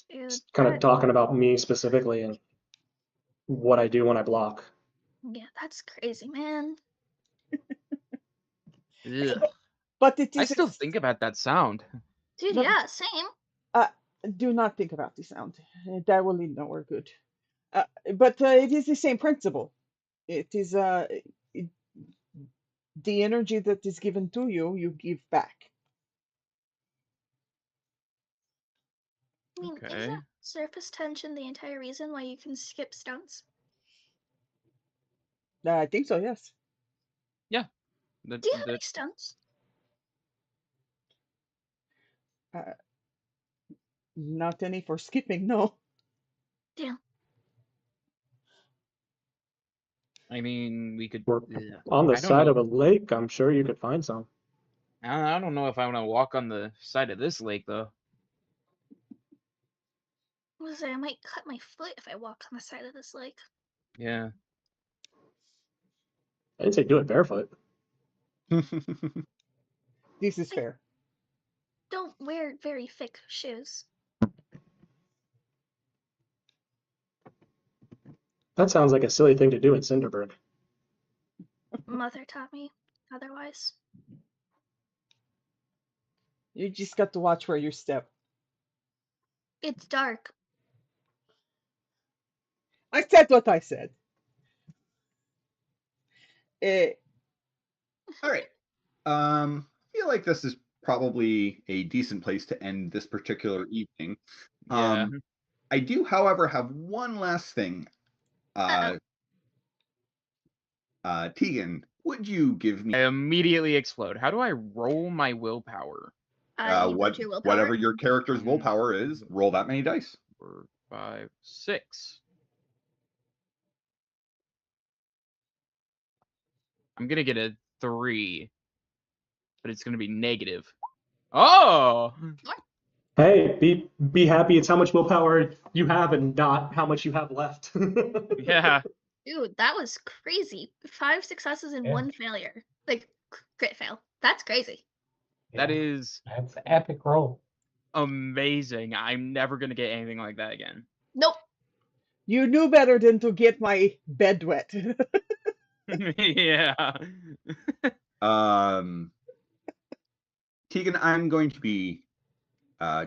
C: Dude,
D: Just kind of talking about me specifically and what I do when I block.
C: yeah, that's crazy, man.
E: Ugh.
A: But it
E: I
A: is
E: still think about that sound.
C: Dude,
A: But-
C: yeah, same.
A: do not think about the sound. That will lead nowhere good. But it is the same principle. It is the energy that is given to you, you give back.
C: I mean,
E: Okay.
C: isn't surface tension the entire reason why you can skip stunts?
A: I think so. Yes.
C: Do you have any stunts?
A: Not any for skipping. No.
C: Damn.
E: I mean, we could.
D: We're
E: Ugh.
D: on the
E: I don't
D: side
E: know.
D: of a lake. I'm sure you could find some.
E: I don't know if I want to walk on the side of this lake though.
C: What was it? I might cut my foot if I walk on the side of this lake.
E: Yeah.
D: I didn't say do it barefoot.
A: This is fair.
C: Don't wear very thick shoes.
D: That sounds like a silly thing to do in Cinderburg.
C: Mother taught me otherwise.
A: You just got to watch where you step.
C: It's dark.
A: I said what I said.
B: All right. I feel like this is probably a decent place to end this particular evening.
E: Yeah.
B: I do, however, have one last thing. Tegan, would you give me
E: I immediately explode. How do I roll my willpower?
C: You build your willpower.
B: whatever your character's willpower is? Roll that many dice.
E: 4, 5, 6. I'm gonna get a 3, but it's gonna be negative. Oh!
D: Hey, be happy. It's how much willpower you have and not how much you have left.
E: Yeah.
C: Dude, that was crazy. 5 successes and
F: Yeah.
C: 1 failure. Like, crit fail. That's crazy.
E: That
F: Yeah,
E: is
F: that's an epic roll.
E: amazing. I'm never gonna get anything like that again.
C: Nope.
A: You knew better than to get my bed wet.
E: Yeah.
B: Tegan, I'm going to be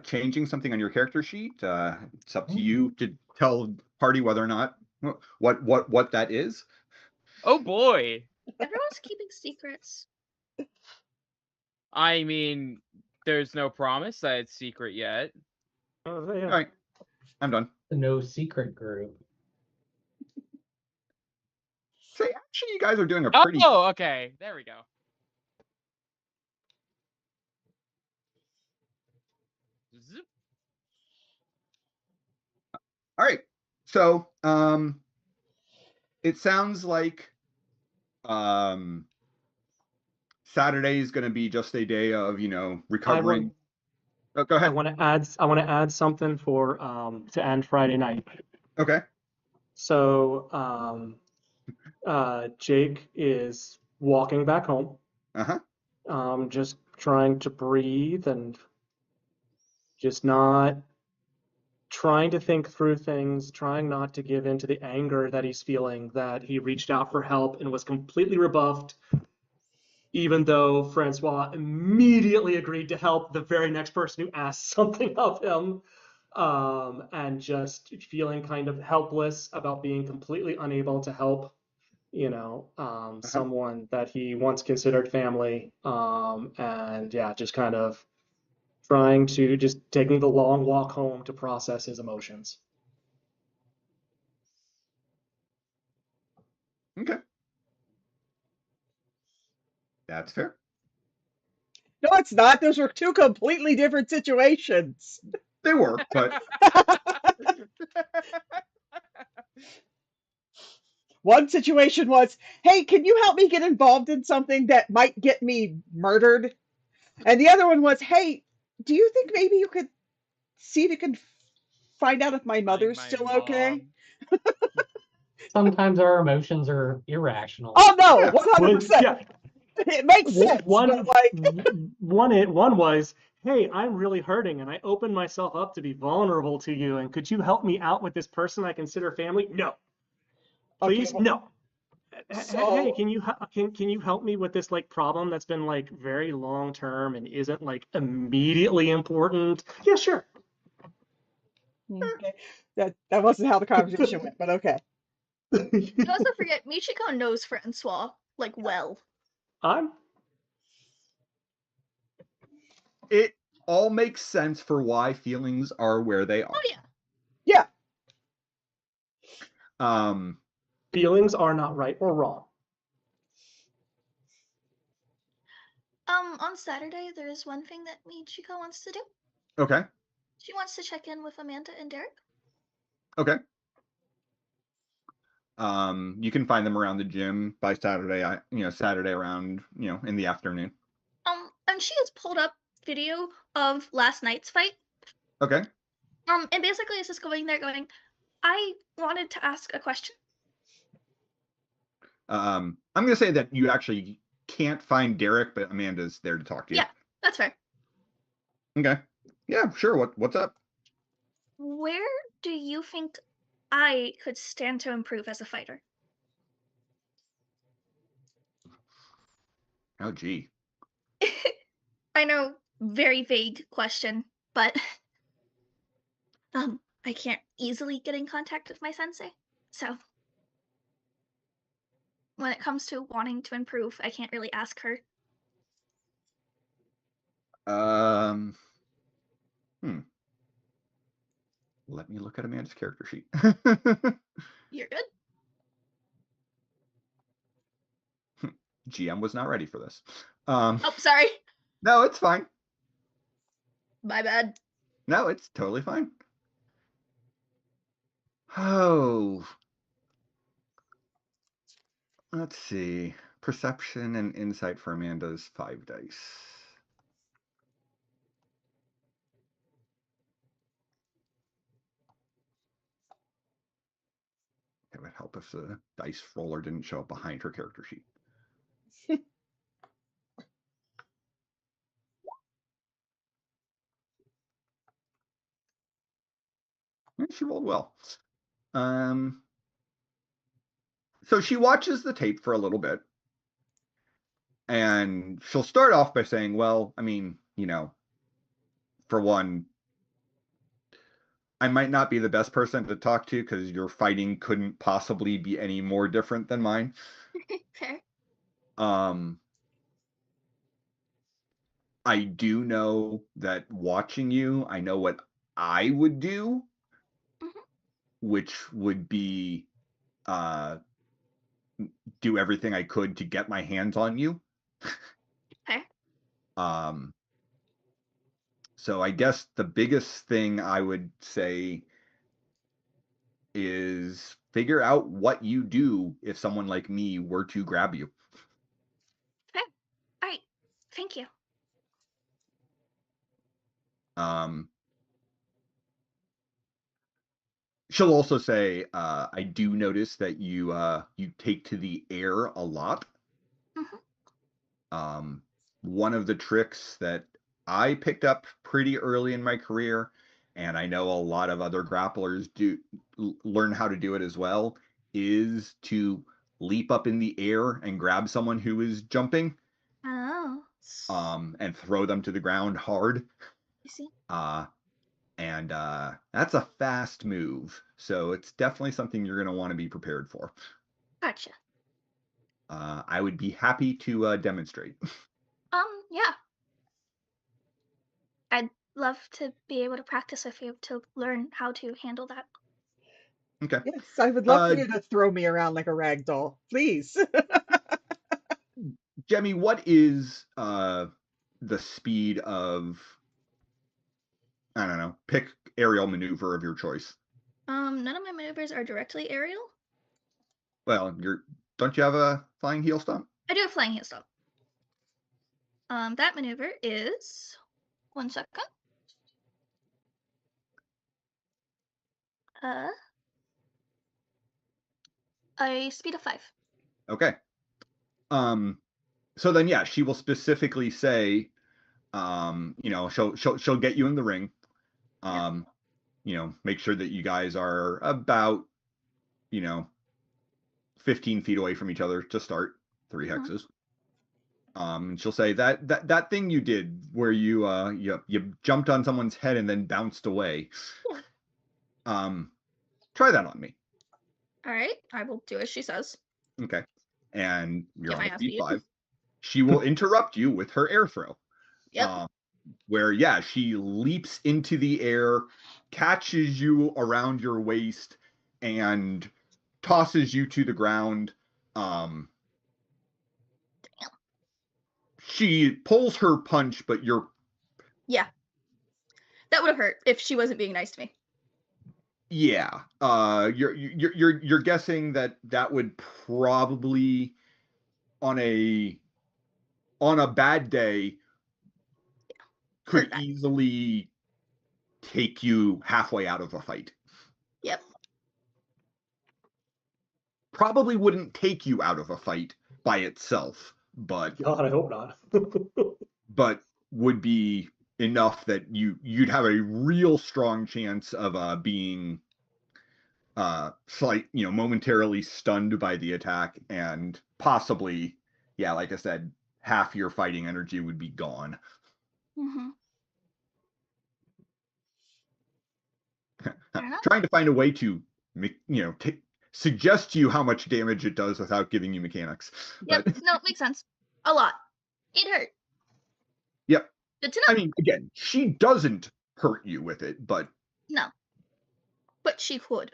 B: changing something on your character sheet. It's up to you to tell the party whether or not what that is.
E: Oh boy.
C: Everyone's keeping secrets.
E: I mean, there's no promise that it's secret yet.
B: All right, I'm done.
F: The no secret group.
B: Say, actually, you guys are doing a pretty.
E: Oh, okay. There we go. Zip.
B: All right, so it sounds like Saturday is going to be just a day of recovering. Oh, go
D: I
B: ahead.
D: want to add something for to end Friday night.
B: Okay.
D: So Jake is walking back home,
B: Uh-huh.
D: just trying to breathe and just not trying to think through things, trying not to give in to the anger that he's feeling that he reached out for help and was completely rebuffed, even though Francois immediately agreed to help the very next person who asked something of him. And just feeling kind of helpless about being completely unable to help, someone that he once considered family. And yeah, just kind of just taking the long walk home to process his emotions.
B: Okay. That's fair.
A: No, it's not. Those were two completely different situations.
B: They were, but
A: One situation was, hey, can you help me get involved in something that might get me murdered? And the other one was, hey, do you think maybe you could see if you can find out if my mother's still okay?
F: Sometimes our emotions are irrational.
A: Oh no,
B: yeah.
A: 100%.
D: Yeah,
A: It makes sense, but like,
D: one was, hey, I'm really hurting and I opened myself up to be vulnerable to you, and could you help me out with this person I consider family? No,
A: okay,
D: please, no. Hey,
A: so
D: can you help me with this like problem that's been like very long term and isn't like immediately important? Yeah, sure.
A: okay, that wasn't how the conversation went, but okay.
C: You also forget Michiko knows Francois like well.
D: I'm
B: It all makes sense for why feelings are where they are.
C: Oh yeah.
A: Yeah,
D: Feelings are not right or wrong.
C: On Saturday there's one thing that Michiko wants to do.
B: Okay.
C: She wants to check in with Amanda and Derek.
B: Okay. You can find them around the gym by Saturday, Saturday around, in the afternoon.
C: And she has pulled up video of last night's fight.
B: Okay.
C: And basically it's just going there going, I wanted to ask a question.
B: I'm going to say that you actually can't find Derek, but Amanda's there to talk to you.
C: Yeah, that's fair.
B: Okay. Yeah, sure. What's up?
C: Where do you think I could stand to improve as a fighter?
B: Oh, gee.
C: I know, very vague question, but I can't easily get in contact with my sensei. So when it comes to wanting to improve, I can't really ask her.
B: Let me look at Amanda's character sheet.
C: You're good.
B: GM was not ready for this.
C: Oh, sorry.
B: No, it's fine.
C: My bad.
B: No, it's totally fine. Oh, let's see. Perception and insight for Amanda's 5 dice. It would help if the dice roller didn't show up behind her character sheet. She rolled well. So she watches the tape for a little bit, and she'll start off by saying, well, I mean, for one, I might not be the best person to talk to because your fighting couldn't possibly be any more different than mine.
C: Fair.
B: I do know that watching you, I know what I would do, which would be do everything I could to get my hands on you.
C: Fair.
B: So I guess the biggest thing I would say is figure out what you do if someone like me were to grab you.
C: Fair. All right. Thank you.
B: She'll also say, I do notice that you take to the air a lot. One of the tricks that I picked up pretty early in my career, and I know a lot of other grapplers learn how to do it as well, is to leap up in the air and grab someone who is jumping.
C: Oh.
B: And throw them to the ground hard.
C: You see?
B: And that's a fast move, so it's definitely something you're going to want to be prepared for.
C: Gotcha.
B: I would be happy to demonstrate.
C: Yeah. I'd love to be able to practice with you to learn how to handle that.
B: Okay.
A: Yes, I would love for you to throw me around like a rag doll, please.
B: Jemmy, what is the speed of, I don't know, pick aerial maneuver of your choice?
C: None of my maneuvers are directly aerial.
B: Well, don't you have a flying heel stomp?
C: I do have flying heel stomp. That maneuver is 1 second. A speed of 5.
B: Okay. So then, yeah, she will specifically say, she'll get you in the ring. Make sure that you guys are about, 15 feet away from each other to start 3 hexes. She'll say that thing you did where you jumped on someone's head and then bounced away. Try that on me.
C: All right, I will do as she says.
B: Okay. And you're
C: Get
B: on
C: my
B: a speed
C: speed.
B: 5. She will interrupt you with her air throw.
C: Yep.
B: Where, yeah, she leaps into the air, catches you around your waist, and tosses you to the ground. She pulls her punch, but
C: Yeah. That would have hurt if she wasn't being nice to me.
B: Yeah. You're guessing that would probably on a bad day could easily take you halfway out of a fight.
C: Yep.
B: Probably wouldn't take you out of a fight by itself, but
D: God, I hope not.
B: but would be enough that you'd have a real strong chance of being momentarily stunned by the attack, and possibly, yeah, like I said, half your fighting energy would be gone. Trying to find a way to suggest to you how much damage it does without giving you mechanics.
C: Yep.
B: But
C: No, it makes sense. A lot. It hurt.
B: Yep.
C: Good to know.
B: I mean, again, she doesn't hurt you with it, but
C: No. But she could.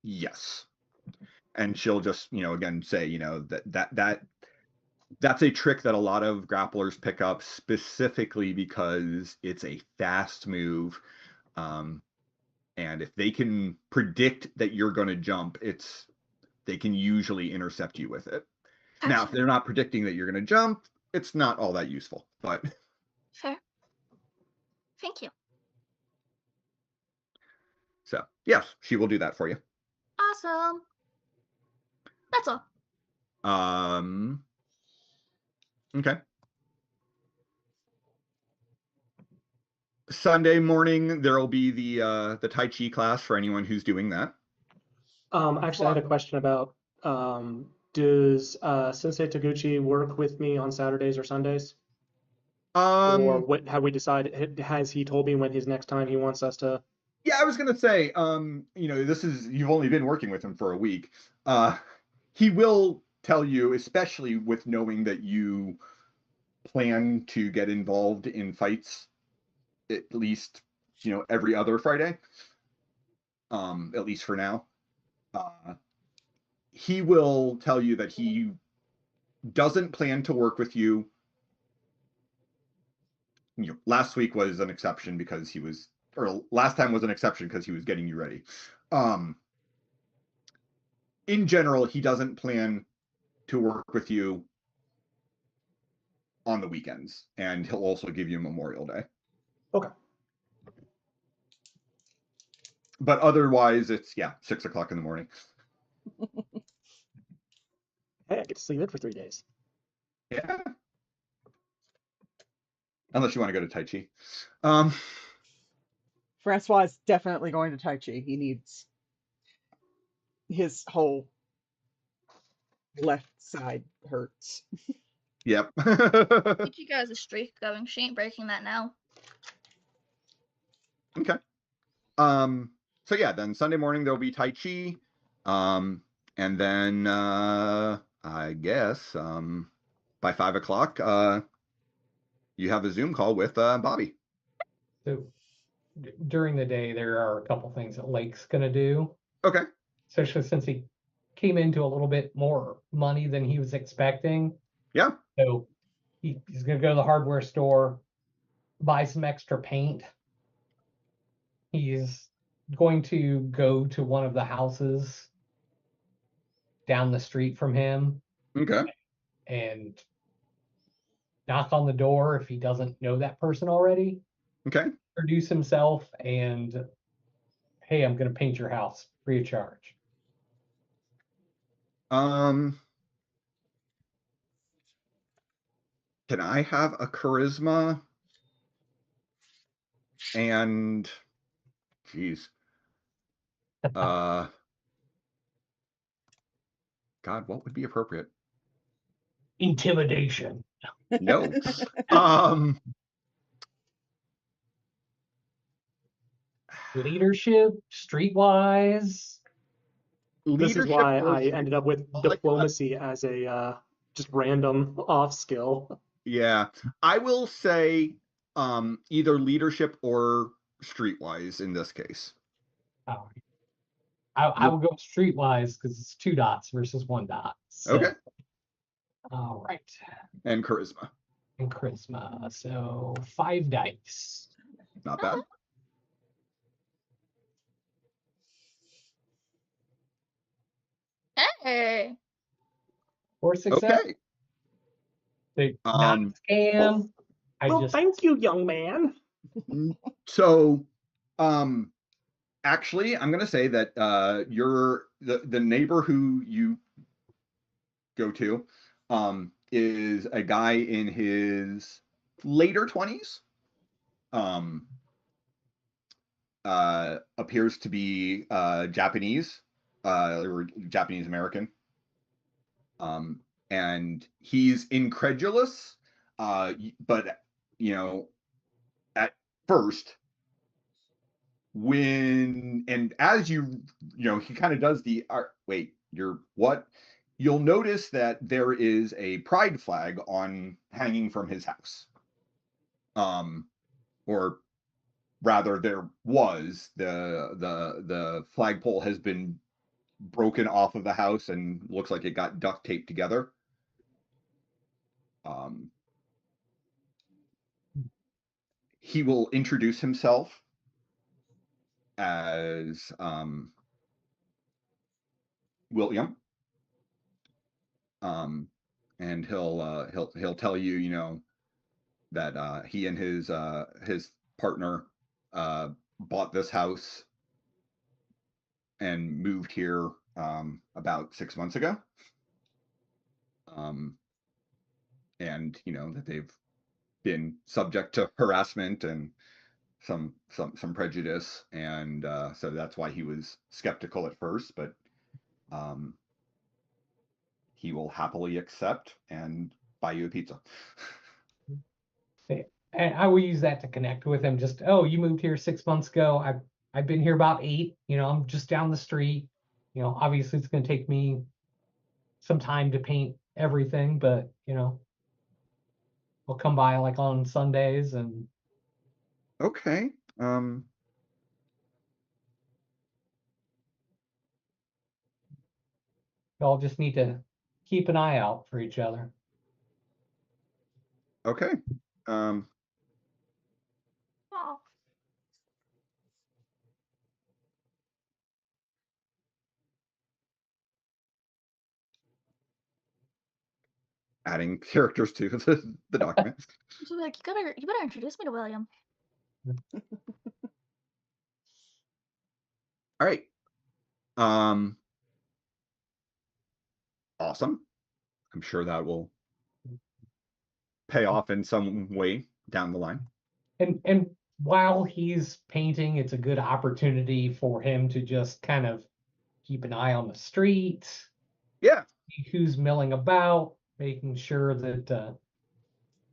B: yes. And she'll just, again say, that's a trick that a lot of grapplers pick up specifically because it's a fast move. And if they can predict that you're going to jump, they can usually intercept you with it. Gotcha. Now, if they're not predicting that you're going to jump, it's not all that useful, but.
C: Fair. Thank you.
B: So, yes, she will do that for you.
C: Awesome. That's all.
B: Okay. Sunday morning, there will be the Tai Chi class for anyone who's doing that.
D: Actually, I had a question about does Sensei Taguchi work with me on Saturdays or Sundays? Or what have we decided? Has he told me when his next time he wants us to?
B: Yeah, I was gonna say, you've only been working with him for a week. He will tell you, especially with knowing that you plan to get involved in fights at least, every other Friday, at least for now. He will tell you that he doesn't plan to work with you. Last week was an exception because last time was an exception because he was getting you ready. In general, he doesn't plan to work with you on the weekends, and he'll also give you Memorial Day.
D: Okay.
B: But otherwise, it's 6 o'clock in the morning.
D: Hey, I get to sleep in for 3 days.
B: Yeah. Unless you want to go to Tai Chi.
A: Francois is definitely going to Tai Chi. He needs his whole left side hurts.
B: Yep.
C: She has a streak going. She ain't breaking that now.
B: Okay. So yeah, then Sunday morning there'll be Tai Chi. And then I guess by 5 o'clock you have a Zoom call with Bobby.
F: So during the day, there are a couple things that Lake's gonna do,
B: Okay.
F: especially since he came into a little bit more money than he was expecting.
B: Yeah.
F: So he's gonna go to the hardware store, buy some extra paint. He's going to go to one of the houses down the street from him
B: Okay.
F: and knock on the door if he doesn't know that person already.
B: Okay.
F: Introduce himself and, hey, I'm going to paint your house free of charge.
B: Can I have a charisma and geez. God, what would be appropriate?
F: Intimidation.
B: No.
F: Leadership, streetwise.
D: This is why
B: or
D: I ended up with
B: like,
D: diplomacy as a just random off skill.
B: yeah, I will say either leadership or streetwise in this case.
F: Oh, I will go streetwise because it's 2 dots versus 1 dot. So,
B: Okay.
F: all right.
B: And charisma.
F: And charisma. So 5 dice.
B: Not bad.
C: Hey.
F: 4 success.
B: Okay.
F: Not a scam.
D: Well, thank you, young man.
B: So actually I'm gonna say that you're the neighbor who you go to is a guy in his later 20s. Appears to be Japanese or Japanese American. And he's incredulous, but at first as he kind of does the wait, you're what? You'll notice that there is a pride flag hanging from his house. Or rather, there was the flagpole has been broken off of the house and looks like it got duct taped together. He will introduce himself as William, and he'll tell you, that he and his partner bought this house and moved here about 6 months ago. And that they've been subject to harassment and some prejudice, and so that's why he was skeptical at first, but he will happily accept and buy you a pizza.
F: And I will use that to connect with him. Just, oh, you moved here 6 months ago. I've been here about 8. I'm just down the street. Obviously it's going to take me some time to paint everything, but we'll come by like on Sundays and.
B: Okay.
F: Y'all just need to keep an eye out for each other.
B: Okay.
C: Oh.
B: Adding characters to the document.
C: So like, you better introduce me to William.
B: All right. Awesome. I'm sure that will pay off in some way down the line.
F: And while he's painting, it's a good opportunity for him to just kind of keep an eye on the streets,
B: Yeah.
F: see who's milling about, making sure that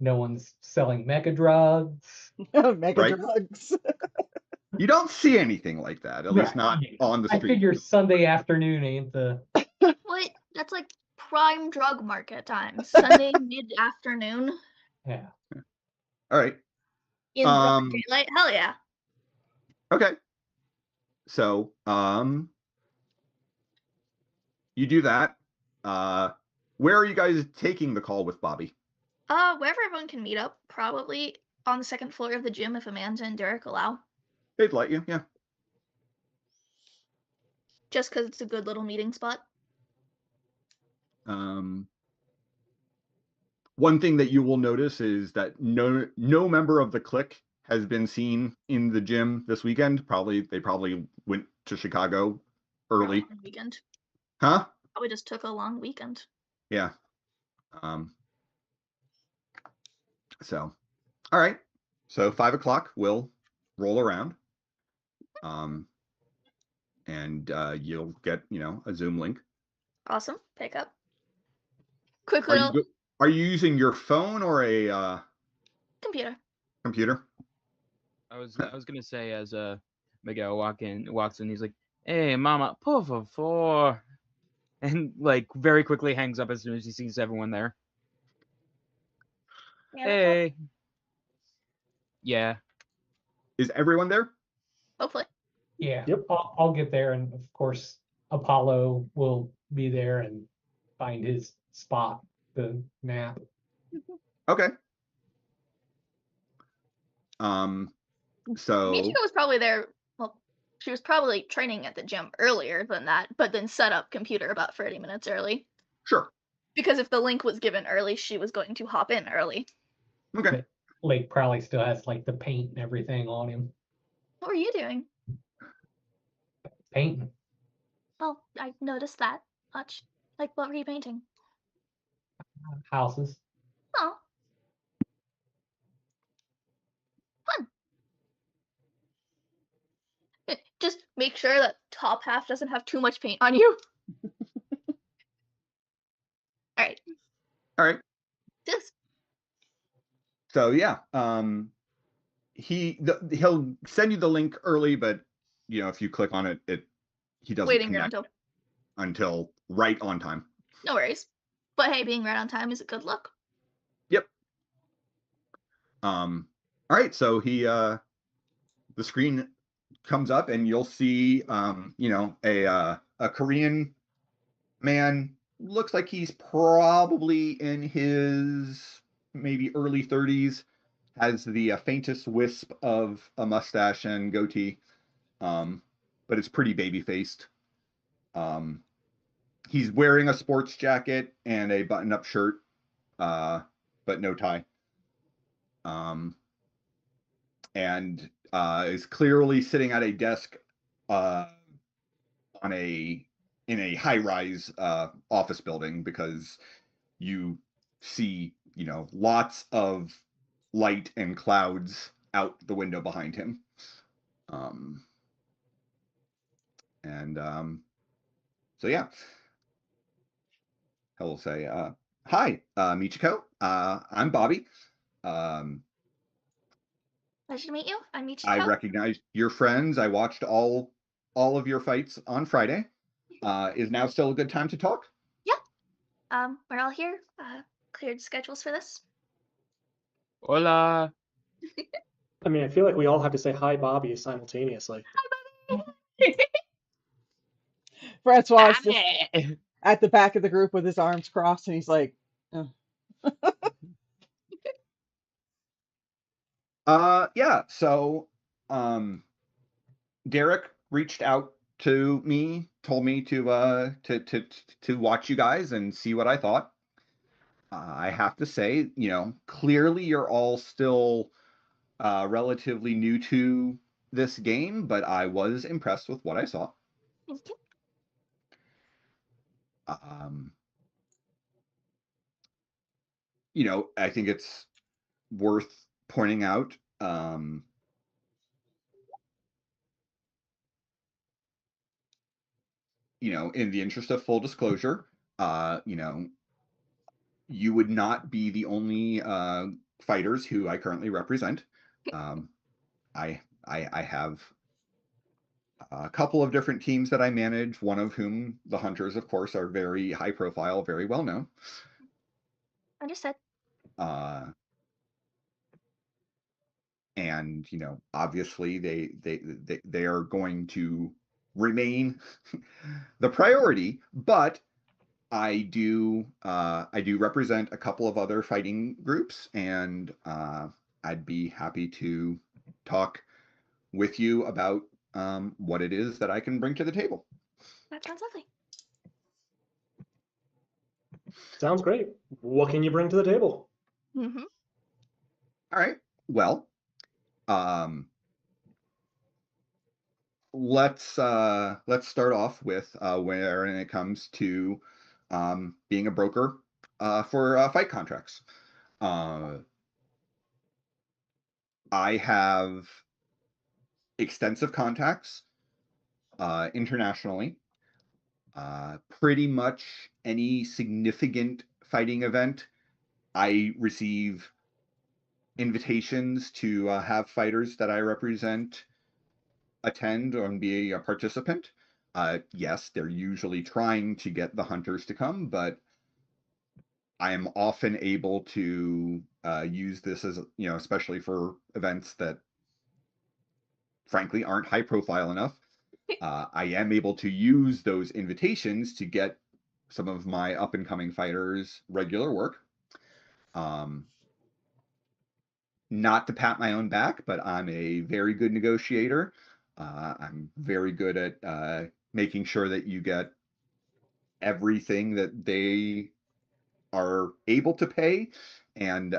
F: no one's selling mega drugs.
A: Mega
B: Right.
A: drugs.
B: You don't see anything like that, at least not on the
F: I
B: street.
F: figure Sunday afternoon ain't the
C: Wait, that's like prime drug market time. Sunday mid-afternoon
F: yeah.
B: All right.
C: in broad daylight. Hell yeah.
B: Okay. So, you do that. Where are you guys taking the call with Bobby?
C: Wherever everyone can meet up, probably on the second floor of the gym if Amanda and Derek allow.
B: They'd let you, yeah.
C: Just because it's a good little meeting spot.
B: One thing that you will notice is that no member of the clique has been seen in the gym this weekend. They probably went to Chicago early.
C: Weekend.
B: Huh?
C: Probably just took a long weekend.
B: Yeah. So, all right. So 5 o'clock will roll around. And you'll get, a Zoom link.
C: Awesome. Pick up. Quick
B: Are
C: little
B: you using your phone or a
C: computer.
B: computer?
E: I was gonna say as Miguel walks in, he's like, "Hey, mama, por favor," and like very quickly hangs up as soon as he sees everyone there.
C: Yeah,
E: Hey. Yeah.
B: Is everyone there?
C: hopefully.
F: Yeah.
D: Yep.
F: I'll get there, and of course Apollo will be there and find his spot, the map.
B: Okay. So
C: Michiko was probably there. Well, she was probably training at the gym earlier than that, but then set up computer about 30 minutes early.
B: Sure.
C: Because if the link was given early, she was going to hop in early.
B: Okay.
F: But Lake probably still has like the paint and everything on him.
C: What were you doing?
F: Painting.
C: Well, I noticed that much. Like, what were you painting?
F: Houses.
C: Oh. Fun. Just make sure that top half doesn't have too much paint on you. Alright.
B: All right.
C: Just
B: So yeah, he'll send you the link early, but if you click on it, he doesn't
C: waiting there
B: connect until right on time.
C: No worries. But hey, being right on time is a good look.
B: Yep. All right. So the screen comes up and you'll see, a Korean man. Looks like he's probably in his maybe early 30s. Has the faintest wisp of a mustache and goatee, but it's pretty baby-faced. He's wearing a sports jacket and a button-up shirt, but no tie. And is clearly sitting at a desk in a high-rise office building, because you see, lots of light and clouds out the window behind him. So yeah, he'll say, "Hi, Michiko. I'm Bobby.
C: Pleasure to meet you. I'm Michiko.
B: I recognize your friends. I watched all of your fights on Friday. Is now still a good time to talk?"
C: Yeah. We're all here. Cleared schedules for this.
E: Hola.
D: I mean, I feel like we all have to say hi, Bobby, simultaneously.
A: Francois is just at the back of the group with his arms crossed, and he's like, oh.
B: Yeah. So, Derek reached out to me, told me to watch you guys and see what I thought. I have to say, clearly you're all still relatively new to this game, but I was impressed with what I saw.
C: Thank you.
B: You know, I think it's worth pointing out, you know, in the interest of full disclosure, you know, you would not be the only fighters who I currently represent. I have a couple of different teams that I manage, one of whom, the Hunters, of course, are very high profile, very well known.
C: Understood.
B: And, you know, obviously they are going to remain the priority, but I do represent a couple of other fighting groups, and I'd be happy to talk with you about what it is that I can bring to the table.
C: That sounds lovely.
D: Sounds great. What can you bring to the table?
C: Mm-hmm.
B: All right. Well, let's start off with when it comes to being a broker for fight contracts. I have extensive contacts internationally. Pretty much any significant fighting event, I receive invitations to have fighters that I represent attend and be a participant. Yes, they're usually trying to get the Hunters to come, but I am often able to use this as, you know, especially for events that frankly aren't high profile enough. I am able to use those invitations to get some of my up and coming fighters regular work. Not to pat my own back, but I'm a very good negotiator. I'm very good at making sure that you get everything that they are able to pay, and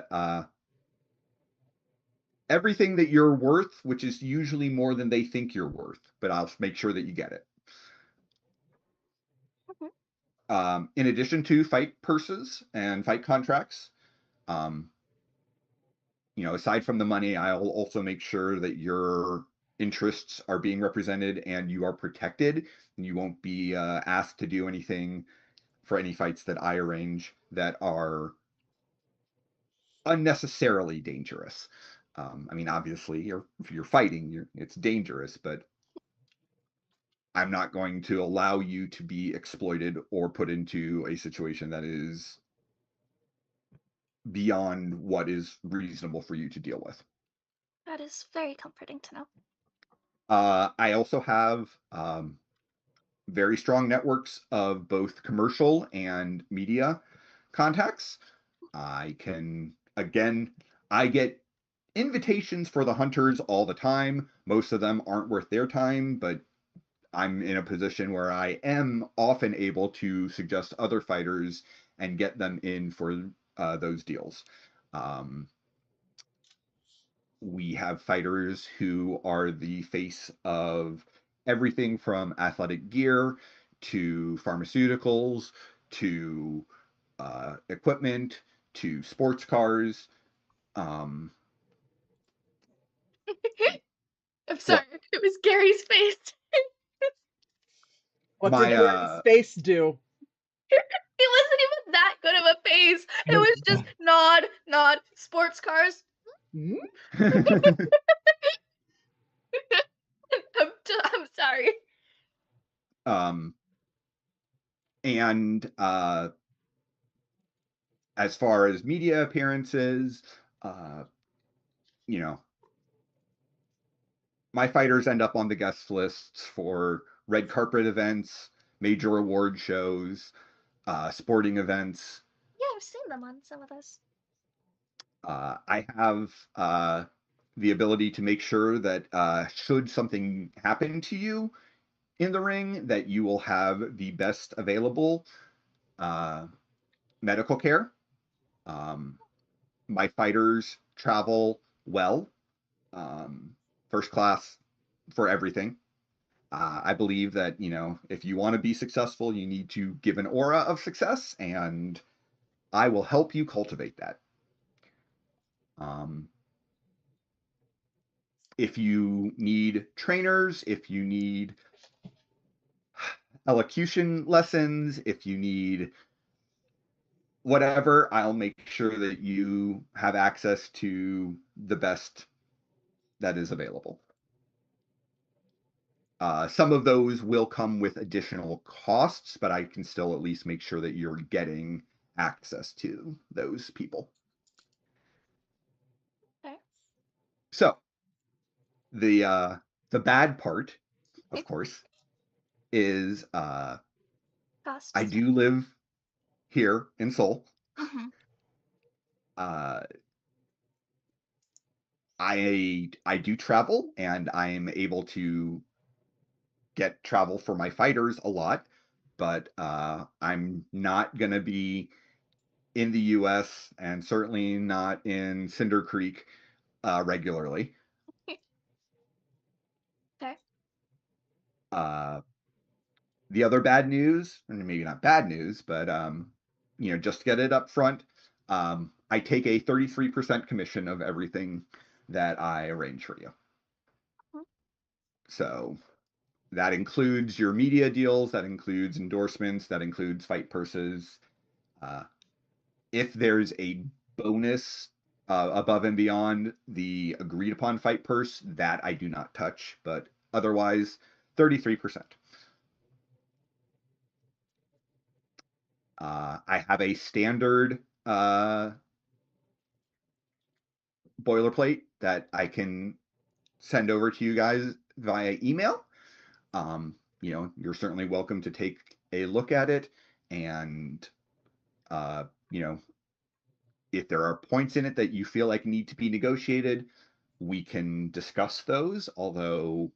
B: everything that you're worth, which is usually more than they think you're worth, but I'll make sure that you get it. In addition to fight purses and fight contracts, you know, aside from the money, I'll also make sure that your interests are being represented and you are protected, and you won't be asked to do anything for any fights that I arrange that are unnecessarily dangerous. I mean, obviously, if you're fighting, it's dangerous, but I'm not going to allow you to be exploited or put into a situation that is beyond what is reasonable for you to deal with.
C: That is very comforting to know.
B: I also have very strong networks of both commercial and media contacts. I get invitations for the Hunters all the time. Most of them aren't worth their time, but I'm in a position where I am often able to suggest other fighters and get them in for those deals. We have fighters who are the face of everything from athletic gear to pharmaceuticals to equipment to sports cars.
C: I'm sorry. It was Gary's face.
A: What
B: My
A: did Gary's face do?
C: It wasn't even that good of a face. It was just nod, sports cars.
A: Hmm?
C: I'm sorry.
B: And as far as media appearances, you know, my fighters end up on the guest lists for red carpet events, major award shows, sporting events.
C: Yeah, I've seen them on some of those.
B: I have the ability to make sure that should something happen to you in the ring, that you will have the best available medical care. My fighters travel well, first class for everything. I believe that, if you want to be successful, you need to give an aura of success, and I will help you cultivate that. If you need trainers, if you need elocution lessons, if you need whatever, I'll make sure that you have access to the best that is available. Some of those will come with additional costs, but I can still at least make sure that you're getting access to those people.
C: Okay.
B: So the bad part, of course, is
C: Costs.
B: I do live here in Seoul.
C: Mm-hmm.
B: I do travel, and I am able to get travel for my fighters a lot, but I'm not going to be in the US and certainly not in Cinder Creek regularly.
C: Okay.
B: The other bad news, and maybe not bad news, but just to get it up front, I take a 33% commission of everything that I arrange for you.
C: Mhm.
B: So that includes your media deals, that includes endorsements, that includes fight purses. If there's a bonus above and beyond the agreed upon fight purse, that I do not touch, but otherwise 33%. I have a standard boilerplate that I can send over to you guys via email. You're certainly welcome to take a look at it, and if there are points in it that you feel like need to be negotiated, we can discuss those, although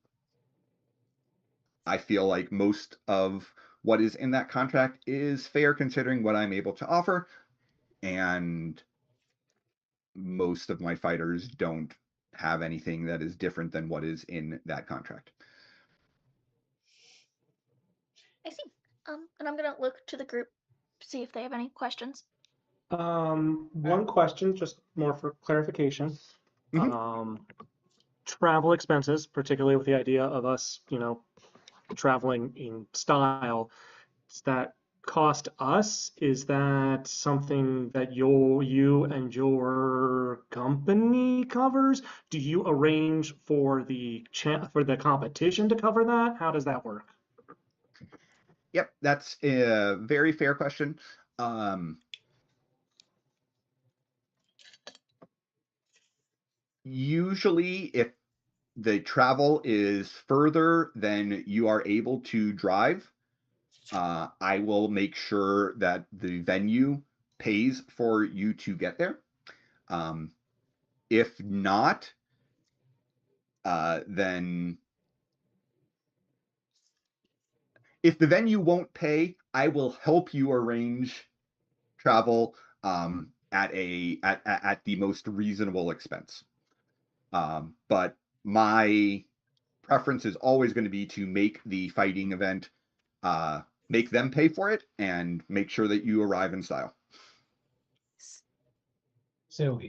B: I feel like most of what is in that contract is fair considering what I'm able to offer, and most of my fighters don't have anything that is different than what is in that contract.
C: I see. And I'm gonna look to the group, see if they have any questions.
D: One question, just more for clarification.
B: Mhm.
D: Travel expenses, particularly with the idea of us, traveling in style, does that cost us? Is that something that you and your company covers? Do you arrange for the competition to cover that? How does that work?
B: Yep, that's a very fair question. Usually, if the travel is further than you are able to drive, I will make sure that the venue pays for you to get there. If not, then if the venue won't pay, I will help you arrange travel at the most reasonable expense. But my preference is always going to be to make the fighting event, make them pay for it, and make sure that you arrive in style.
F: So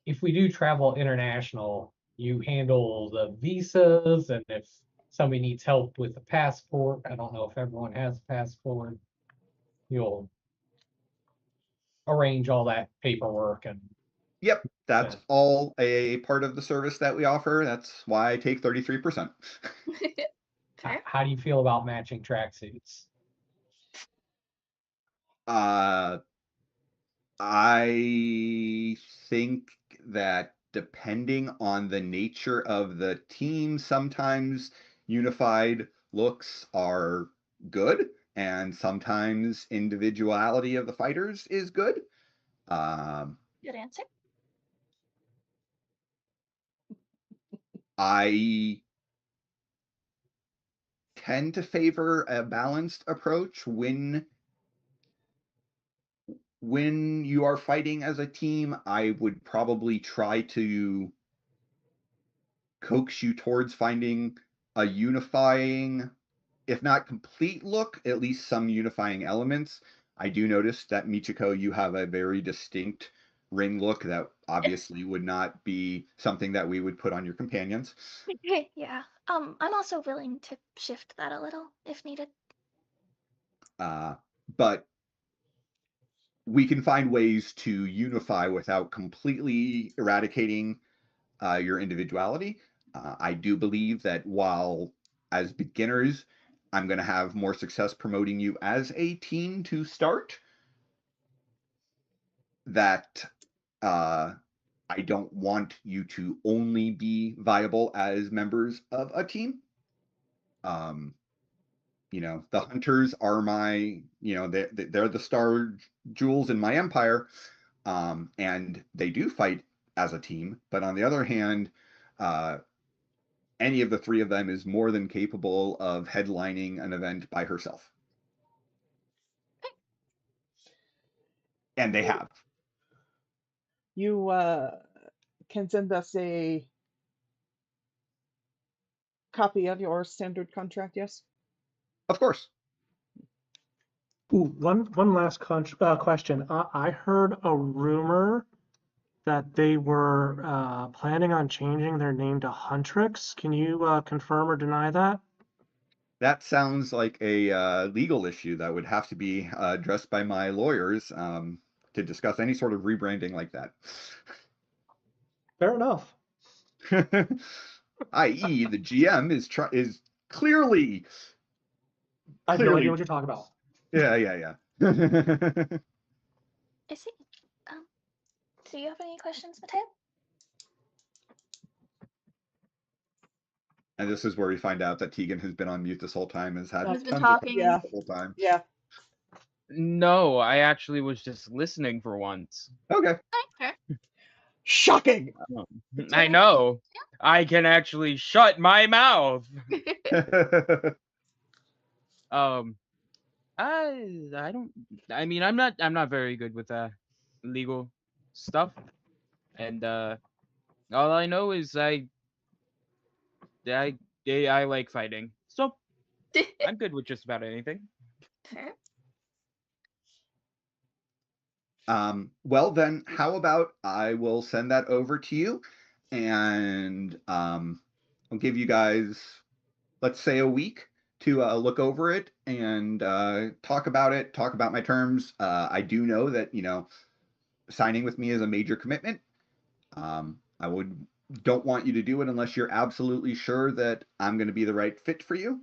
F: if we do travel international, you handle the visas, and if somebody needs help with the passport, I don't know if everyone has a passport, you'll arrange all that paperwork and
B: Yep, that's all a part of the service that we offer. That's why I take 33%.
C: Okay.
F: how do you feel about matching tracksuits?
B: I think that depending on the nature of the team, sometimes unified looks are good, and sometimes individuality of the fighters is good.
C: Good answer.
B: I tend to favor a balanced approach when you are fighting as a team. I would probably try to coax you towards finding a unifying, if not complete look, at least some unifying elements. I do notice that Michiko, you have a very distinct ring look that obviously would not be something that we would put on your companions.
C: Yeah. I'm also willing to shift that a little if needed.
B: But we can find ways to unify without completely eradicating your individuality. I do believe that while as beginners, I'm going to have more success promoting you as a team to start, that I don't want you to only be viable as members of a team. The hunters are my, they're the star jewels in my empire, and they do fight as a team. But on the other hand, any of the three of them is more than capable of headlining an event by herself. And they have.
A: You can send us a copy of your standard contract, yes?
B: Of course.
D: Ooh, one last question. I heard a rumor that they were planning on changing their name to Huntrix. Can you confirm or deny that?
B: That sounds like a legal issue that would have to be addressed by my lawyers to discuss any sort of rebranding like that.
D: Fair enough.
B: I.e., the GM is clearly.
D: I have no idea what you're talking about.
B: Yeah.
C: I see. Do you have any questions, Mateo?
B: And this is where we find out that Tegan has been on mute this whole time, has had
C: Has been
B: tons
C: talking.
B: of the whole time.
A: Yeah.
E: No, I actually was just listening for once.
B: Okay.
C: Okay.
A: Shocking!
E: I know. I can actually shut my mouth. I don't. I mean, I'm not very good with legal stuff, and all I know is I like fighting, so I'm good with just about anything.
C: Fair.
B: Well then, how about I will send that over to you, and I'll give you guys, let's say, a week to look over it and talk about it, talk about my terms. I do know that, signing with me is a major commitment. Don't want you to do it unless you're absolutely sure that I'm going to be the right fit for you.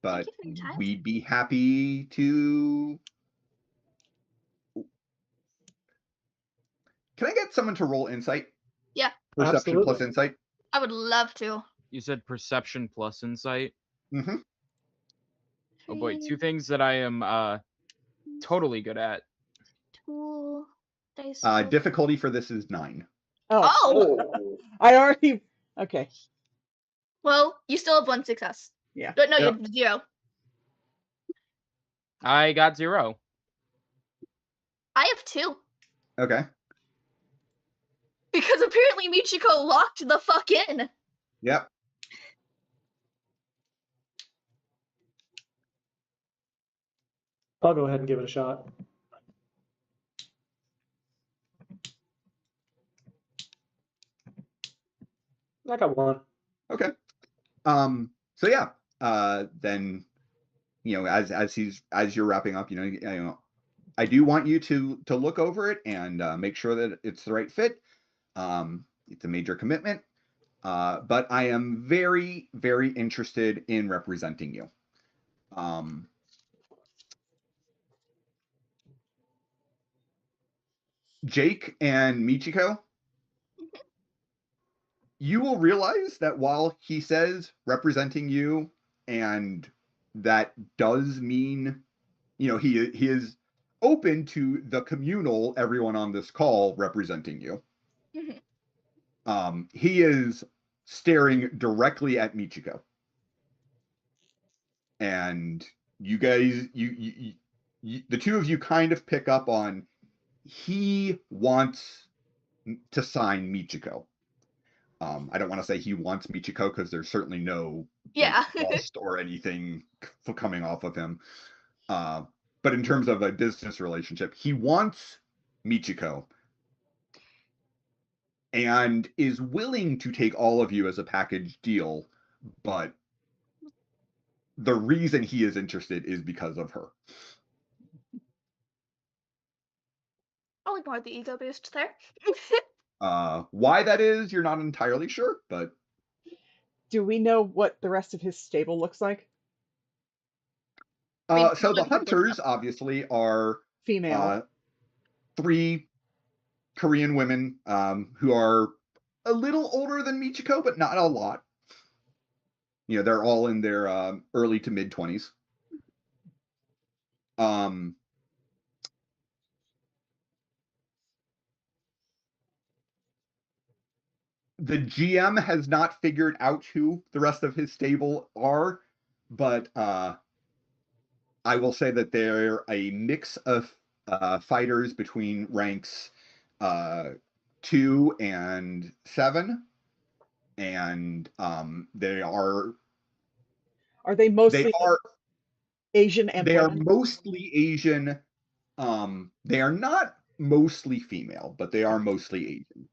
B: But we'd be happy to. Can I get someone to roll insight?
C: Yeah.
B: Perception
D: Absolutely.
B: plus insight.
C: I would love to.
E: You said perception plus insight.
B: Mm-hmm.
E: Oh boy, two things that I am totally good at.
C: Two dice.
B: Difficulty for this is 9.
C: Oh!
A: I already. Okay.
C: Well, you still have 1 success.
A: Yeah.
C: But no, you
B: Yep.
C: have 0.
E: I got 0.
C: I have 2.
B: Okay.
C: Because apparently Michiko locked the fuck in.
B: Yep.
D: I'll go ahead and give it a shot. I got 1.
B: Okay. So yeah. Then, as you're wrapping up, I do want you to look over it and make sure that it's the right fit. It's a major commitment, but I am very, very interested in representing you. Jake and Michiko, you will realize that while he says representing you, and that does mean, he is open to the communal, everyone on this call representing you. He is staring directly at Michiko. And you guys, you, the two of you kind of pick up on, he wants to sign Michiko. I don't want to say he wants Michiko because there's certainly no
C: Yeah.
B: lust or anything coming off of him. But in terms of a business relationship, he wants Michiko and is willing to take all of you as a package deal, but the reason he is interested is because of her.
C: I'll ignore the ego boost there.
B: Why that is, you're not entirely sure, but
A: Do we know what the rest of his stable looks like?
C: I mean,
B: so the
C: one could look it
B: hunters
C: up.
B: obviously are
A: Female.
B: 3 Korean women who are a little older than Michiko, but not a lot. You know, they're all in their early to mid 20s. The GM has not figured out who the rest of his stable are, but I will say that they're a mix of fighters between ranks 2 and 7, and they are
A: Are they mostly Asian and
B: they are
A: women?
B: mostly Asian. They are not mostly female, but they are mostly Asian.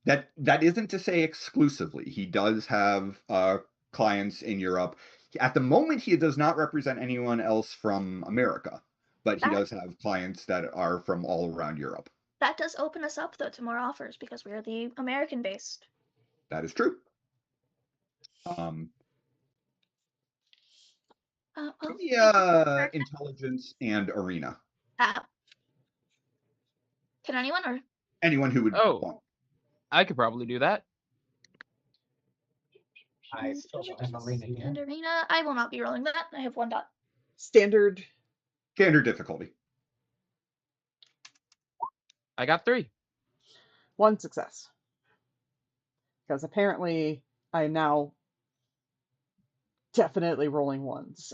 B: That isn't to say exclusively. He does have clients in Europe. At the moment, he does not represent anyone else from America, but he does have clients that are from all around Europe.
C: That does open us up, though, to more offers because we're the American-based.
B: That is true. Give me intelligence and arena.
C: Can anyone or
B: Anyone who would want.
E: I could probably do that.
F: I still don't have arena here.
C: and arena? I will not be rolling that. I have 1 dot.
A: Standard.
B: Difficulty.
E: I got 3.
A: 1 success. Because apparently I am now definitely rolling 1s.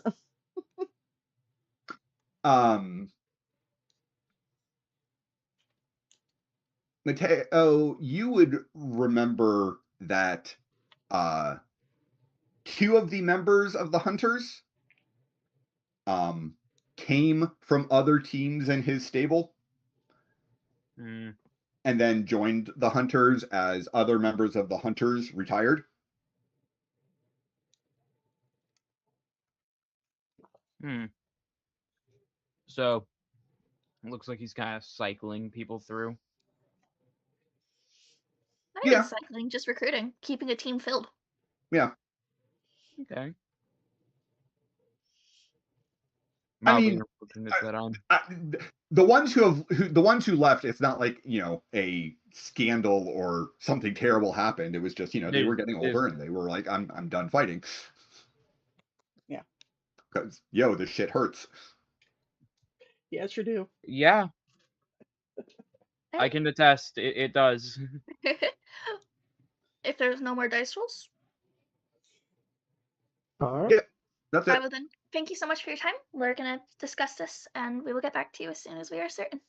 B: Mateo, you would remember that 2 of the members of the Hunters came from other teams in his stable and then joined the Hunters as other members of the Hunters retired.
E: So it looks like he's kind of cycling people through.
C: Not even cycling, just recruiting, keeping a team filled.
B: Yeah.
E: Okay.
B: I mean, the ones who left, it's not like, you know, a scandal or something terrible happened. It was just, you know, they were getting older and they were like, I'm done fighting.
A: Yeah.
B: Because this shit hurts.
A: Yeah, sure do.
E: Yeah. I can attest. It does.
C: If there's no more dice rolls,
D: all right.
B: Yeah, that's it.
C: I will then thank you so much for your time. We're going to discuss this and we will get back to you as soon as we are certain.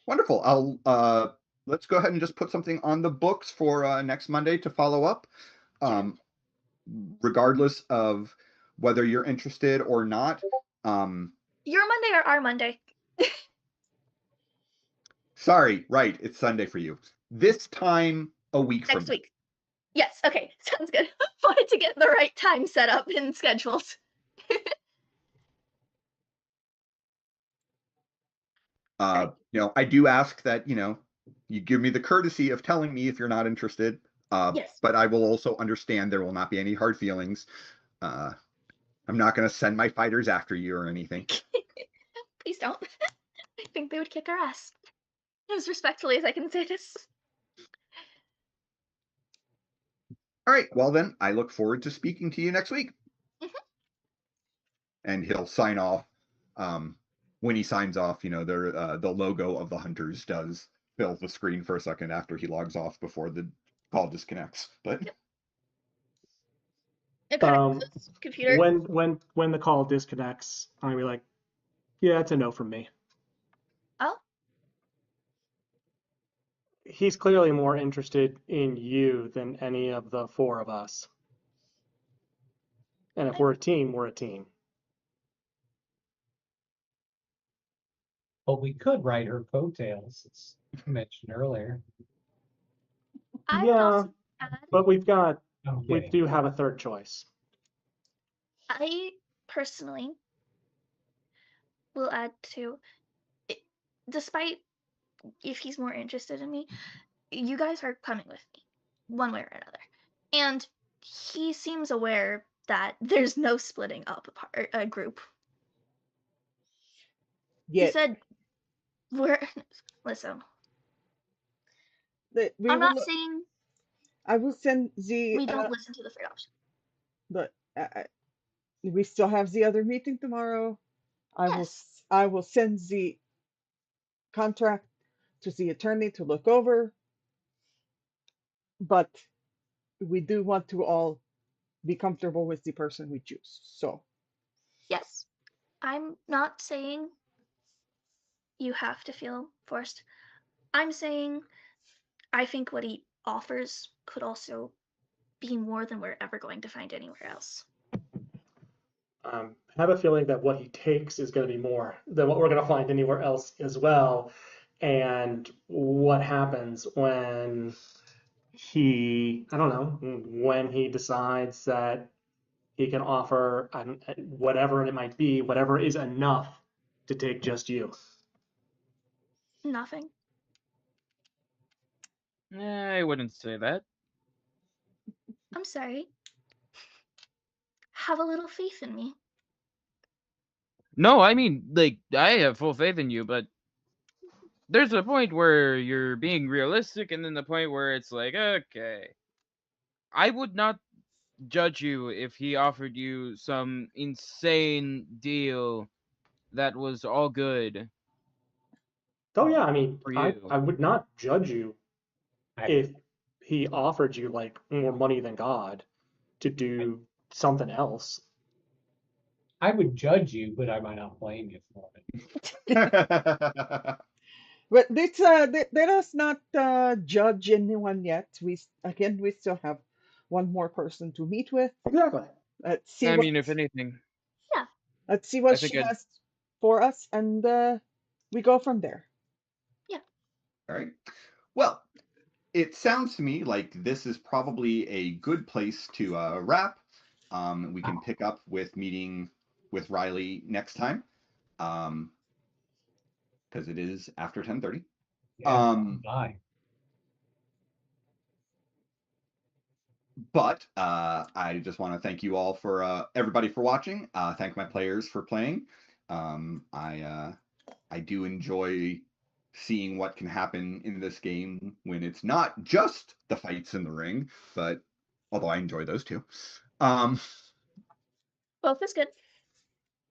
B: Wonderful. I'll let's go ahead and just put something on the books for next Monday to follow up. Regardless of whether you're interested or not.
C: Your Monday or our Monday?
B: Sorry, right. It's Sunday for you. This time a week from
C: next week. Yes, okay. Sounds good. Wanted to get the right time set up and scheduled.
B: You know, I do ask that, you know, you give me the courtesy of telling me if you're not interested.
C: Yes.
B: But I will also understand there will not be any hard feelings. I'm not going to send my fighters after you or anything.
C: Please don't. I think they would kick our ass. As respectfully as I can say this.
B: All right. Well, then I look forward to speaking to you next week. And he'll sign off. When he signs off, you know, the logo of the Hunters does fill the screen for a second after he logs off before the call disconnects. But
C: computer.
D: When the call disconnects, I'll be like, yeah, it's a no from me.
C: Oh.
D: he's clearly more interested in you than any of the four of us. And if we're a team, we're a team.
F: But we could ride her coattails, as mentioned earlier.
C: I would
D: Yeah,
C: also add,
D: but we
F: I'm kidding.
D: do have a third choice.
C: I personally will add to, despite if he's more interested in me, you guys are coming with me, one way or another. And he seems aware that there's no splitting up a group. He
A: Yet
C: said, listen,
A: that we
C: I'm
A: will.
C: not saying
A: I will send the.
C: we don't listen to the third option.
A: But we still have the other meeting tomorrow.
C: Yes.
A: I will send the contract to the attorney to look over. But we do want to all be comfortable with the person we choose. So
C: Yes. I'm not saying you have to feel forced. I'm saying I think what he offers could also be more than we're ever going to find anywhere else.
D: I have a feeling that what he takes is going to be more than what we're going to find anywhere else as well. And what happens when I don't know, when he decides that he can offer whatever it might be, whatever is enough to take just you.
C: Nothing.
E: I wouldn't say that.
C: I'm sorry. Have a little faith in me.
E: No, I mean, like, I have full faith in you, but there's a point where you're being realistic, and then the point where it's like, okay, I would not judge you if he offered you some insane deal that was all good
D: Oh yeah, I mean,
E: for
D: I
E: you.
D: would not judge you
F: I,
D: if he offered you like more money than God to do something else.
F: I would judge you, but I might not blame you for it.
A: but let us not judge anyone yet. We still have one more person to meet with.
D: Exactly.
A: Let's see
E: I
A: what
E: mean, if anything,
C: Yeah.
A: let's see
E: I
A: what
E: think
A: she
E: I'd
A: has for us, and we go from there.
B: All right. Well, it sounds to me like this is probably a good place to wrap. We can pick up with meeting with Riley next time, because it is after 10:30.
F: Yeah, bye.
B: But I just want to thank you all for everybody for watching. Thank my players for playing. I do enjoy seeing what can happen in this game when it's not just the fights in the ring, but although I enjoy those too.
C: Both is good.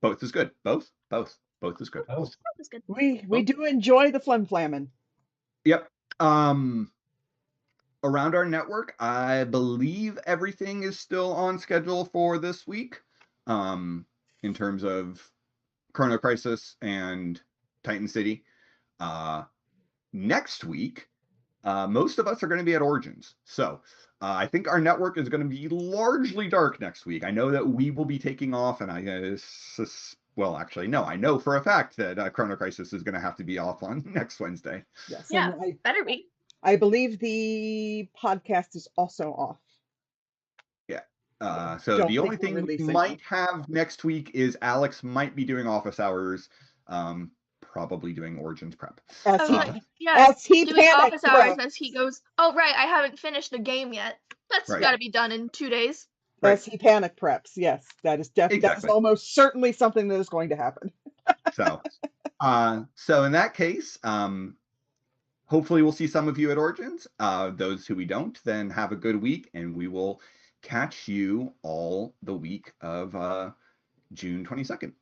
B: Both is good. Both is good.
F: Oh,
C: Both is good.
A: We do enjoy the flim flamming.
B: Yep. Around our network, I believe everything is still on schedule for this week. In terms of Chrono Crisis and Titan City. Next week, most of us are going to be at Origins. So I think our network is going to be largely dark next week. I know that we will be taking off, and I know for a fact that Chrono Crisis is going to have to be off on next Wednesday.
A: Yes.
C: Yeah,
A: And
C: better be.
A: I believe the podcast is also off.
B: Yeah. So
A: Don't
B: the only
A: think we're
B: thing we
A: releasing
B: might have next week is Alex might be doing office hours, probably doing Origins prep.
A: As
C: I was
A: he,
C: like, yeah,
A: as he
C: doing
A: panicked,
C: office hours
A: bro.
C: as he goes, oh, right, I haven't finished the game yet. That's
B: Right.
C: got to be done in 2 days.
B: Right.
A: As he panic preps. Yes, that is that is
B: Exactly.
A: almost certainly something that is going to happen.
B: So in that case, hopefully we'll see some of you at Origins. Those who we don't, then have a good week, and we will catch you all the week of June 22nd.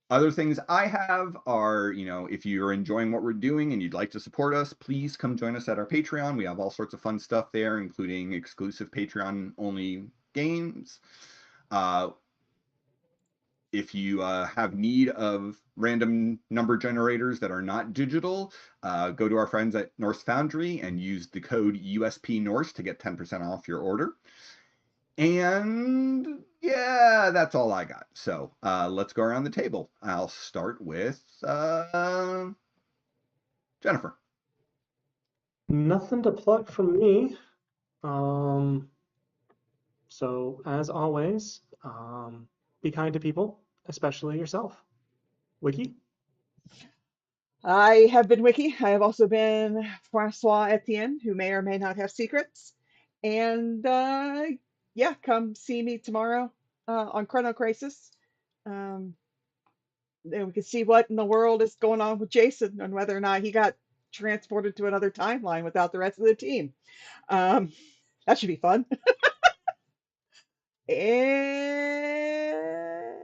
B: Other things I have are, if you're enjoying what we're doing and you'd like to support us, please come join us at our Patreon. We have all sorts of fun stuff there, including exclusive Patreon-only games. If you have need of random number generators that are not digital, go to our friends at Norse Foundry and use the code USP Norse to get 10% off your order. And yeah, that's all I got. So let's go around the table. I'll start with Jennifer.
D: Nothing to plug from me. So as always, be kind to people, especially yourself. Wiki?
A: I have been Wiki. I have also been Francois Etienne, who may or may not have secrets. And yeah, come see me tomorrow on Chrono Crisis. And we can see what in the world is going on with Jason and whether or not he got transported to another timeline without the rest of the team. Um, that should be fun. And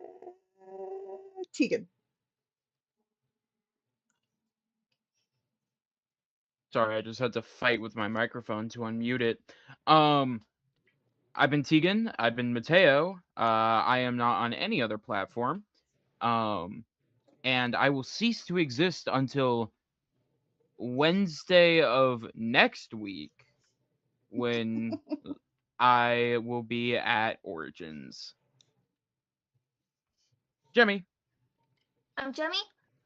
A: Tegan.
E: Sorry, I just had to fight with my microphone to unmute it. I've been Tegan. I've been Mateo. I am not on any other platform. And I will cease to exist until Wednesday of next week when I will be at Origins. Jemmy.
C: I'm Jemmy.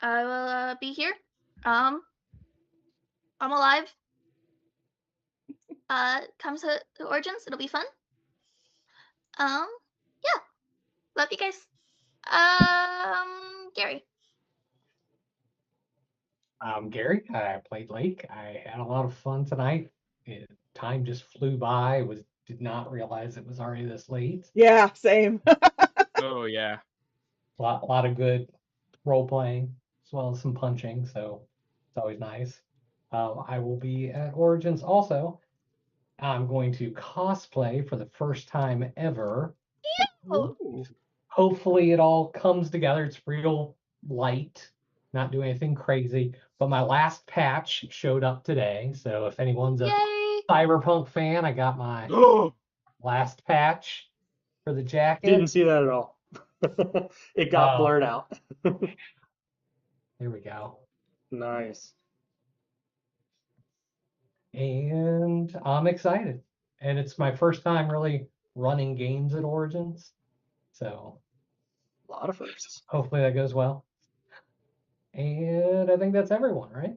C: I will be here. I'm alive. Come to Origins. It'll be fun. Yeah. Love you guys. Gary.
F: Gary, I played Lake. I had a lot of fun tonight. Time just flew by. Did not realize it was already this late.
A: Yeah, same.
E: Oh, yeah.
F: A lot of good role playing as well as some punching, so it's always nice. I will be at Origins also. I'm going to cosplay for the first time ever.
A: Ooh.
F: Hopefully it all comes together. It's real light, not doing anything crazy. But my last patch showed up today, so if anyone's a
C: Yay!
F: Cyberpunk fan, I got my last patch for the jacket.
D: Didn't see that at all. It got blurred out.
F: There we go.
D: Nice.
F: And I'm excited. And it's my first time really running games at Origins. So
D: A lot of firsts.
F: hopefully that goes well. And I think that's everyone, right?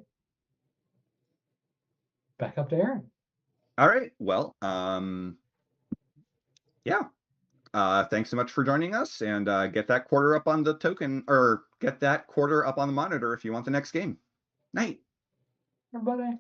F: Back up to Aaron.
B: All right. Well, yeah. Thanks so much for joining us, and get that quarter up on the token, or get that quarter up on the monitor if you want the next game. Night.
F: Everybody.